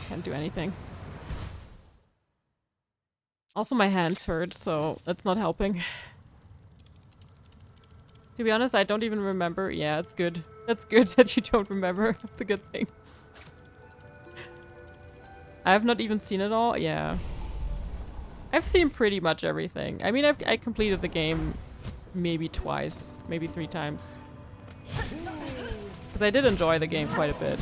Can't do anything. Also, my hands hurt, so that's not helping. To be honest, I don't even remember. Yeah, it's good. That's good that you don't remember. That's a good thing. I have not even seen it all. Yeah. I've seen pretty much everything. I mean, I completed the game maybe twice, maybe 3 times. Because I did enjoy the game quite a bit.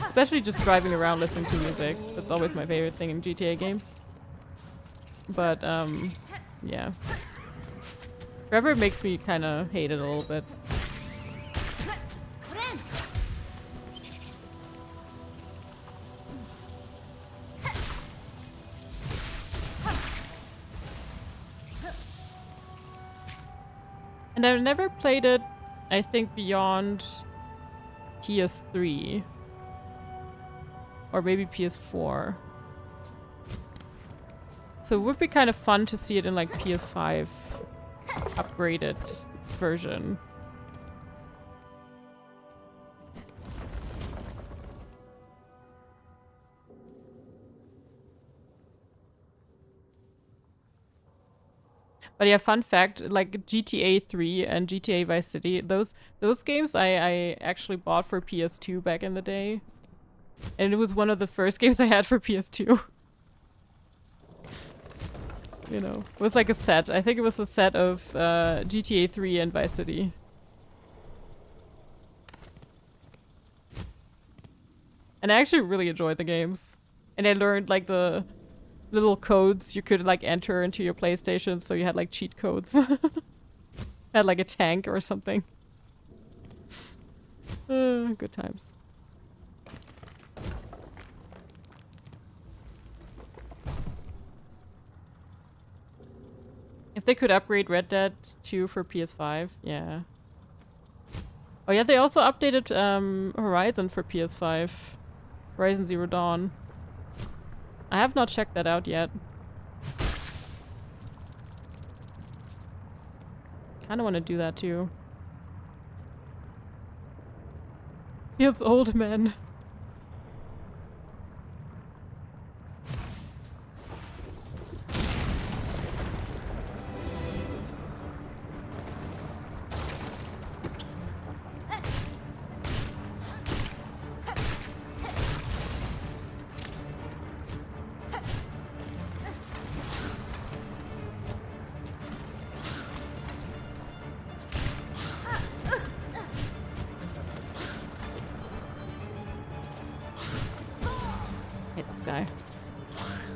Especially just driving around listening to music. That's always my favorite thing in GTA games. But, yeah. Trevor makes me kind of hate it a little bit. And I've never played it, I think, beyond PS3. Or maybe PS4. So it would be kind of fun to see it in like PS5 upgraded version. But yeah, fun fact, like GTA 3 and GTA Vice City, those games I actually bought for PS2 back in the day. And it was one of the first games I had for PS2. You know, it was like a set. I think it was a set of GTA 3 and Vice City. And I actually really enjoyed the games. And I learned like the little codes you could like enter into your PlayStation, so you had like cheat codes. Had like a tank or something. Good times. If they could upgrade Red Dead 2 for PS5, yeah. Oh yeah, they also updated Horizon for PS5. Horizon Zero Dawn. I have not checked that out yet. Kinda wanna do that too. Feels old, man. guy.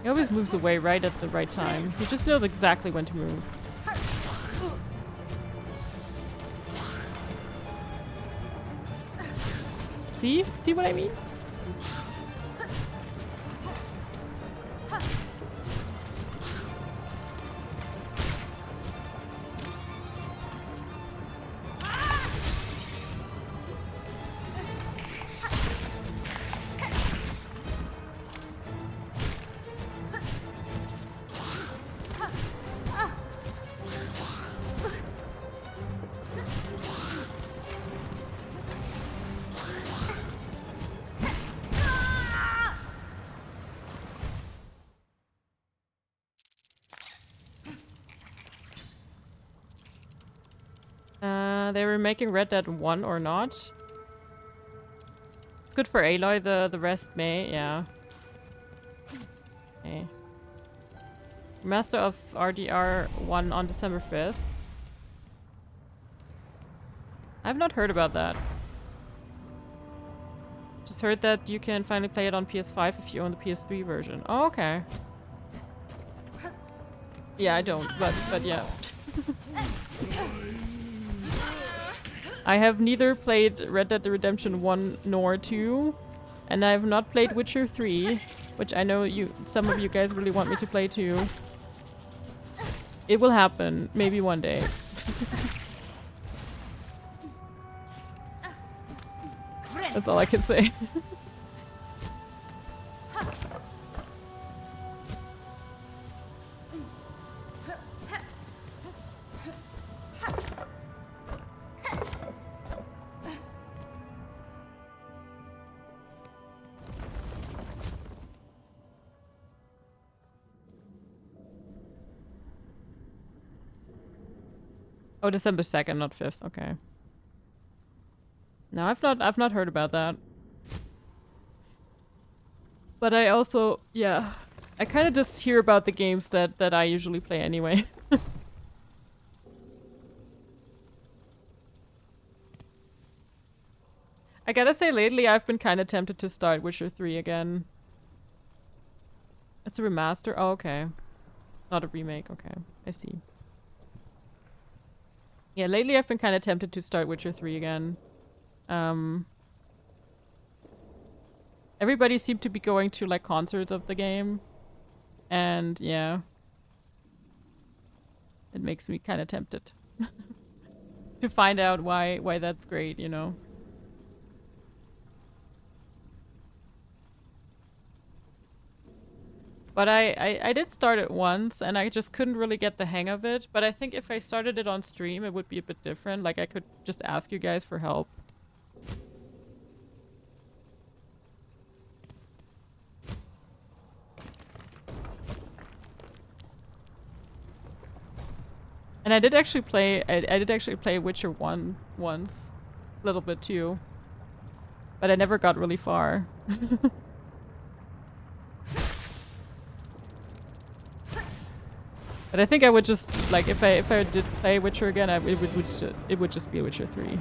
He always moves away right at the right time. He just knows exactly when to move. See? See what I mean? They were making Red Dead 1 or not? It's good for Aloy, the rest may, yeah. Okay. Master of RDR 1 on December 5th. I've not heard about that. Just heard that you can finally play it on PS5 if you own the PS3 version. Oh, okay. Yeah, I don't, but yeah. I have neither played Red Dead Redemption 1 nor 2, and I have not played Witcher 3, which I know some of you guys really want me to play too. It will happen, maybe one day. That's all I can say. Oh, December 2nd, not 5th. Okay. No, I've not heard about that. But I also, yeah, I kind of just hear about the games that I usually play anyway. I gotta say, lately I've been kind of tempted to start Witcher 3 again. It's a remaster? Oh, okay. Not a remake. Okay, I see. Yeah, lately I've been kind of tempted to start Witcher 3 again. Everybody seemed to be going to like concerts of the game. And yeah. It makes me kind of tempted. To find out why that's great, you know. But I did start it once, and I just couldn't really get the hang of it. But I think if I started it on stream, it would be a bit different. Like, I could just ask you guys for help. And I did actually play Witcher 1 once. A little bit too. But I never got really far. But I think I would just, like, if I did play Witcher again, it would just be Witcher 3.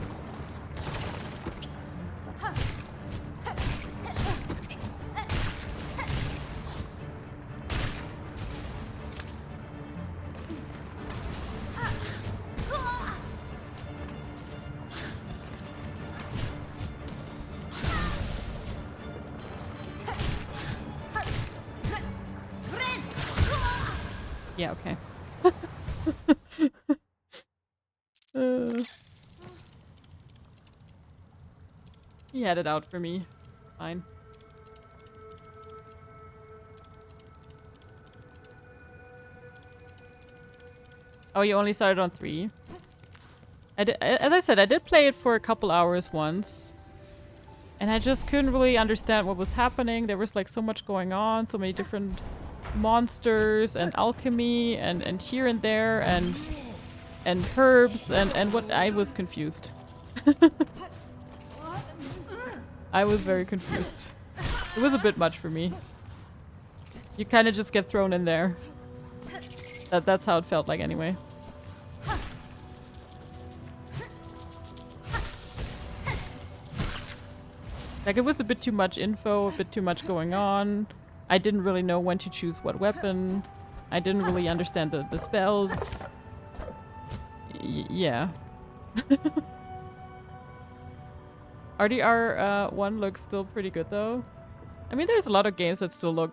Yeah, okay. He had it out for me. Fine. Oh, you only started on 3? As I said, I did play it for a couple hours once. And I just couldn't really understand what was happening. There was like so much going on, so many different monsters and alchemy and here and there and herbs and what. I was confused. I was very confused. It was a bit much for me. You kind of just get thrown in there. That's how it felt like anyway. Like, it was a bit too much info, a bit too much going on. I didn't really know when to choose what weapon. I didn't really understand the spells. Yeah. RDR 1 looks still pretty good though. I mean, there's a lot of games that still look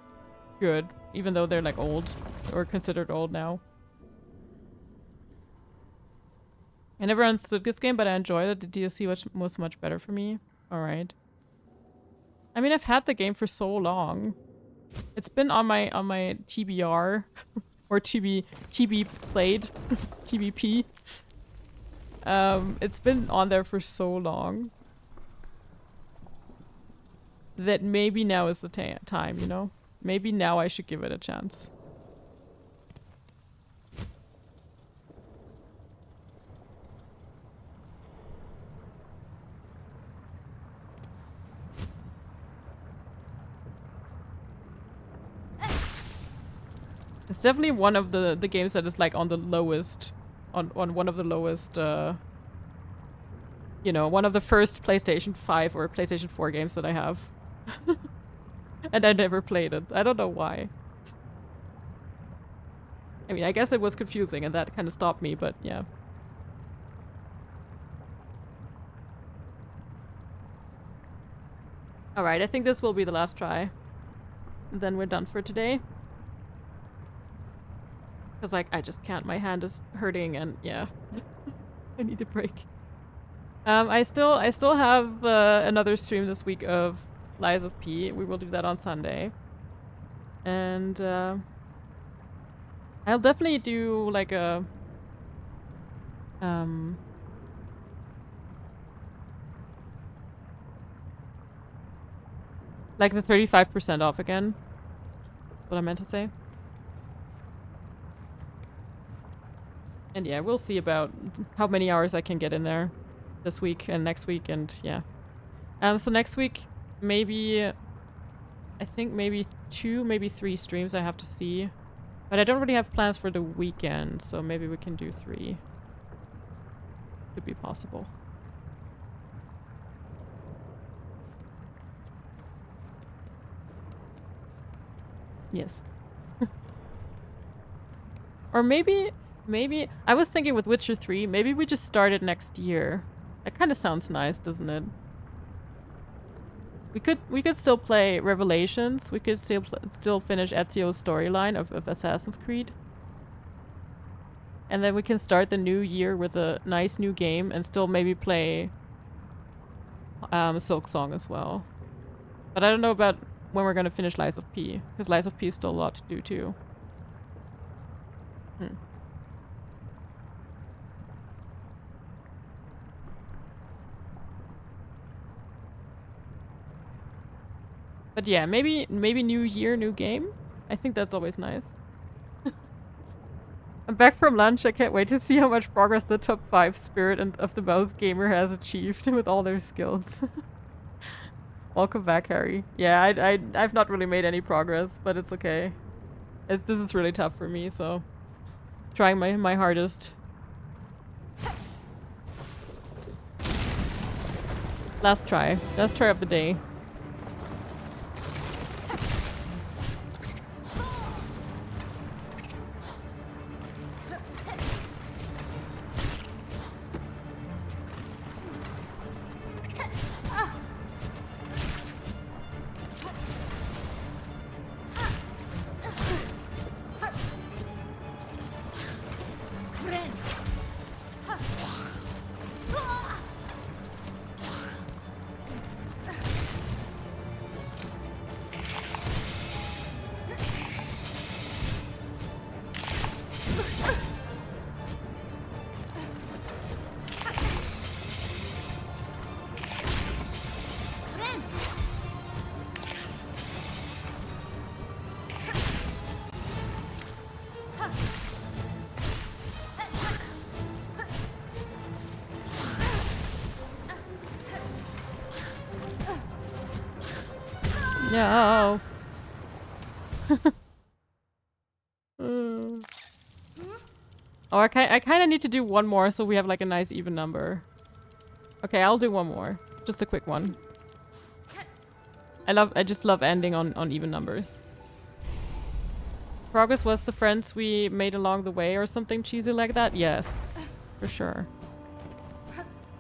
good, even though they're like old or considered old now. I never understood this game, but I enjoyed it. The DLC was much better for me. Alright. I mean, I've had the game for so long. It's been on my TBR or TB played TBP. It's been on there for so long that maybe now is the time, you know? Maybe now I should give it a chance. It's definitely one of the games that is like on the lowest, on one of the lowest, you know, one of the first PlayStation 5 or PlayStation 4 games that I have. And I never played it. I don't know why. I mean, I guess it was confusing and that kind of stopped me, but yeah. Alright, I think this will be the last try. And then we're done for today. Because, like, I just can't. My hand is hurting and, yeah. I need a break. I still have another stream this week of Lies of P. We will do that on Sunday. And, I'll definitely do, like, a... like the 35% off again. What I meant to say. And yeah, we'll see about how many hours I can get in there this week and next week, and yeah. So next week, maybe... I think maybe 2, maybe 3 streams I have to see. But I don't really have plans for the weekend, so maybe we can do 3. Could be possible. Yes. Or maybe I was thinking with Witcher 3, maybe we just start it next year. That kind of sounds nice, doesn't it? We could still play Revelations. We could still finish Ezio's storyline of Assassin's Creed. And then we can start the new year with a nice new game and still maybe play Silksong as well. But I don't know about when we're gonna finish Lies of P, because Lies of P is still a lot to do too. But yeah, maybe new year, new game. I think that's always nice. I'm back from lunch. I can't wait to see how much progress the top 5 spirit and of the mouse gamer has achieved with all their skills. Welcome back, Harry. Yeah, I've not really made any progress, but it's okay. This is really tough for me, so trying my hardest. Last try of the day. No. Oh, I kind of need to do one more so we have like a nice even number. Okay, I'll do one more. Just a quick one. I just love ending on even numbers. Progress was the friends we made along the way or something cheesy like that? Yes, for sure.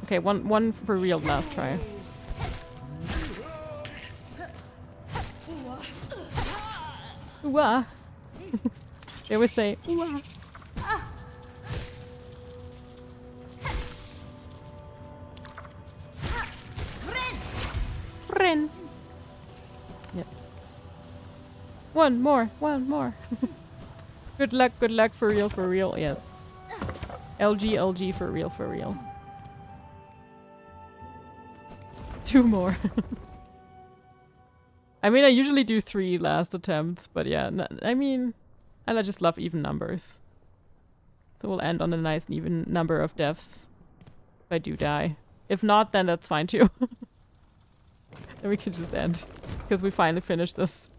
Okay, one for real last try. Ooh-ah. They always say, ooh-ah. Friend. Yes. One more. Good luck, for real, yes. LG, for real. 2 more. I mean, I usually do 3 last attempts, but yeah, I mean, I just love even numbers. So we'll end on a nice even number of deaths if I do die. If not, then that's fine too. Then we can just end, because we finally finished this.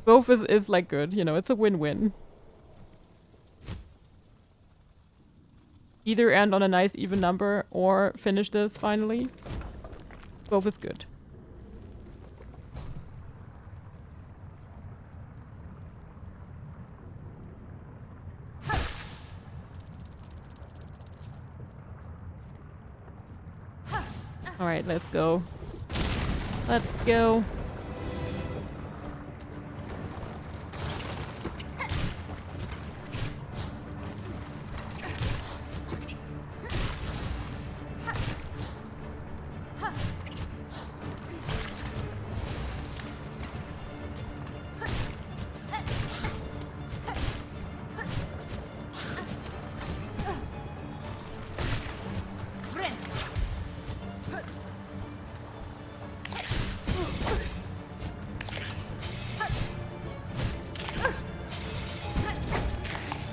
Both is like good, you know, it's a win-win. Either end on a nice even number or finish this finally. Both is good. Alright, let's go. Let's go.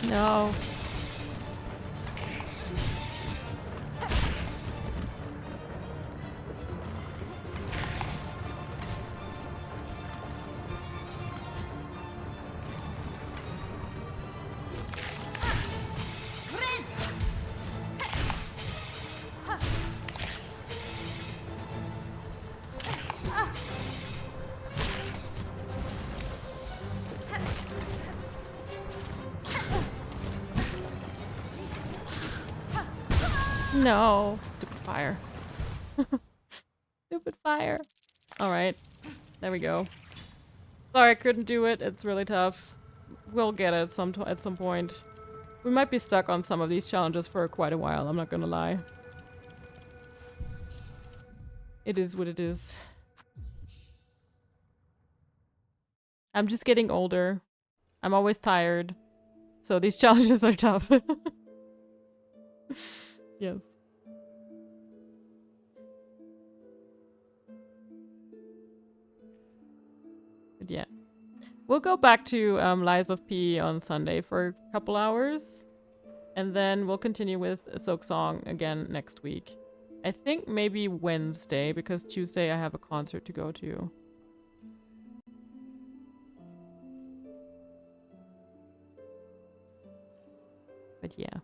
No. No. Stupid fire. Stupid fire. Alright. There we go. Sorry, I couldn't do it. It's really tough. We'll get it at some point. We might be stuck on some of these challenges for quite a while, I'm not gonna lie. It is what it is. I'm just getting older. I'm always tired. So these challenges are tough. Yes. But yeah. We'll go back to Lies of P on Sunday for a couple hours. And then we'll continue with Silksong again next week. I think maybe Wednesday, because Tuesday I have a concert to go to. But yeah.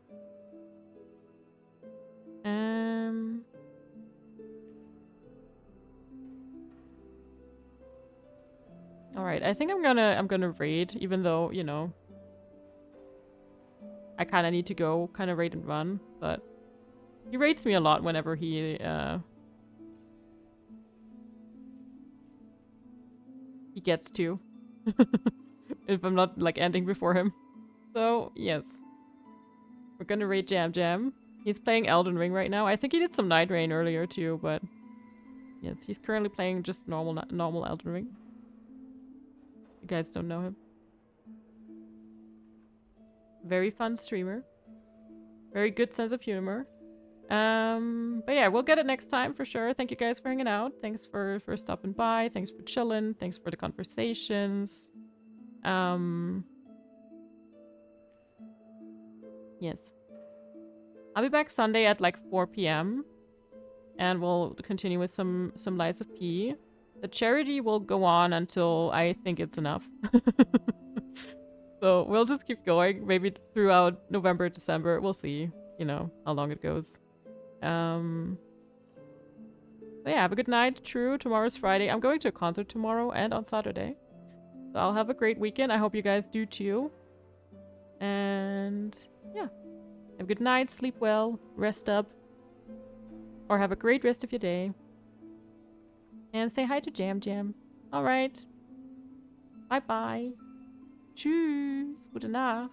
Alright, I think I'm gonna raid, even though, you know, I kinda need to go kinda raid and run, but he raids me a lot whenever he gets to. If I'm not like ending before him. So yes. We're gonna raid Jam Jam. He's playing Elden Ring right now. I think he did some Night Rain earlier too, but yes, he's currently playing just normal Elden Ring. You guys don't know him. Very fun streamer. Very good sense of humor. But yeah, we'll get it next time for sure. Thank you guys for hanging out. Thanks for stopping by. Thanks for chilling. Thanks for the conversations. Yes. I'll be back Sunday at like 4 p.m. and we'll continue with some Lies of P. The charity will go on until I think it's enough. So we'll just keep going, maybe throughout November, December. We'll see, you know, how long it goes. But yeah, have a good night. True, tomorrow's Friday. I'm going to a concert tomorrow and on Saturday. I'll have a great weekend. I hope you guys do too. And yeah, have a good night, sleep well, rest up, or have a great rest of your day. And say hi to Jam Jam. Alright. Bye bye. Tschüss. Gute Nacht.